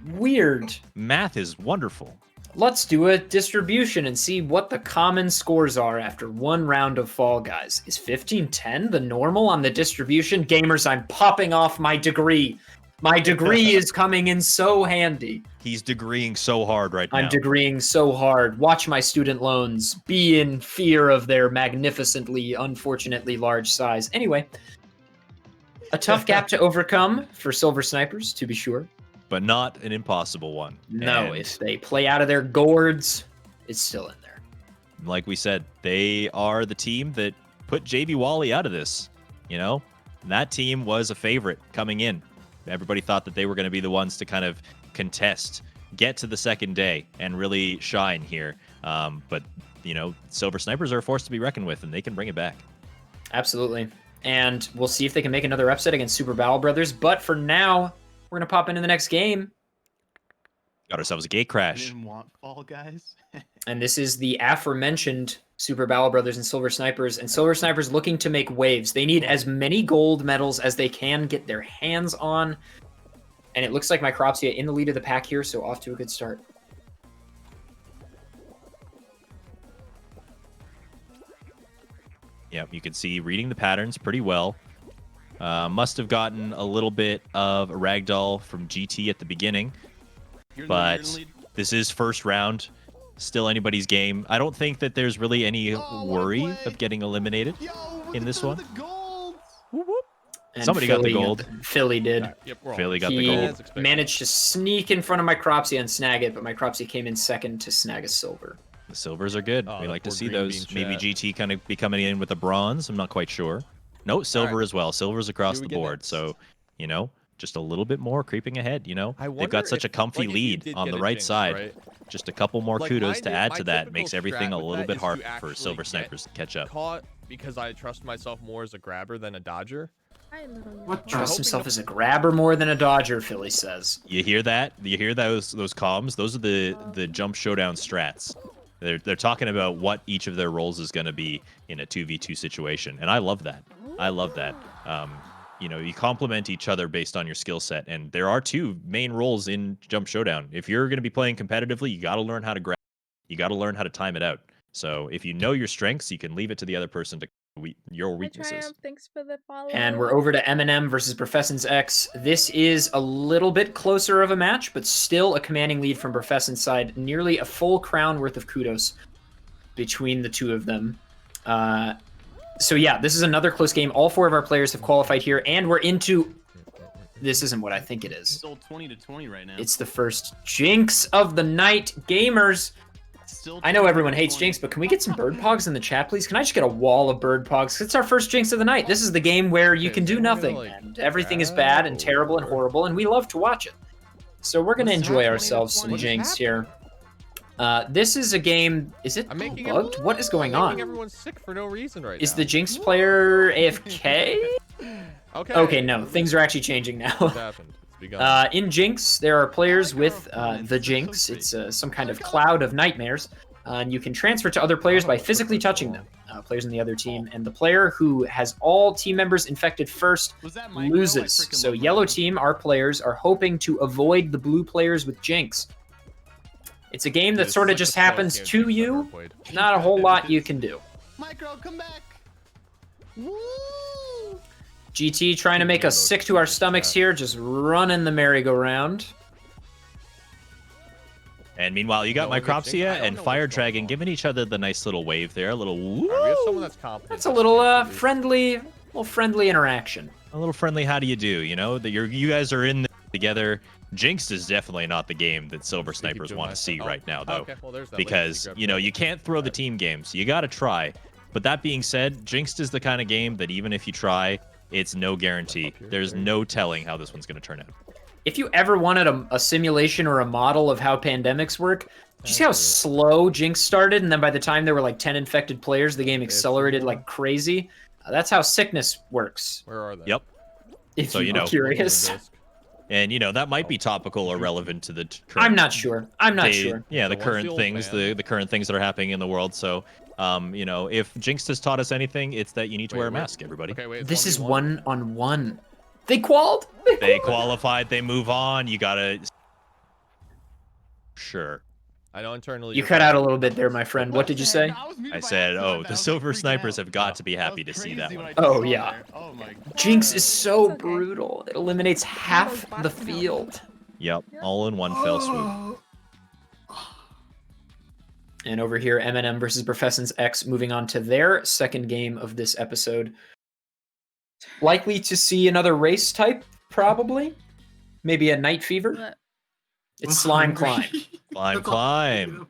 Speaker 1: Weird.
Speaker 2: Math is wonderful.
Speaker 1: Let's do a distribution and see what the common scores are after 1 round of Fall Guys. Is 1510 the normal on the distribution? Gamers, I'm popping off my degree. My degree is coming in so handy.
Speaker 2: He's degreeing so hard right now.
Speaker 1: I'm degreeing so hard. Watch my student loans be in fear of their magnificently, unfortunately large size. Anyway, a tough gap to overcome for Silver Snipers, to be sure.
Speaker 2: But not an impossible one.
Speaker 1: No,
Speaker 2: And
Speaker 1: if they play out of their gourds, it's still in there.
Speaker 2: like we said, they are the team that put JB Wally out of this. You know, and that team was a favorite coming in. Everybody thought that they were going to be the ones to kind of contest, get to the second day, and really shine here. But Silver Snipers are a force to be reckoned with, and they can bring it back.
Speaker 1: Absolutely. And we'll see if they can make another upset against Super Battle Brothers. But for now, we're going to pop into the next game.
Speaker 2: Got ourselves a gate crash.
Speaker 7: Didn't want Fall Guys.
Speaker 1: And this is the aforementioned Super Battle Brothers and Silver Snipers. And Silver Snipers looking to make waves. They need as many gold medals as they can get their hands on. And it looks like Micropsia in the lead of the pack here, so off to a good start.
Speaker 2: Yep, you can see reading the patterns pretty well. Must have gotten a little bit of a ragdoll from GT at the beginning. But this is first round. Still anybody's game. I don't think that there's really any worry of getting eliminated in this one.
Speaker 1: And
Speaker 2: Somebody got the gold.
Speaker 1: Philly did.
Speaker 2: Philly got the
Speaker 1: He
Speaker 2: gold.
Speaker 1: managed to sneak in front of Micropsia and snag it, but Micropsia came in second to snag a silver.
Speaker 2: The silvers are good.
Speaker 6: Oh,
Speaker 2: We
Speaker 6: the
Speaker 2: like to
Speaker 6: poor
Speaker 2: see
Speaker 6: green
Speaker 2: those.
Speaker 6: bean
Speaker 2: Maybe
Speaker 6: chat.
Speaker 2: GT kind of be coming in with a bronze. I'm not quite sure. No, silver
Speaker 6: right.
Speaker 2: as well. Silver's across
Speaker 6: Who
Speaker 2: the
Speaker 6: we get
Speaker 2: board.
Speaker 6: next?
Speaker 2: So, just a little bit more creeping ahead.
Speaker 6: I
Speaker 2: They've
Speaker 6: wonder
Speaker 2: got such a
Speaker 6: if,
Speaker 2: comfy
Speaker 6: like, if you
Speaker 2: lead
Speaker 6: did
Speaker 2: on
Speaker 6: get
Speaker 2: the
Speaker 6: a
Speaker 2: right
Speaker 6: jinx,
Speaker 2: side.
Speaker 6: right?
Speaker 2: Just a couple more
Speaker 6: Like,
Speaker 2: kudos to
Speaker 6: my
Speaker 2: add to that
Speaker 6: typical
Speaker 2: makes everything
Speaker 6: strat
Speaker 2: a
Speaker 6: with
Speaker 2: little
Speaker 6: that
Speaker 2: bit
Speaker 6: is to
Speaker 2: harder for
Speaker 6: actually
Speaker 2: Silver
Speaker 6: get
Speaker 2: Snipers to catch up.
Speaker 6: Caught because I trust myself more as a grabber than a dodger.
Speaker 10: Hi, little
Speaker 3: What
Speaker 10: unicorn.
Speaker 1: Trust
Speaker 6: hoping
Speaker 1: himself
Speaker 6: to-
Speaker 1: as a grabber more than a dodger, Philly says.
Speaker 2: You hear that? You hear those comms? Those are the jump showdown strats. They're talking about what each of their roles is going to be in a 2v2 situation, and I love that. I love that. You complement each other based on your skill set, and there are two main roles in jump showdown. If you're going to be playing competitively, you got to learn how to grab. You got to learn how to time it out. So if you know your strengths, you can leave it to the other person to your
Speaker 10: Hi,
Speaker 2: weaknesses.
Speaker 10: Triumph. Thanks for the follow.
Speaker 1: And we're over to Eminem versus Professon's X. This is a little bit closer of a match, but still a commanding lead from Professon's side. Nearly a full crown worth of kudos between the two of them. So yeah, this is another close game. All four of our players have qualified here, and we're into... This isn't what I think it is.
Speaker 7: Still 20-20 right now.
Speaker 1: It's the first Jinx of the night, gamers.
Speaker 7: Still
Speaker 1: I know everyone
Speaker 7: 20-20.
Speaker 1: hates Jinx, but can we get some bird pogs in the chat, please? Can I just get a wall of bird pogs? It's our first Jinx of the night. This is the game where you
Speaker 6: Okay,
Speaker 1: can
Speaker 6: so
Speaker 1: do
Speaker 6: we're gonna,
Speaker 1: nothing,
Speaker 6: like,
Speaker 1: and everything is bad and terrible and horrible, and we love to watch it. So we're gonna
Speaker 7: What's
Speaker 1: enjoy
Speaker 7: happening?
Speaker 1: ourselves some
Speaker 7: What is
Speaker 1: Jinx here. This is a game. Is it
Speaker 6: I'm making
Speaker 1: bugged? What is going
Speaker 6: I'm making
Speaker 1: on?
Speaker 6: everyone sick for no reason right
Speaker 1: Is
Speaker 6: now.
Speaker 1: the Jinx player AFK?
Speaker 6: Okay.
Speaker 1: Okay, no, things are actually changing now.
Speaker 6: What's happened? It's begun.
Speaker 1: In Jinx, there are players
Speaker 7: I like our
Speaker 1: with
Speaker 7: opponents.
Speaker 1: the
Speaker 7: They're so
Speaker 1: Jinx.
Speaker 7: great.
Speaker 1: It's some kind of cloud of nightmares, and you can transfer to other players by physically touching them. Players in the other team, and the player who has all team members infected first
Speaker 7: Was that Mike?
Speaker 1: loses.
Speaker 7: Oh, I freaking
Speaker 1: So
Speaker 7: love
Speaker 1: yellow
Speaker 7: Mike.
Speaker 1: team, our players, are hoping to avoid the blue players with Jinx. It's a game that
Speaker 6: This
Speaker 1: sort
Speaker 6: is
Speaker 1: of
Speaker 6: like
Speaker 1: just
Speaker 6: the slowest
Speaker 1: happens
Speaker 6: game
Speaker 1: to
Speaker 6: Jinx I've
Speaker 1: you.
Speaker 6: ever played.
Speaker 1: Not a whole lot you can do.
Speaker 7: Micro, come back. Woo!
Speaker 1: GT trying to make us sick to our stomachs here, just running the merry-go-round.
Speaker 2: And meanwhile, you got
Speaker 6: No one gets Jinx. I
Speaker 2: Micropsia
Speaker 6: don't
Speaker 2: and
Speaker 6: know
Speaker 2: Fire
Speaker 6: what's going
Speaker 2: Dragon
Speaker 6: on.
Speaker 2: giving each other the nice little wave there, a little woo,
Speaker 6: Alright, we have someone that's competent.
Speaker 1: That's a little friendly interaction.
Speaker 2: a little friendly. How do you do? That you guys are in this together. Jinx is definitely not the game that Silver
Speaker 6: Just gonna keep
Speaker 2: Snipers
Speaker 6: doing
Speaker 2: want
Speaker 6: my
Speaker 2: to see
Speaker 6: thing.
Speaker 2: right now, though.
Speaker 6: Okay, well, there's that
Speaker 2: Because
Speaker 6: latency grab.
Speaker 2: you can't throw the team games. You got to try. But that being said, Jinx is the kind of game that even if you try, it's no guarantee. There's no telling how this one's going to turn out.
Speaker 1: If you ever wanted a simulation or a model of how pandemics work, do you see how slow Jinx started, and then by the time there were like 10 infected players, the game accelerated like crazy? That's how sickness works.
Speaker 6: Where are they?
Speaker 2: Yep.
Speaker 1: If
Speaker 2: So,
Speaker 1: you're curious.
Speaker 2: And that might be topical or relevant to the current.
Speaker 1: I'm not sure. I'm not sure.
Speaker 2: Yeah, the
Speaker 6: So
Speaker 2: current
Speaker 6: one's the old
Speaker 2: things,
Speaker 6: man.
Speaker 2: the current things that are happening in the world. So, if Jinx has taught us anything, it's that you need to
Speaker 6: Wait,
Speaker 2: wear a
Speaker 6: wait.
Speaker 2: mask, everybody.
Speaker 6: Okay, wait. it's
Speaker 1: This is
Speaker 6: 1v1?
Speaker 1: 1-on-1. They qualled.
Speaker 2: They qualified. They move on. You gotta. Sure.
Speaker 6: I know internally.
Speaker 1: You
Speaker 6: you're
Speaker 1: cut out a
Speaker 6: probably-
Speaker 1: little bit there, my friend. What did you say?
Speaker 2: I said, oh, the Silver Snipers have got to be happy to see that one.
Speaker 1: Oh, yeah.
Speaker 7: Oh my god.
Speaker 1: Jinx is so
Speaker 10: It's okay.
Speaker 1: brutal. It eliminates half the field.
Speaker 2: Yep, all in one fell swoop.
Speaker 1: And over here, Eminem versus Professon's X moving on to their second game of this episode. Likely to see another race type, probably. Maybe a Night Fever.
Speaker 10: But
Speaker 1: It's Slime Climb.
Speaker 2: Slime Climb.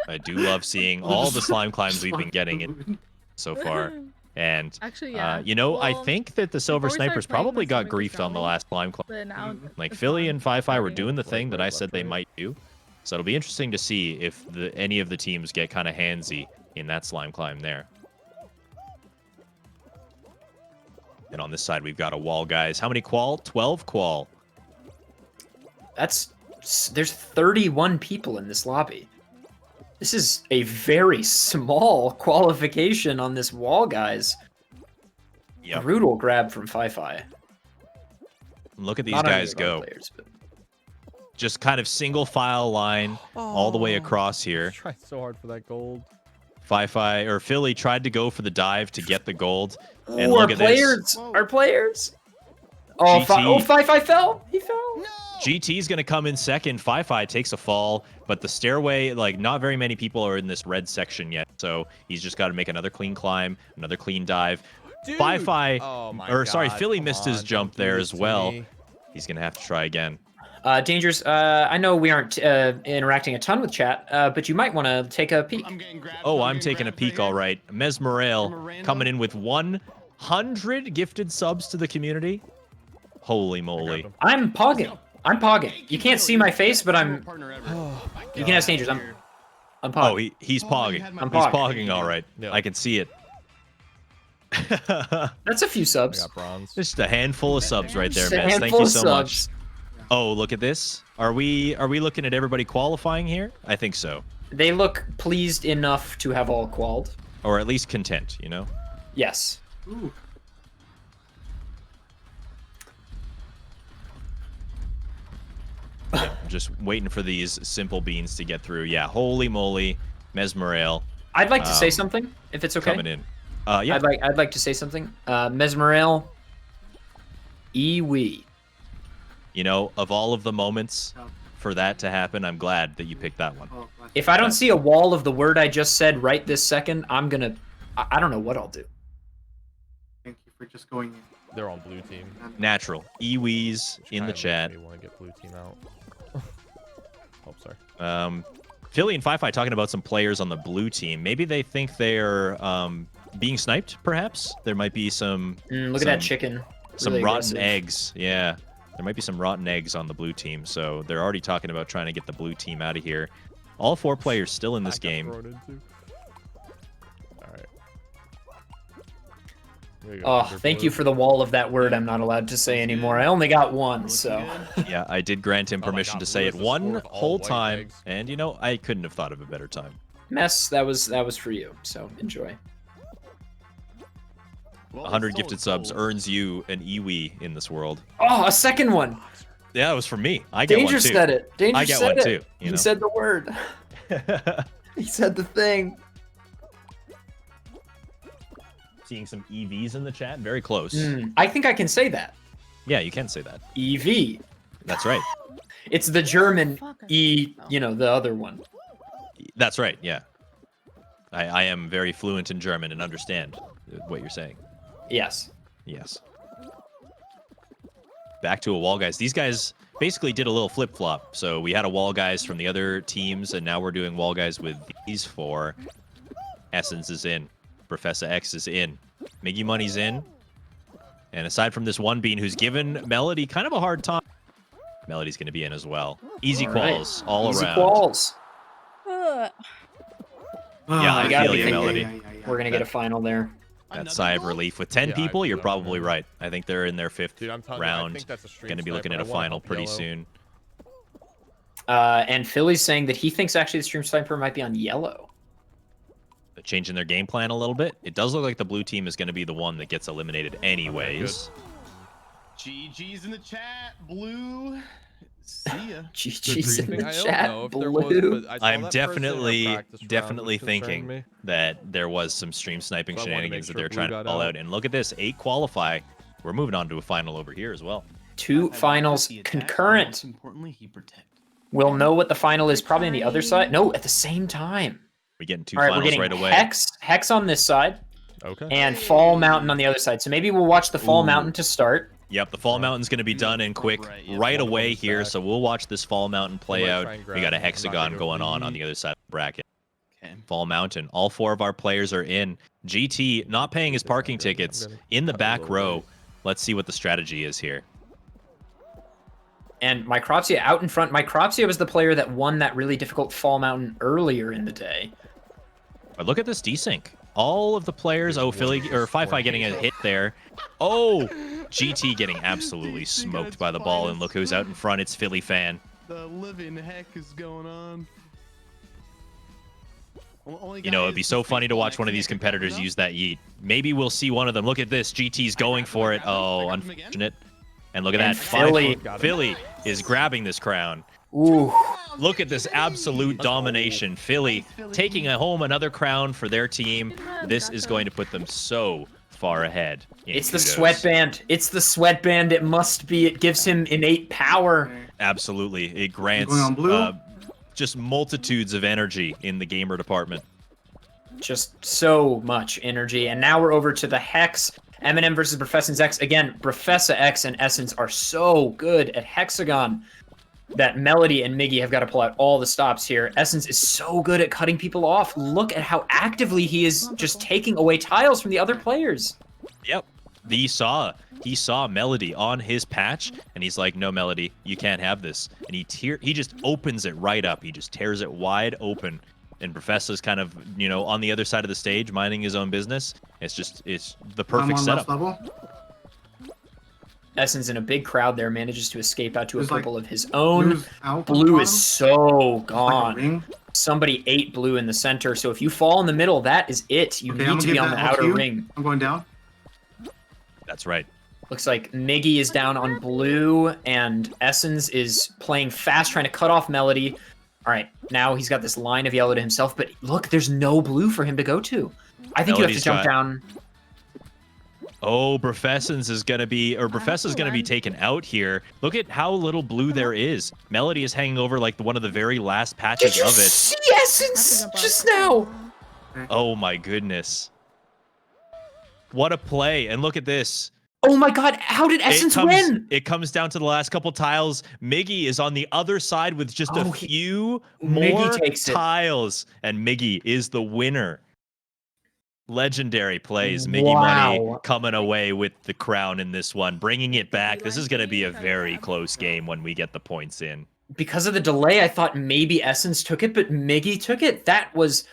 Speaker 2: I do love seeing all the slime climbs we've been getting in so far. And,
Speaker 10: actually, yeah.
Speaker 2: I
Speaker 10: Well,
Speaker 2: think that the Silver
Speaker 10: before we started
Speaker 2: Snipers
Speaker 10: playing
Speaker 2: probably
Speaker 10: this,
Speaker 2: got
Speaker 10: we were
Speaker 2: griefed on the
Speaker 10: filming.
Speaker 2: last slime climb.
Speaker 10: But now
Speaker 2: Like,
Speaker 10: it's
Speaker 2: Philly
Speaker 10: fine.
Speaker 2: and Fi were
Speaker 10: Okay.
Speaker 2: doing the thing that I
Speaker 6: Left,
Speaker 2: said they
Speaker 6: right.
Speaker 2: might do. So it'll be interesting to see if any of the teams get kind of handsy in that slime climb there. And on this side, we've got a wall, guys. How many qual? 12 qual.
Speaker 1: There's 31 people in this lobby. This is a very small qualification on this wall, guys.
Speaker 2: Yep.
Speaker 1: Brutal grab from Fi-Fi.
Speaker 2: Look at these
Speaker 1: Not
Speaker 2: guys
Speaker 1: underdog
Speaker 2: go.
Speaker 1: players, but...
Speaker 2: Just kind of single file line all the way across here.
Speaker 6: Tried so hard for that gold.
Speaker 2: Fi-Fi or Philly tried to go for the dive to get the gold. And
Speaker 1: Ooh,
Speaker 2: look at this.
Speaker 1: Our players. Oh, Fi-Fi fell. He fell.
Speaker 7: No!
Speaker 2: GT's going to come in second. Fi-Fi takes a fall, but the stairway, like, not very many people are in this red section yet. So he's just got to make another clean climb, another clean dive.
Speaker 6: Dude!
Speaker 2: Fi-Fi,
Speaker 6: Oh my
Speaker 2: sorry,
Speaker 6: God,
Speaker 2: Philly
Speaker 6: come
Speaker 2: missed his
Speaker 6: on,
Speaker 2: jump
Speaker 6: don't do
Speaker 2: there
Speaker 6: this
Speaker 2: as
Speaker 6: to
Speaker 2: well.
Speaker 6: me.
Speaker 2: He's going to have to try again.
Speaker 1: Dangers, I know we aren't interacting a ton with chat, but you might want to take a peek.
Speaker 7: I'm getting grabbed.
Speaker 2: Oh, I'm
Speaker 7: getting
Speaker 2: taking a
Speaker 7: grabbed
Speaker 2: peek,
Speaker 7: right
Speaker 2: all
Speaker 7: here.
Speaker 2: right. Mesmerale
Speaker 7: Miranda.
Speaker 2: coming in with 100 gifted subs to the community. Holy moly.
Speaker 1: I'm pogging. I'm pogging. You can't see my face, but I'm...
Speaker 7: Partner ever.
Speaker 6: Oh,
Speaker 1: You can ask Dangers. I'm
Speaker 2: Oh,
Speaker 1: pogging.
Speaker 2: he's
Speaker 7: Oh, you
Speaker 2: pogging.
Speaker 7: had my
Speaker 1: I'm
Speaker 2: He's
Speaker 1: pogging.
Speaker 2: pogging, all right.
Speaker 6: Yeah.
Speaker 2: I can see it.
Speaker 1: That's a few
Speaker 6: I
Speaker 1: subs.
Speaker 6: got bronze.
Speaker 2: Just a handful of subs right there,
Speaker 1: Just a
Speaker 2: Mez. Thank
Speaker 1: handful
Speaker 2: you
Speaker 1: of
Speaker 2: so
Speaker 1: subs.
Speaker 2: much. Oh, look at this. Are we looking at everybody qualifying here? I think so.
Speaker 1: They look pleased enough to have all qualled.
Speaker 2: Or at least content, you know?
Speaker 1: Yes.
Speaker 3: Ooh.
Speaker 2: I'm just waiting for these simple beans to get through. Yeah, holy moly. Mesmerale
Speaker 1: I'd like to say something, if it's okay.
Speaker 2: coming in. Yeah.
Speaker 1: I'd like to say something. Mesmerale. Iwi.
Speaker 2: You know, of all of the moments for that to happen, I'm glad that you picked that one.
Speaker 3: Oh, bless
Speaker 1: If
Speaker 3: you.
Speaker 1: I don't see a wall of the word I just said right this second, I'm gonna... I don't know what I'll do.
Speaker 3: Thank you for just going in.
Speaker 6: They're on blue team.
Speaker 2: Natural. Iwis in the chat.
Speaker 6: We want to get blue team out. Oh, sorry.
Speaker 2: Philly and Fi-Fi talking about some players on the blue team. Maybe they think they're being sniped, perhaps? There might be some...
Speaker 1: Look at that chicken.
Speaker 2: Some
Speaker 1: Really
Speaker 2: rotten
Speaker 1: aggressive.
Speaker 2: eggs. Yeah. There might be some rotten eggs on the blue team, so they're already talking about trying to get the blue team out of here. All 4 players still in this game.
Speaker 6: All right. There you go,
Speaker 1: Oh,
Speaker 6: under
Speaker 1: thank
Speaker 6: blue.
Speaker 1: you for the wall of that word I'm not allowed to say anymore. I only got one,
Speaker 7: Looking
Speaker 1: so...
Speaker 7: good.
Speaker 2: Yeah, I did grant him
Speaker 6: Oh my
Speaker 2: permission
Speaker 6: God,
Speaker 2: to
Speaker 6: blue
Speaker 2: say
Speaker 6: is
Speaker 2: it
Speaker 6: the score
Speaker 2: one
Speaker 6: with all
Speaker 2: whole
Speaker 6: white
Speaker 2: time,
Speaker 6: eggs.
Speaker 2: and you know, I couldn't have thought of a better time.
Speaker 1: Mess, that was for you, so enjoy.
Speaker 7: Well,
Speaker 2: 100
Speaker 7: it's
Speaker 2: gifted
Speaker 7: solid
Speaker 2: subs
Speaker 7: gold.
Speaker 2: earns you an Iwi in this world.
Speaker 1: Oh, a second one!
Speaker 2: Yeah, it was for me. I get
Speaker 1: Danger
Speaker 2: one too.
Speaker 1: said it. Danger
Speaker 2: I get
Speaker 1: said
Speaker 2: one
Speaker 1: it.
Speaker 2: too, you
Speaker 1: He
Speaker 2: know?
Speaker 1: said the word. He said the thing.
Speaker 2: Seeing some EVs in the chat, very close.
Speaker 1: I think I can say that.
Speaker 2: Yeah, you can say that.
Speaker 1: EV.
Speaker 2: That's right.
Speaker 1: It's the German
Speaker 10: Fuck, I
Speaker 1: E,
Speaker 10: know.
Speaker 1: you know, the other one.
Speaker 2: That's right. Yeah, I am very fluent in German and understand what you're saying.
Speaker 1: Yes.
Speaker 2: Yes. Back to a wall guys. These guys basically did a little flip-flop. So we had a wall guys from the other teams, and now we're doing wall guys with these 4. Essence is in. Professor X is in. Miggy Money's in. And aside from this one bean who's given Melody kind of a hard time, Melody's going to be in as well. Easy
Speaker 1: All right.
Speaker 2: quals all
Speaker 1: Easy
Speaker 2: around.
Speaker 1: qualls.
Speaker 2: Yeah,
Speaker 3: Ah,
Speaker 2: I
Speaker 1: gotta
Speaker 2: feel
Speaker 1: be
Speaker 2: you,
Speaker 1: thinking.
Speaker 2: Melody.
Speaker 1: We're gonna get a final there.
Speaker 2: That
Speaker 7: Another
Speaker 2: sigh of
Speaker 7: gold?
Speaker 2: relief. With 10
Speaker 6: Yeah, I
Speaker 2: people, you're
Speaker 6: feel that,
Speaker 2: probably
Speaker 6: man.
Speaker 2: right. I think they're in their 5th
Speaker 6: Dude, I'm telling you, I
Speaker 2: round.
Speaker 6: think that's a stream
Speaker 2: Going to be looking at
Speaker 6: sniper.
Speaker 2: a
Speaker 6: I wanna
Speaker 2: final
Speaker 6: help
Speaker 2: pretty
Speaker 6: yellow.
Speaker 2: soon.
Speaker 1: And Philly's saying that he thinks actually the stream sniper might be on yellow.
Speaker 2: Changing their game plan a little bit. It does look like the blue team is going to be the one that gets eliminated anyways.
Speaker 7: GG's in the chat. Blue. See ya.
Speaker 1: GG's in
Speaker 6: briefing.
Speaker 1: the
Speaker 6: I don't
Speaker 1: chat.
Speaker 6: know if there was,
Speaker 1: Blue.
Speaker 6: but I saw
Speaker 2: I'm
Speaker 6: that person in our
Speaker 2: definitely,
Speaker 6: practice round,
Speaker 2: definitely
Speaker 6: which concerned
Speaker 2: thinking
Speaker 6: me.
Speaker 2: that there was some stream sniping
Speaker 6: So I wanted to make
Speaker 2: shenanigans that
Speaker 6: sure
Speaker 2: they're
Speaker 6: blue
Speaker 2: trying to
Speaker 6: got
Speaker 2: call
Speaker 6: out.
Speaker 2: out. And look at this, 8 qualify. We're moving on to a final over here as well.
Speaker 1: 2 finals
Speaker 7: He attacked, and
Speaker 1: concurrent.
Speaker 7: Most importantly, he protect.
Speaker 1: We'll know what the final is probably on the other side. No, at the same time.
Speaker 2: We're getting 2
Speaker 1: All right, we're
Speaker 2: finals
Speaker 1: getting
Speaker 2: right away.
Speaker 1: Hex on this side
Speaker 6: Okay.
Speaker 1: and Fall Mountain on the other side. So maybe we'll watch the Fall
Speaker 2: Ooh.
Speaker 1: Mountain to start.
Speaker 2: Yep, the Fall Mountain's going to be done and quick
Speaker 7: Yeah,
Speaker 2: right
Speaker 6: Fall
Speaker 2: away
Speaker 6: Mountain's
Speaker 2: here.
Speaker 6: back.
Speaker 2: So we'll watch this Fall Mountain play
Speaker 6: might
Speaker 2: out.
Speaker 6: try and
Speaker 2: We
Speaker 6: grab
Speaker 2: got a
Speaker 6: it. I'm not
Speaker 2: hexagon
Speaker 6: gonna
Speaker 2: going
Speaker 6: go
Speaker 2: on
Speaker 6: for
Speaker 2: the other side of the bracket.
Speaker 7: Okay.
Speaker 2: Fall Mountain. All 4 of our players are in. GT not paying his parking tickets in the back row. Let's see what the strategy is here.
Speaker 1: And Micropsia out in front. Micropsia was the player that won that really difficult Fall Mountain earlier in the day.
Speaker 2: But look at this desync. All of the players, Philly or Fi getting a hit there. Oh, GT getting absolutely smoked by the ball, and look who's out in front. It's Philly fan.
Speaker 7: The living heck is going on.
Speaker 2: You know, it'd be so funny to watch one of these competitors use that yeet. Maybe we'll see one of them. Look at this. GT's going for it. Oh, unfortunate. And look at that. Philly is grabbing this crown.
Speaker 1: Ooh.
Speaker 2: Look at this absolute domination. Philly taking home another crown for their team. This is going to put them so far ahead.
Speaker 1: It's the sweatband. It's the sweatband. It must be. It gives him innate power.
Speaker 2: Absolutely. It grants just multitudes of energy in the gamer department.
Speaker 1: Just so much energy. And now we're over to the Hex. Eminem versus Professor X. Again, Professor X and Essence are so good at Hexagon that Melody and Miggy have got to pull out all the stops here. Essence is so good at cutting people off. Look at how actively he is just taking away tiles from the other players.
Speaker 2: Yep. He saw Melody on his patch, and he's like, no, Melody, you can't have this. And he just opens it right up. He just tears it wide open. And Professor's kind of, you know, on the other side of the stage, minding his own business. It's the perfect setup.
Speaker 1: Essence in a big crowd there manages to escape out to a purple of his own. Blue is so gone. Somebody ate blue in the center, so if you fall in the middle, that is it. You need to be on the outer ring.
Speaker 3: I'm going down.
Speaker 2: That's right.
Speaker 1: Looks like Miggy is down on blue, and Essence is playing fast, trying to cut off Melody. All right, now he's got this line of yellow to himself, but look, there's no blue for him to go to. I think you have to jump down.
Speaker 2: Oh, Professors is gonna be taken out here. Look at how little blue there is. Melody is hanging over like one of the very last patches of it.
Speaker 1: See Essence just now?
Speaker 2: Oh my goodness. What a play. And look at this.
Speaker 1: Oh my god, how did Essence win?
Speaker 2: It comes down to the last couple tiles. Miggy is on the other side with just a few more tiles. And Miggy is the winner. Legendary plays. Miggy Money coming away with the crown in this one, bringing it back. This is going to be a very close game when we get the points in.
Speaker 1: Because of the delay, I thought maybe Essence took it, but Miggy took it. That was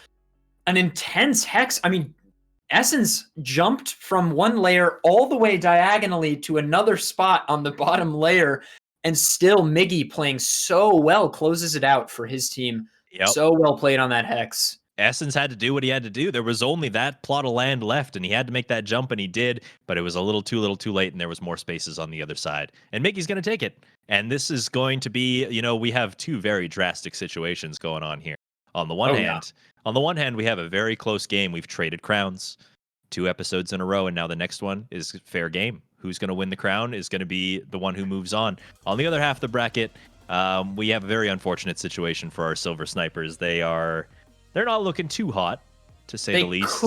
Speaker 1: an intense hex. I mean, Essence jumped from one layer all the way diagonally to another spot on the bottom layer, and still Miggy playing so well closes it out for his team.
Speaker 2: Yep.
Speaker 1: So well played on that hex.
Speaker 2: Essence had to do what he had to do. There was only that plot of land left, and he had to make that jump, and he did, but it was a little too late, and there was more spaces on the other side. And Miggy's going to take it. And this is going to be, you know, we have two very drastic situations going on here. On the one hand, we have a very close game. We've traded crowns 2 episodes in a row, and now the next one is fair game. Who's going to win the crown is going to be the one who moves on. On the other half of the bracket, we have a very unfortunate situation for our Silver Snipers. They're not looking too hot, to say the least.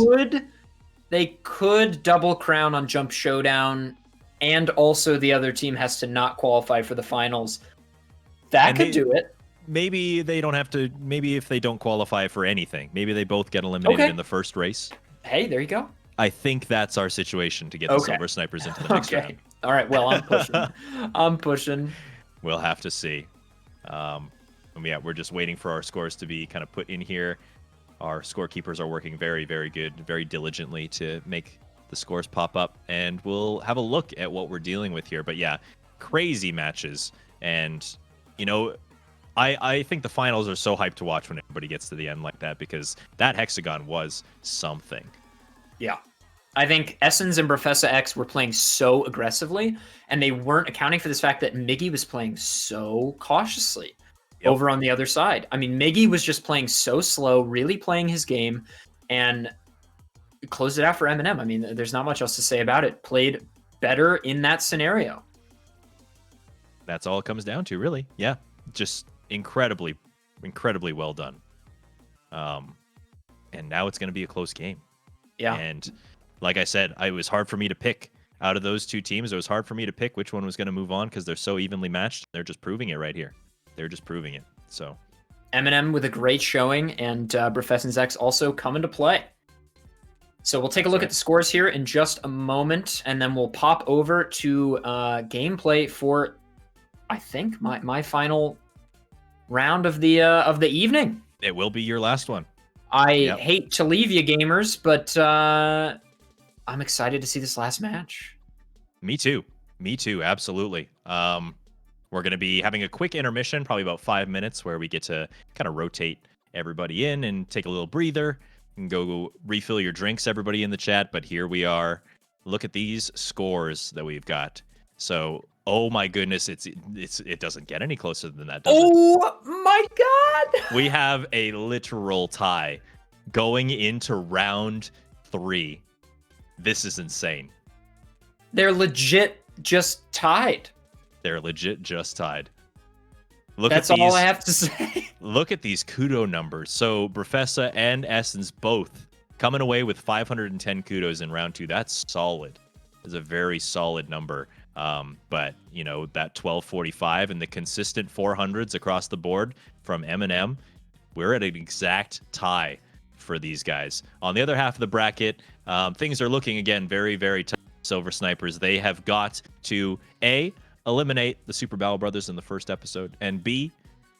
Speaker 1: They could double crown on Jump Showdown, and also the other team has to not qualify for the finals. That could do it.
Speaker 2: Maybe they don't have to. Maybe if they don't qualify for anything, maybe they both get eliminated in the first race.
Speaker 1: Hey, there you go.
Speaker 2: I think that's our situation to get the Silver Snipers into the next round.
Speaker 1: All right. Well, I'm pushing. I'm pushing.
Speaker 2: We'll have to see. Yeah, we're just waiting for our scores to be kind of put in here. Our scorekeepers are working very, very good, very diligently to make the scores pop up, and we'll have a look at what we're dealing with here. But yeah, crazy matches, and you know, I think the finals are so hyped to watch when everybody gets to the end like that, because that hexagon was something.
Speaker 1: Yeah. I think Essence and Professor X were playing so aggressively, and they weren't accounting for this fact that Miggy was playing so cautiously over on the other side. I mean, Miggy was just playing so slow, really playing his game, and closed it out for Eminem. I mean, there's not much else to say about it. Played better in that scenario.
Speaker 2: That's all it comes down to, really. Yeah, just incredibly well done. And now it's going to be a close game.
Speaker 1: Yeah.
Speaker 2: And like I said, it was hard for me to pick out of those two teams. It was hard for me to pick which one was going to move on because they're so evenly matched. They're just proving it right here. They're just proving it. So
Speaker 1: Eminem with a great showing, and Professor X also coming to play. So we'll take a look at the scores here in just a moment, and then we'll pop over to gameplay for I think, my final round of the evening.
Speaker 2: It will be your last one.
Speaker 1: I hate to leave you, gamers, but I'm excited to see this last match.
Speaker 2: Me too. Me too. Absolutely. We're going to be having a quick intermission, probably about 5 minutes, where we get to kind of rotate everybody in and take a little breather and go refill your drinks, everybody in the chat. But here we are. Look at these scores that we've got. So, oh my goodness, it doesn't get any closer than that, does it?
Speaker 1: Oh my god!
Speaker 2: We have a literal tie going into round 3. This is insane.
Speaker 1: They're legit just tied.
Speaker 2: They're legit just tied. Look
Speaker 1: That's
Speaker 2: at these,
Speaker 1: all I have to say.
Speaker 2: Look at these kudo numbers. So Professa and Essence both coming away with 510 kudos in round 2. That's solid. It's a very solid number. But, you know, that 1245 and the consistent 400s across the board from Eminem, we're at an exact tie for these guys. On the other half of the bracket, things are looking, again, very, very tough. Silver Snipers, they have got to, A, eliminate the Super Battle Brothers in the first episode, and B,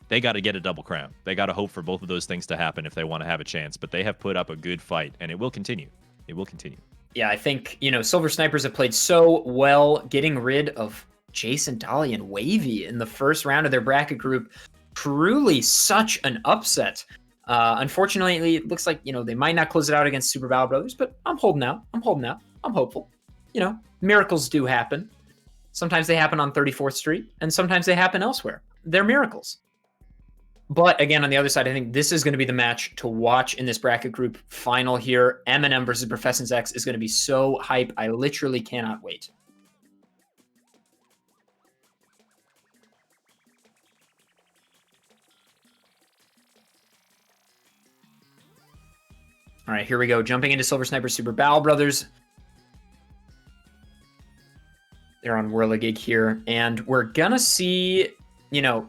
Speaker 2: they got to get a double crown. They got to hope for both of those things to happen if they want to have a chance, but they have put up a good fight, and it will continue. It will continue.
Speaker 1: Yeah, I think, you know, Silver Snipers have played so well getting rid of Jason, Dolly, and Wavy in the first round of their bracket group. Truly such an upset. Unfortunately, it looks like, you know, they might not close it out against Super Battle Brothers, but I'm holding out. I'm hopeful. You know, miracles do happen. Sometimes they happen on 34th Street, and sometimes they happen elsewhere. They're miracles. But again, on the other side, I think this is going to be the match to watch in this bracket group final here. Eminem versus Professor X is going to be so hype. I literally cannot wait. All right, here we go. Jumping into Silver Sniper Super Battle Brothers. They're on Whirligig here, and we're gonna see, you know,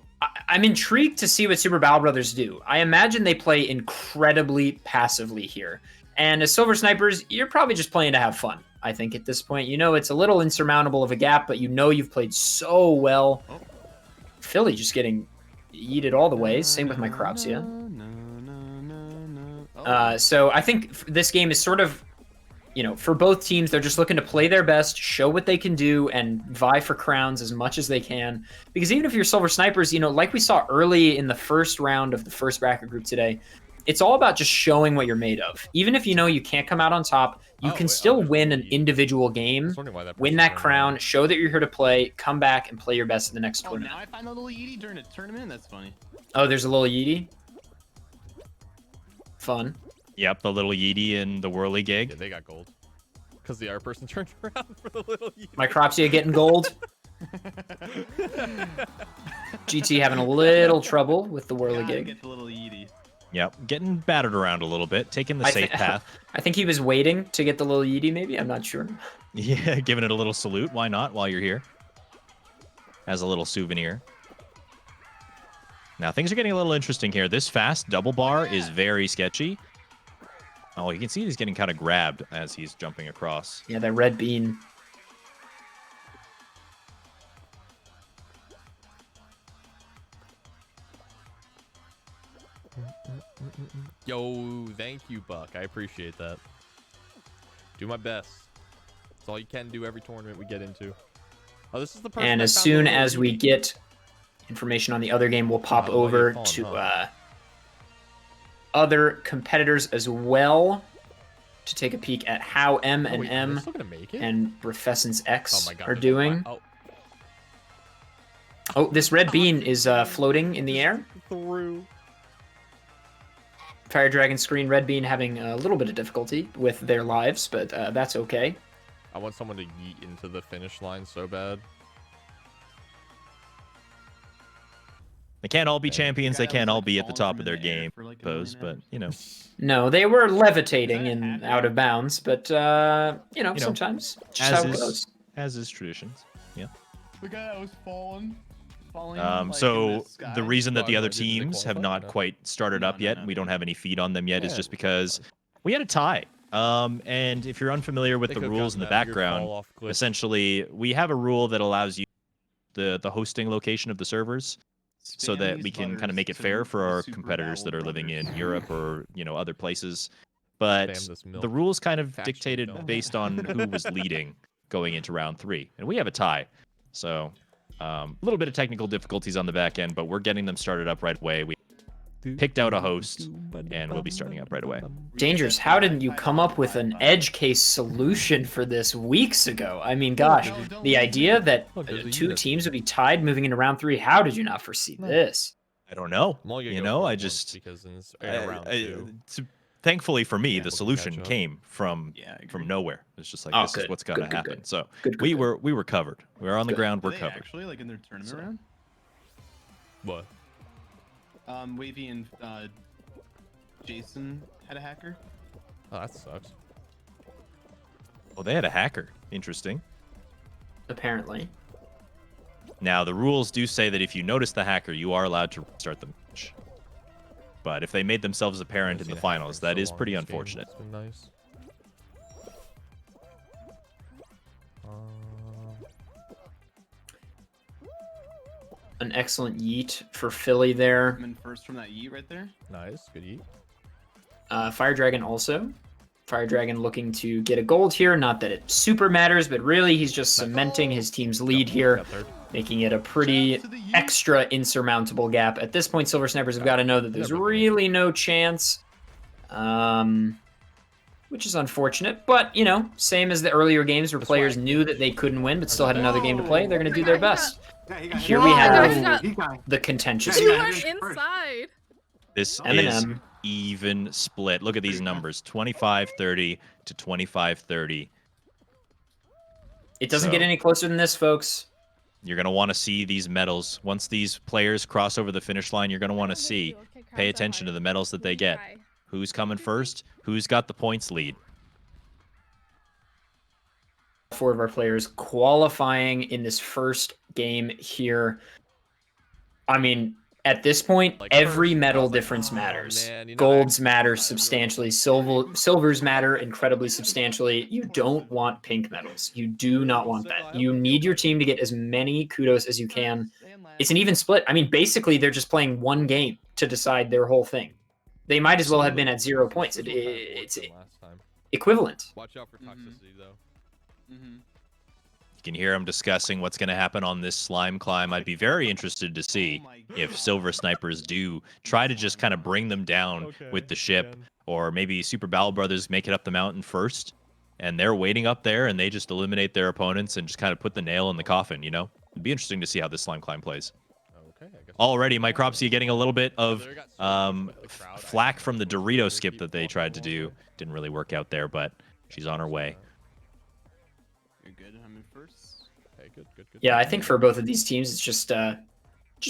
Speaker 1: I'm intrigued to see what Super Battle Brothers do. I imagine they play incredibly passively here. And as Silver Snipers, you're probably just playing to have fun, I think, at this point. You know, it's a little insurmountable of a gap, but you know you've played so well. Philly just getting yeeted all the way. Same with my Cropsia. So I think this game is sort of, you know, for both teams, they're just looking to play their best, show what they can do, and vie for crowns as much as they can. Because even if you're Silver Snipers, you know, like we saw early in the first round of the first bracket group today, it's all about just showing what you're made of. Even if you know you can't come out on top, you can still win an individual game, win that crown, show that you're here to play, come back and play your best in the next tournament.
Speaker 7: Now I find a little Yeety during a tournament? That's funny.
Speaker 1: Oh, there's a little Yeety? Fun.
Speaker 2: Yep, the little Yeety and the Whirligig.
Speaker 6: Yeah, they got gold. Because the other person turned around for the little Yeety.
Speaker 1: My Cropsia getting gold. GT having a little trouble with the Whirligig.
Speaker 7: Get the little Yeety.
Speaker 2: Yep, getting battered around a little bit, taking the safe path.
Speaker 1: I think he was waiting to get the little Yeety, maybe? I'm not sure.
Speaker 2: Yeah, giving it a little salute. Why not while you're here? As a little souvenir. Now, things are getting a little interesting here. This fast double bar is very sketchy. Oh, you can see he's getting kind of grabbed as he's jumping across.
Speaker 1: Yeah, that red bean.
Speaker 6: Yo, thank you, Buck. I appreciate that. Do my best. That's all you can do every tournament we get into. Oh, this is the person.
Speaker 1: And as soon as we get information on the other game, we'll pop over to other competitors as well to take a peek at how M and M and Refessence X are doing. Oh, this red bean is floating in the air. Fire Dragon Screen, Red Bean having a little bit of difficulty with their lives, but that's okay.
Speaker 6: I want someone to yeet into the finish line so bad.
Speaker 2: They can't all be champions. They can't all be at the top of their game, but, you know.
Speaker 1: No, they were levitating and out of bounds, but, you know, sometimes just how it goes.
Speaker 2: As is traditions, yeah.
Speaker 7: The guy that was falling.
Speaker 2: So the reason that the other teams have not quite started up yet, and we don't have any feed on them yet, is just because we had a tie. And if you're unfamiliar with the rules in the background, essentially we have a rule that allows you the hosting location of the servers, so
Speaker 7: Spam
Speaker 2: that
Speaker 7: these
Speaker 2: we can kind
Speaker 7: butters
Speaker 2: of make it
Speaker 7: to
Speaker 2: fair for our
Speaker 7: Super
Speaker 2: competitors that
Speaker 7: Battle
Speaker 2: are living in
Speaker 7: Brothers.
Speaker 2: Europe or other places. But
Speaker 6: Spam this
Speaker 2: the
Speaker 6: milk.
Speaker 2: rules kind of
Speaker 6: Factually
Speaker 2: dictated
Speaker 6: don't.
Speaker 2: based on who was leading going into round 3, and we have a tie. So a little bit of technical difficulties on the back end, but we're getting them started up right away. We picked out a host, and we'll be starting up right away.
Speaker 1: Dangers, how didn't you come up with an edge case solution for this weeks ago? I mean, gosh, the idea that two teams would be tied moving into round 3, how did you not foresee this?
Speaker 2: I don't know.
Speaker 6: I'm only gonna
Speaker 2: You
Speaker 6: go
Speaker 2: know,
Speaker 6: for
Speaker 2: I
Speaker 6: once
Speaker 2: just
Speaker 6: because in round 2.
Speaker 2: thankfully for me, the
Speaker 6: we can
Speaker 2: solution
Speaker 6: catch up.
Speaker 2: came from
Speaker 7: Yeah, I agree.
Speaker 2: from nowhere. It's just like
Speaker 1: Oh,
Speaker 2: this is
Speaker 1: good,
Speaker 2: what's
Speaker 1: good,
Speaker 2: gonna
Speaker 1: good,
Speaker 2: happen.
Speaker 1: good.
Speaker 2: So
Speaker 1: Good,
Speaker 2: we
Speaker 1: good.
Speaker 2: were covered. We were on the
Speaker 1: Good.
Speaker 2: ground.
Speaker 7: Were
Speaker 2: We're
Speaker 7: they
Speaker 2: covered.
Speaker 7: actually like in their tournament
Speaker 2: So-
Speaker 7: round?
Speaker 6: What?
Speaker 7: Wavy and Jason had a hacker.
Speaker 6: Oh, that sucks.
Speaker 2: Well, they had a hacker. Interesting.
Speaker 1: Apparently.
Speaker 2: Now the rules do say that if you notice the hacker, you are allowed to restart the match. But if they made themselves apparent in the finals, that is pretty unfortunate.
Speaker 6: It's been nice.
Speaker 1: An excellent yeet for Philly there.
Speaker 7: I'm in first from that yeet right there.
Speaker 6: Nice, good eat.
Speaker 1: Fire Dragon also. Fire Dragon looking to get a gold here. Not that it super matters, but really he's just cementing his team's lead here,
Speaker 6: Got third.
Speaker 1: making it a pretty extra insurmountable gap. At this point, Silver Snipers have got to know that there's really no chance, which is unfortunate. But, you know, same as the earlier games where players knew that they couldn't win but still had another game to play, they're going to do their best. Here we have the contentious
Speaker 10: You
Speaker 1: match.
Speaker 10: weren't inside.
Speaker 2: This is
Speaker 1: Eminem.
Speaker 2: even split. Look at these numbers: 25-30 to 25-30.
Speaker 1: It doesn't
Speaker 2: So-
Speaker 1: get any closer than this, folks.
Speaker 2: You're going to want to see these medals. Once these players cross over the finish line, you're going to want to see, pay attention to the medals that they get. Who's coming first? Who's got the points lead?
Speaker 1: 4 of our players qualifying in this first game here. I mean, at this point,
Speaker 6: Like
Speaker 1: every
Speaker 6: first, I
Speaker 1: medal
Speaker 6: was like,
Speaker 1: difference
Speaker 6: "Oh,
Speaker 1: matters.
Speaker 6: man, you know,
Speaker 1: Golds
Speaker 6: I-
Speaker 1: matter
Speaker 6: I-
Speaker 1: substantially. Silvers matter incredibly substantially. You don't want pink medals. You do not want that. You need your team to get as many kudos as you can. It's an even split. I mean, basically, they're just playing one game to decide their whole thing. They might as well have been at 0 points. It's
Speaker 6: Last time.
Speaker 1: equivalent.
Speaker 6: Watch out for toxicity though.
Speaker 2: You can hear them discussing what's going to happen on this slime climb. I'd be very interested to see if Silver Snipers do try to just kind of bring them down with the ship, or maybe Super Battle Brothers make it up the mountain first, and they're waiting up there, and they just eliminate their opponents and just kind of put the nail in the coffin, you know? It'd be interesting to see how this slime climb plays.
Speaker 6: Okay, I guess.
Speaker 2: Already, Micropsy getting a little bit of flack from the Dorito skip that they tried to do. Didn't really work out there, but she's on her way.
Speaker 7: You're good. I'm in first.
Speaker 6: Okay, good.
Speaker 1: Yeah, I think for both of these teams, it's just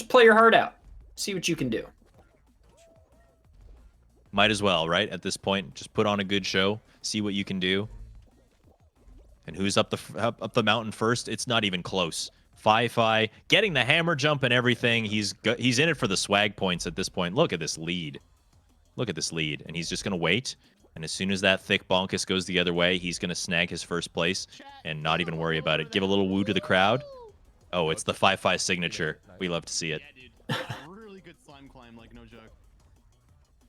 Speaker 1: play your heart out. See what you can do.
Speaker 2: Might as well, right? At this point, just put on a good show, see what you can do. And who's up the mountain first? It's not even close. Fi getting the hammer jump and everything. He's in it for the swag points at this point. Look at this lead. Look at this lead. And he's just going to wait. And as soon as that thick bonkus goes the other way, he's going to snag his first place and not even worry about it. Give a little woo to the crowd. Oh, it's the Fi signature. We love to see it.
Speaker 7: Yeah, dude. Really good slime climb, like no joke.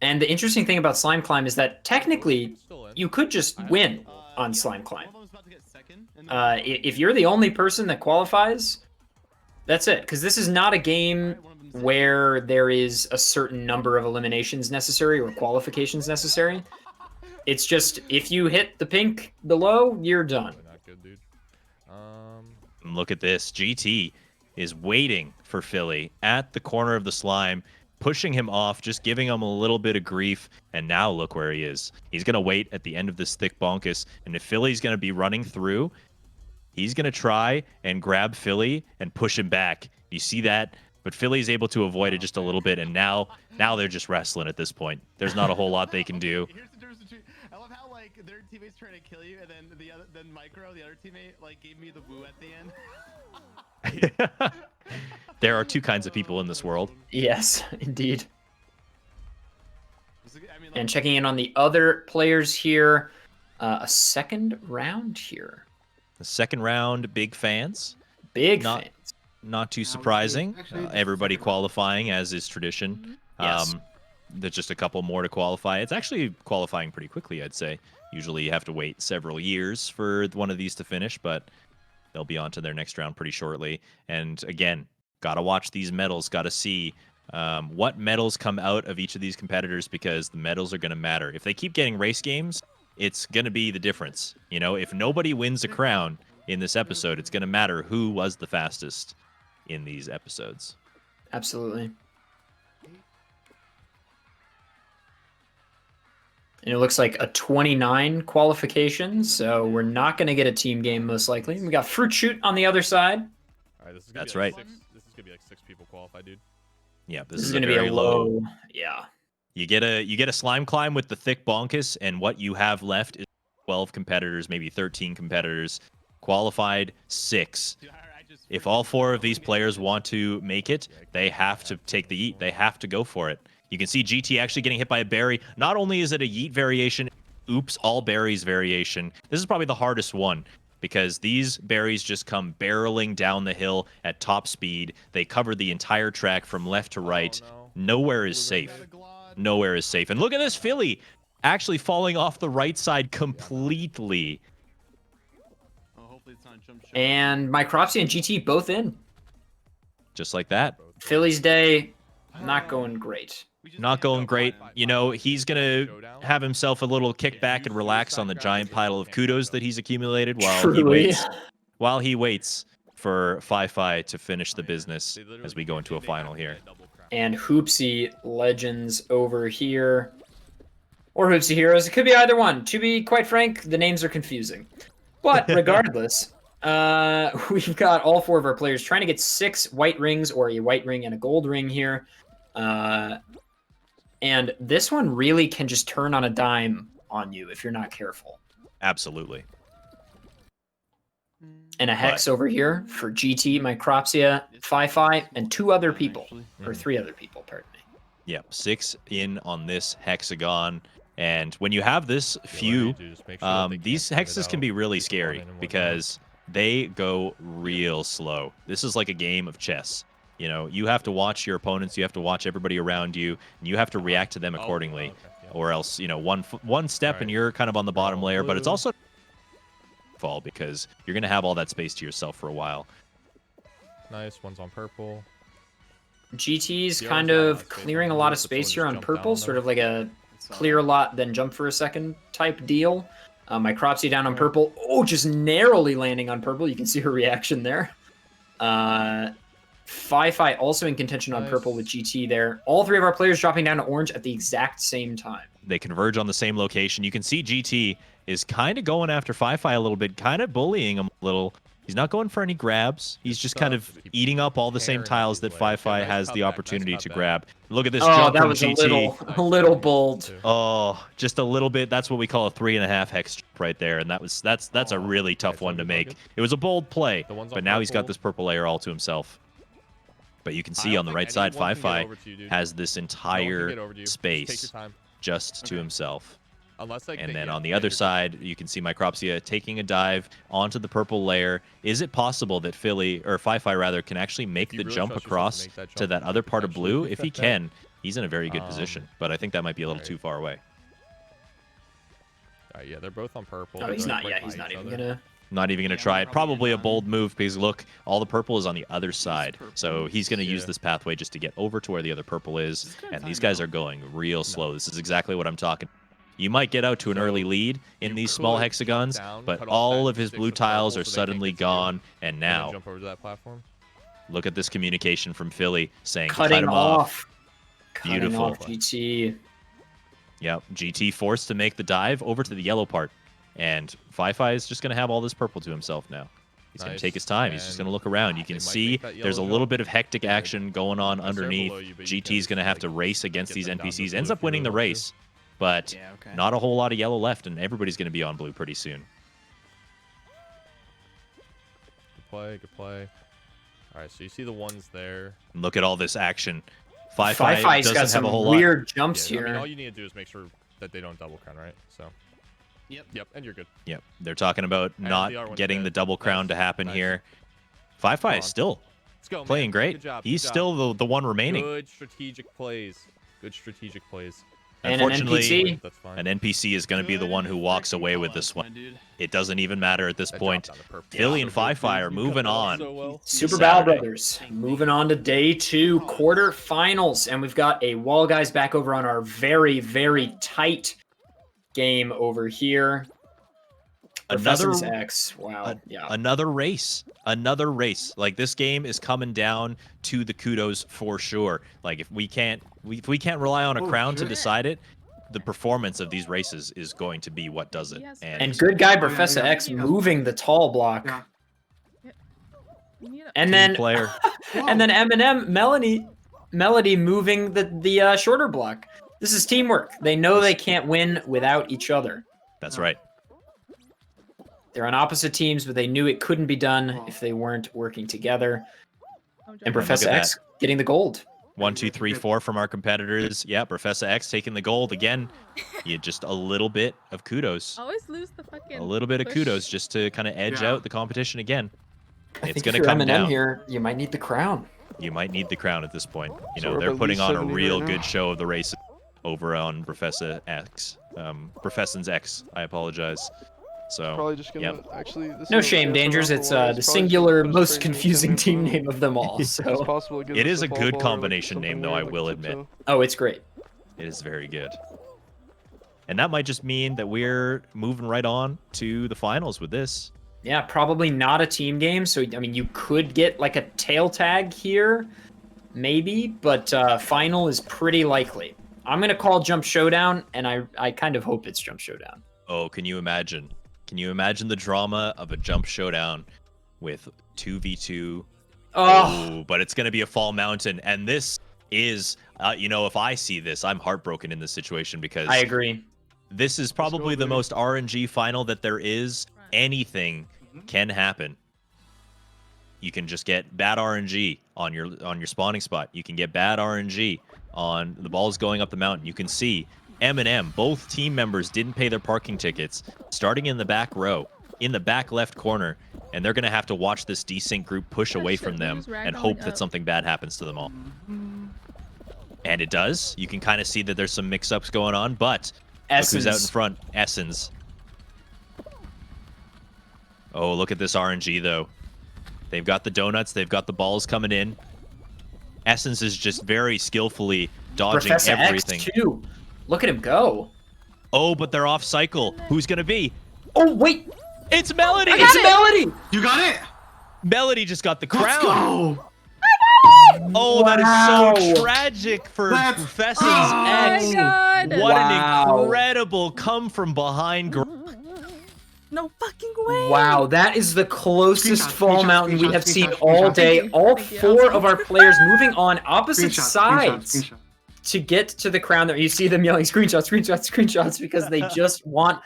Speaker 1: And the interesting thing about Slime Climb is that technically you could just win on Slime Climb.
Speaker 7: One of them was about to get second, and
Speaker 1: If you're the only person that qualifies, that's it. Because this is not a game where there is a certain number of eliminations necessary or qualifications necessary. It's just if you hit the pink below, you're done.
Speaker 6: Not good, dude.
Speaker 2: Look at this. GT is waiting for Philly at the corner of the slime, pushing him off, just giving him a little bit of grief. And now look where he is. He's going to wait at the end of this thick bonkus. And if Philly's going to be running through, he's going to try and grab Philly and push him back. You see that? But Philly's able to avoid it just a little bit. And now they're just wrestling at this point. There's not a whole lot they can do.
Speaker 7: Here's the difference between. I love how like their teammates trying to kill you, and then Micro, the other teammate, like gave me the woo at the end.
Speaker 2: There are two kinds of people in this world.
Speaker 1: Yes, indeed. And checking in on the other players here, a second round here.
Speaker 2: The second round, big fans.
Speaker 1: Big
Speaker 2: Not-
Speaker 1: fans.
Speaker 2: not too
Speaker 3: Now we see-
Speaker 2: surprising.
Speaker 3: actually, this is
Speaker 2: Everybody
Speaker 3: second round.
Speaker 2: qualifying as is tradition.
Speaker 1: Yes.
Speaker 2: There's just a couple more to qualify. It's actually qualifying pretty quickly, I'd say. Usually you have to wait several years for one of these to finish, but they'll be on to their next round pretty shortly. And again, gotta watch these medals, gotta see what medals come out of each of these competitors, because the medals are going to matter. If they keep getting race games, it's going to be the difference. You know, if nobody wins a crown in this episode, it's going to matter who was the fastest in these episodes.
Speaker 1: Absolutely. And it looks like a 29 qualification, so we're not going to get a team game most likely. We got Fruit Shoot on the other side.
Speaker 6: All right, this is gonna
Speaker 2: That's
Speaker 6: be like
Speaker 2: right.
Speaker 6: This is gonna be like 6 people qualified, dude.
Speaker 2: Yeah,
Speaker 1: This is
Speaker 2: a
Speaker 1: going to be
Speaker 2: very
Speaker 1: a low. Yeah.
Speaker 2: You get a slime climb with the thick bonkus, and what you have left is 12 competitors, maybe 13 competitors, qualified 6. If all 4 of these players want to make it, they have to take the yeet. They have to go for it. You can see GT actually getting hit by a berry. Not only is it a yeet variation, oops, all berries variation. This is probably the hardest one, because these berries just come barreling down the hill at top speed. They cover the entire track from left to right. Nowhere is safe. Nowhere is safe. And look at this Philly actually falling off the right side completely.
Speaker 1: And Micropsy and GT both in.
Speaker 2: Just like that.
Speaker 1: Philly's day, not going great.
Speaker 2: Not going great. You know, he's going to have himself a little kickback and relax on the giant pile of kudos that he's accumulated while he waits for Fi-Fi to finish the business as we go into a final here.
Speaker 1: And Hoopsy Legends over here. Or Hoopsy Heroes. It could be either one. To be quite frank, the names are confusing. But regardless, we've got all 4 of our players trying to get 6 white rings, or a white ring and a gold ring here. And this one really can just turn on a dime on you if you're not careful.
Speaker 2: Absolutely.
Speaker 1: And a hex over here for GT, Micropsia, Fi-Fi, and 2 other people. Or 3 other people, pardon me.
Speaker 2: Yep, 6 in on this hexagon. And when you have this few, these hexes can be really scary because they go real slow. This is like a game of chess. You know, you have to watch your opponents, you have to watch everybody around you, and you have to react to them accordingly. Or else, you know, one step and you're kind of on the bottom layer, but it's also fall because you're going to have all that space to yourself for a while.
Speaker 6: Nice, one's on purple.
Speaker 1: GT's kind of clearing a lot of space here on purple, sort of like a clear a lot, then jump for a second type deal. Micropsy down on purple. Oh, just narrowly landing on purple. You can see her reaction there. Fi-Fi also in contention on purple with GT there. All 3 of our players dropping down to orange at the exact same time.
Speaker 2: They converge on the same location. You can see GT is kind of going after Fi-Fi a little bit, kind of bullying him a little. He's not going for any grabs. He's just kind of eating up all the same tiles that Fi-Fi has the opportunity to grab. Look at this jump
Speaker 1: that
Speaker 2: from
Speaker 1: was
Speaker 2: GT.
Speaker 1: a little bold.
Speaker 2: Oh, just a little bit. That's what we call a 3.5 hex jump right there, and that's a really tough one to make. It was a bold play, but now he's got this purple layer all to himself. But you can see on the right side, Fi-Fi has this entire space just to himself. And then on the other side, you can see Micropsia taking a dive onto the purple layer. Is it possible that Fi-Fi rather, can actually make the jump across to that other part of blue? If he can, he's in a very good position. But I think that might be a little too far away.
Speaker 6: Yeah, they're both on purple.
Speaker 1: Oh, he's not. Yeah, he's not even gonna.
Speaker 2: Not even going to try it. Probably a bold move because look, all the purple is on the other side. So he's going to use this pathway just to get over to where the other purple is. And these guys are going real slow. This is exactly what I'm talking. You might get out to an early lead in these small hexagons, but all of his blue tiles are suddenly gone. And now,
Speaker 6: jump over to that platform.
Speaker 2: Look at this communication from Philly saying,
Speaker 1: cut
Speaker 2: him
Speaker 1: off.
Speaker 2: Beautiful.
Speaker 1: Cutting off GT.
Speaker 2: Yep, GT forced to make the dive over to the yellow part. And Fi-Fi is just going to have all this purple to himself now. He's going to take his time. He's just going to look around. You can see there's a little bit of hectic action going on underneath. GT's going to have to race against these NPCs. Ends up winning the race, but not a whole lot of yellow left, and everybody's going to be on blue pretty soon.
Speaker 6: Good play, good play. All right, so you see the ones there.
Speaker 2: Look at all this action.
Speaker 1: Fi-Fi's
Speaker 2: doesn't
Speaker 1: got some
Speaker 2: have a whole
Speaker 1: weird
Speaker 2: lot.
Speaker 1: jumps here.
Speaker 6: I mean, all you need to do is make sure that they don't double crown, right? So. Yep, and you're good.
Speaker 2: Yep, they're talking about not getting the double crown to happen here. Fi-Fi is still
Speaker 6: Let's go, man.
Speaker 2: playing great.
Speaker 6: Good job.
Speaker 2: He's
Speaker 6: good job.
Speaker 2: still the one remaining.
Speaker 6: Good strategic plays. Good strategic plays.
Speaker 1: And an
Speaker 2: Unfortunately,
Speaker 1: NPC.
Speaker 6: That's fine.
Speaker 2: an NPC is going to be the one who walks away with this one. It doesn't even matter at this
Speaker 6: That
Speaker 2: point.
Speaker 6: dropped on the perfect
Speaker 2: Philly
Speaker 6: shot.
Speaker 2: and Fi-Fi are moving on.
Speaker 6: So well.
Speaker 1: Super Battle
Speaker 2: Saturday.
Speaker 1: Brothers moving on to day 2, quarterfinals, and we've got a Wall Guys back over on our very, very tight game over here.
Speaker 2: Another
Speaker 1: Professors X. Wow. Yeah.
Speaker 2: Another race. Like this game is coming down to the kudos for sure. Like if we can't rely on a crown to decide it, the performance of these races is going to be what does it.
Speaker 10: Yes.
Speaker 1: And good guy Professor X moving the tall block.
Speaker 3: Yeah.
Speaker 10: You need a-
Speaker 1: And
Speaker 2: Team
Speaker 1: then
Speaker 2: player.
Speaker 1: and then Eminem Melody moving the shorter block. This is teamwork. They know they can't win without each other.
Speaker 2: That's right.
Speaker 1: They're on opposite teams, but they knew it couldn't be done if they weren't working together.
Speaker 10: Oh,
Speaker 1: And
Speaker 10: Joe.
Speaker 1: Professor
Speaker 2: at
Speaker 1: X getting the gold.
Speaker 2: 1, 2, 3, 4 from our competitors. Yeah, Professor X taking the gold again. You just a little bit of kudos.
Speaker 10: Always lose the fucking.
Speaker 2: A little bit of
Speaker 10: push.
Speaker 2: kudos just to kind of edge
Speaker 3: Yeah.
Speaker 2: out the competition again.
Speaker 1: I
Speaker 2: It's
Speaker 1: think
Speaker 2: going
Speaker 1: if
Speaker 2: to
Speaker 1: you're
Speaker 2: come
Speaker 1: Eminem
Speaker 2: down.
Speaker 1: here, you might need the crown.
Speaker 2: You might need the crown at this point. You
Speaker 11: So
Speaker 2: know,
Speaker 11: we're
Speaker 2: they're
Speaker 11: at
Speaker 2: putting
Speaker 11: least
Speaker 2: on a
Speaker 11: 70
Speaker 2: real
Speaker 11: right
Speaker 2: good
Speaker 11: now?
Speaker 2: show of the race over on Professor X. Professor's X. I apologize. So,
Speaker 11: Probably just gonna
Speaker 2: yep.
Speaker 11: actually. This
Speaker 1: No
Speaker 11: is
Speaker 1: shame,
Speaker 11: a
Speaker 1: Dangers.
Speaker 11: raffle
Speaker 1: It's
Speaker 11: away.
Speaker 1: the
Speaker 11: It's probably just
Speaker 1: singular,
Speaker 11: gonna put us
Speaker 1: most
Speaker 11: straight into
Speaker 1: confusing team
Speaker 11: semi-pro.
Speaker 1: name of them all.
Speaker 11: It's
Speaker 1: So
Speaker 11: possible it gives
Speaker 2: It
Speaker 11: us
Speaker 2: is a
Speaker 11: fall
Speaker 2: good
Speaker 11: ball or, like,
Speaker 2: combination name,
Speaker 11: something
Speaker 2: though, I
Speaker 11: weird, like
Speaker 2: will
Speaker 11: a
Speaker 2: admit.
Speaker 11: tiptoe.
Speaker 1: oh, it's great.
Speaker 2: It is very good. And that might just mean that we're moving right on to the finals with this.
Speaker 1: Yeah, probably not a team game. So I mean, you could get like a tail tag here, maybe, but final is pretty likely. I'm gonna call Jump Showdown, and I kind of hope it's Jump Showdown.
Speaker 2: Oh, can you imagine? Can you imagine the drama of a jump showdown with 2v2?
Speaker 1: Oh,
Speaker 2: But it's going to be a fall mountain. And this is, if I see this, I'm heartbroken in this situation because
Speaker 1: I agree.
Speaker 2: this is probably the
Speaker 3: baby.
Speaker 2: most RNG final that there is. Anything can happen. You can just get bad RNG on your spawning spot. You can get bad RNG on the balls going up the mountain. You can see Eminem, both team members didn't pay their parking tickets, starting in the back row, in the back left corner, and they're going to have to watch this desync group push
Speaker 10: Oh,
Speaker 2: away
Speaker 10: shit,
Speaker 2: from them
Speaker 10: who's
Speaker 2: and
Speaker 10: ragdolling
Speaker 2: hope that
Speaker 10: up?
Speaker 2: something bad happens to them all. And it does. You can kind of see that there's some mix-ups going on, but look who's out in
Speaker 1: Essence.
Speaker 2: front. Essence. Oh, look at this RNG, though. They've got the donuts. They've got the balls coming in. Essence is just very skillfully dodging
Speaker 1: Professor
Speaker 2: everything.
Speaker 1: X too. Look at him go.
Speaker 2: Oh, but they're off cycle. Who's going to be?
Speaker 1: Oh wait,
Speaker 2: It's Melody!
Speaker 1: it's Melody.
Speaker 3: You got it.
Speaker 2: Melody just got the
Speaker 3: Let's
Speaker 2: crown.
Speaker 3: go.
Speaker 2: Oh, that is
Speaker 1: Wow.
Speaker 2: so tragic for
Speaker 3: Let's
Speaker 2: Professor's
Speaker 3: go.
Speaker 10: Oh my
Speaker 2: X.
Speaker 10: god!
Speaker 2: What
Speaker 1: Wow.
Speaker 2: an incredible come from behind.
Speaker 10: No fucking way!
Speaker 1: Wow, that is the closest
Speaker 3: Screenshot,
Speaker 1: fall
Speaker 3: screenshot,
Speaker 1: mountain we
Speaker 3: screenshot,
Speaker 1: have seen
Speaker 3: screenshot,
Speaker 1: all
Speaker 3: screenshot.
Speaker 1: day.
Speaker 10: Thank you.
Speaker 1: All
Speaker 10: Thank you.
Speaker 1: four of our players moving on opposite
Speaker 3: Screenshot,
Speaker 1: sides
Speaker 3: screenshot.
Speaker 1: to get to the crown. There, you see them yelling screenshots, screenshots, screenshots because they just want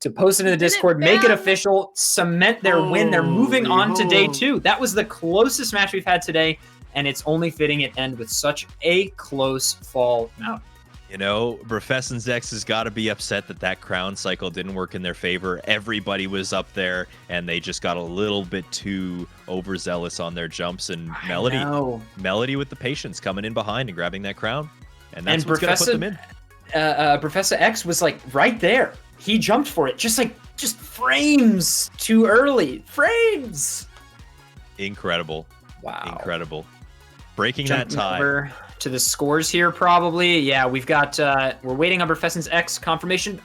Speaker 1: to post it in the
Speaker 10: Did it
Speaker 1: Discord, make it
Speaker 10: bad.
Speaker 1: official, cement their win. They're moving on to day
Speaker 3: Holy
Speaker 1: 2. That was the closest match we've had today, and it's only fitting it end with such a close fall mountain.
Speaker 2: You know, Professor's X has got to be upset that that crown cycle didn't work in their favor. Everybody was up there, and they just got a little bit too overzealous on their jumps. And Melody,
Speaker 1: No.
Speaker 2: Melody with the patience coming in behind and grabbing that crown, and that's
Speaker 1: And
Speaker 2: what's gonna put them in.
Speaker 1: Professor X was like right there. He jumped for it, just frames too early. Frames.
Speaker 2: Incredible,
Speaker 1: Wow.
Speaker 2: incredible, breaking
Speaker 1: Jumping
Speaker 2: that tie.
Speaker 1: over to the scores here, probably. Yeah, we've got. We're waiting on Professor's X confirmation.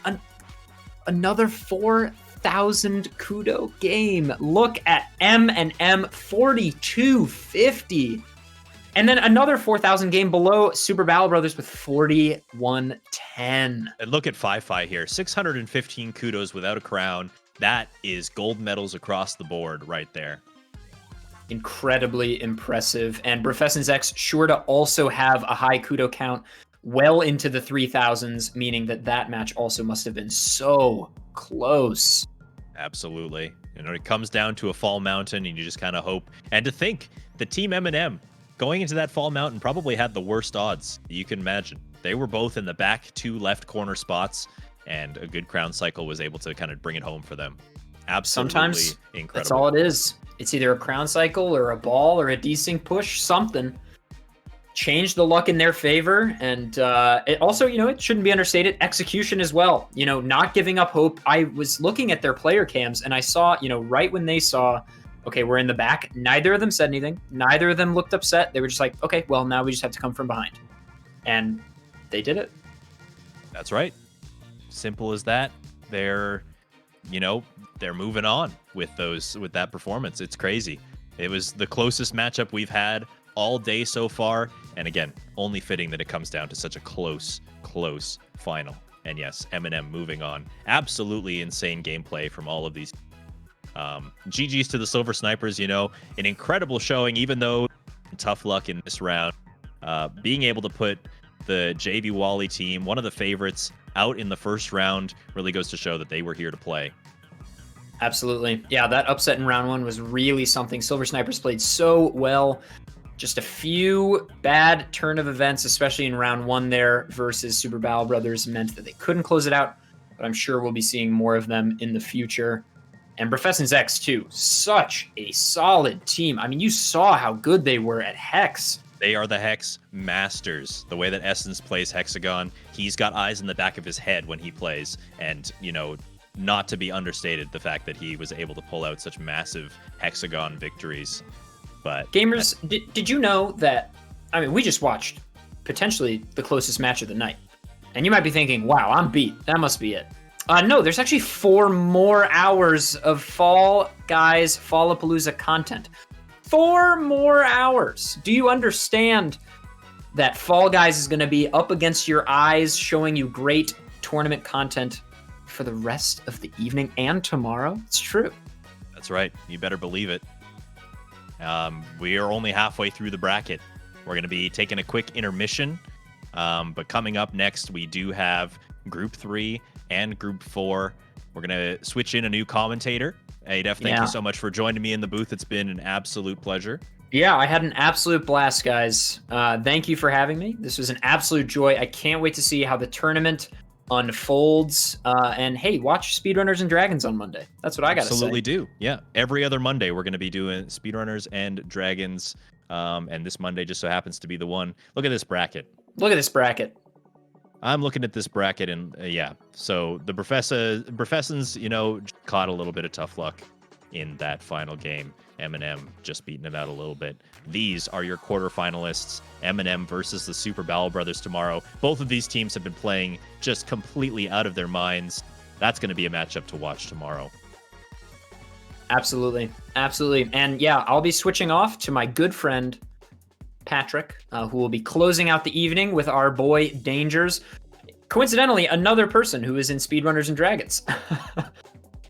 Speaker 1: Another 4,000 kudo game. Look at M&M 4250. And then another 4,000 game below Super Battle Brothers with 4110.
Speaker 2: And look at Fi-Fi here, 615 kudos without a crown. That is gold medals across the board right there.
Speaker 1: Incredibly impressive. And Professor's X sure to also have a high kudo count well into the 3,000s, meaning that match also must have been so close.
Speaker 2: Absolutely. You know, it comes down to a fall mountain, and you just kind of hope. And to think the team M&M going into that fall mountain probably had the worst odds you can imagine. They were both in the back 2 left corner spots, and a good crown cycle was able to kind of bring it home for them. Absolutely
Speaker 1: Sometimes
Speaker 2: incredible.
Speaker 1: that's all it is. It's either a crown cycle or a ball or a desync push, something. Change the luck in their favor. And it also, it shouldn't be understated, execution as well. Not giving up hope. I was looking at their player cams and I saw, right when they saw, okay, we're in the back, neither of them said anything. Neither of them looked upset. They were just like, okay, well, now we just have to come from behind. And they did it.
Speaker 2: That's right. Simple as that. They're moving on with that performance. It's crazy. It was the closest matchup we've had all day so far. And again, only fitting that it comes down to such a close final. And yes, Eminem moving on. Absolutely insane gameplay from all of these. GG's to the Silver Snipers, an incredible showing, even though tough luck in this round. Being able to put the JV Wally team, one of the favorites, out in the first round really goes to show that they were here to play.
Speaker 1: Absolutely. Yeah, that upset in round 1 was really something. Silver Snipers played so well. Just a few bad turn of events, especially in round 1 there versus Super Battle Brothers, meant that they couldn't close it out. But I'm sure we'll be seeing more of them in the future. And Professon's X, too. Such a solid team. I mean, you saw how good they were at Hex.
Speaker 2: They are the Hex masters. The way that Essence plays Hexagon, he's got eyes in the back of his head when he plays. And, not to be understated, the fact that he was able to pull out such massive Hexagon victories. But
Speaker 1: gamers, did you know that, we just watched potentially the closest match of the night. And you might be thinking, wow, I'm beat. That must be it. No, there's actually 4 more hours of Fall Guys Fallapalooza content. 4 more hours. Do you understand that Fall Guys is going to be up against your eyes, showing you great tournament content for the rest of the evening and tomorrow? It's true.
Speaker 2: That's right. You better believe it. We are only halfway through the bracket. We're going to be taking a quick intermission. But coming up next, we do have Group 3 and Group 4. We're going to switch in a new commentator. Hey, Def, thank you so much for joining me in the booth. It's been an absolute pleasure.
Speaker 1: Yeah, I had an absolute blast, guys. Thank you for having me. This was an absolute joy. I can't wait to see how the tournament unfolds. And hey, watch Speedrunners and Dragons on Monday. That's what I got to say.
Speaker 2: Absolutely do. Yeah. Every other Monday, we're going to be doing Speedrunners and Dragons. And this Monday just so happens to be the one. Look at this bracket.
Speaker 1: Look at this bracket.
Speaker 2: I'm looking at this bracket, and yeah. So the Professors, caught a little bit of tough luck in that final game. Eminem just beating it out a little bit. These are your quarterfinalists. Eminem versus the Super Battle Brothers tomorrow. Both of these teams have been playing just completely out of their minds. That's going to be a matchup to watch tomorrow.
Speaker 1: Absolutely. And yeah, I'll be switching off to my good friend Patrick, who will be closing out the evening with our boy Dangers. Coincidentally, another person who is in Speedrunners and Dragons.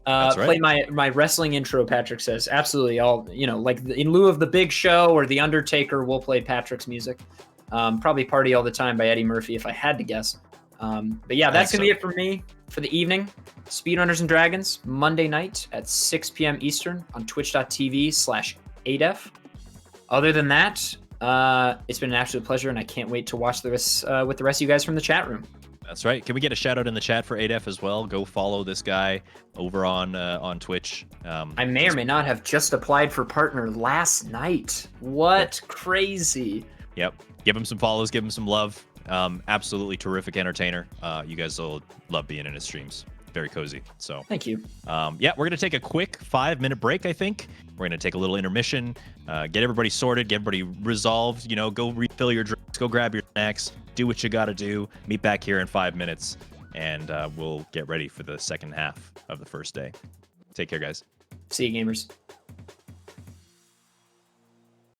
Speaker 2: That's right.
Speaker 1: Play my wrestling intro, Patrick says. Absolutely. I'll, like in lieu of the Big Show or the Undertaker, we'll play Patrick's music. Probably Party All the Time by Eddie Murphy, if I had to guess. But yeah, that's going to be it for me for the evening. Speedrunners and Dragons, Monday night at 6 p.m. Eastern on twitch.tv/ADEF. Other than that, it's been an absolute pleasure, and I can't wait to watch this with the rest of you guys from the chat room.
Speaker 2: That's right. Can we get a shout out in the chat for ADEF as well? Go follow this guy over on Twitch.
Speaker 1: I may or may not have just applied for partner last night. What crazy.
Speaker 2: Yep. Give him some follows. Give him some love. Absolutely terrific entertainer. You guys will love being in his streams. Very cozy. So
Speaker 1: thank you.
Speaker 2: Yeah, we're going to take a quick 5-minute break, I think. We're going to take a little intermission, get everybody sorted, get everybody resolved. Go refill your drinks, go grab your snacks, do what you got to do. Meet back here in 5 minutes, and we'll get ready for the second half of the first day. Take care, guys.
Speaker 1: See you, gamers.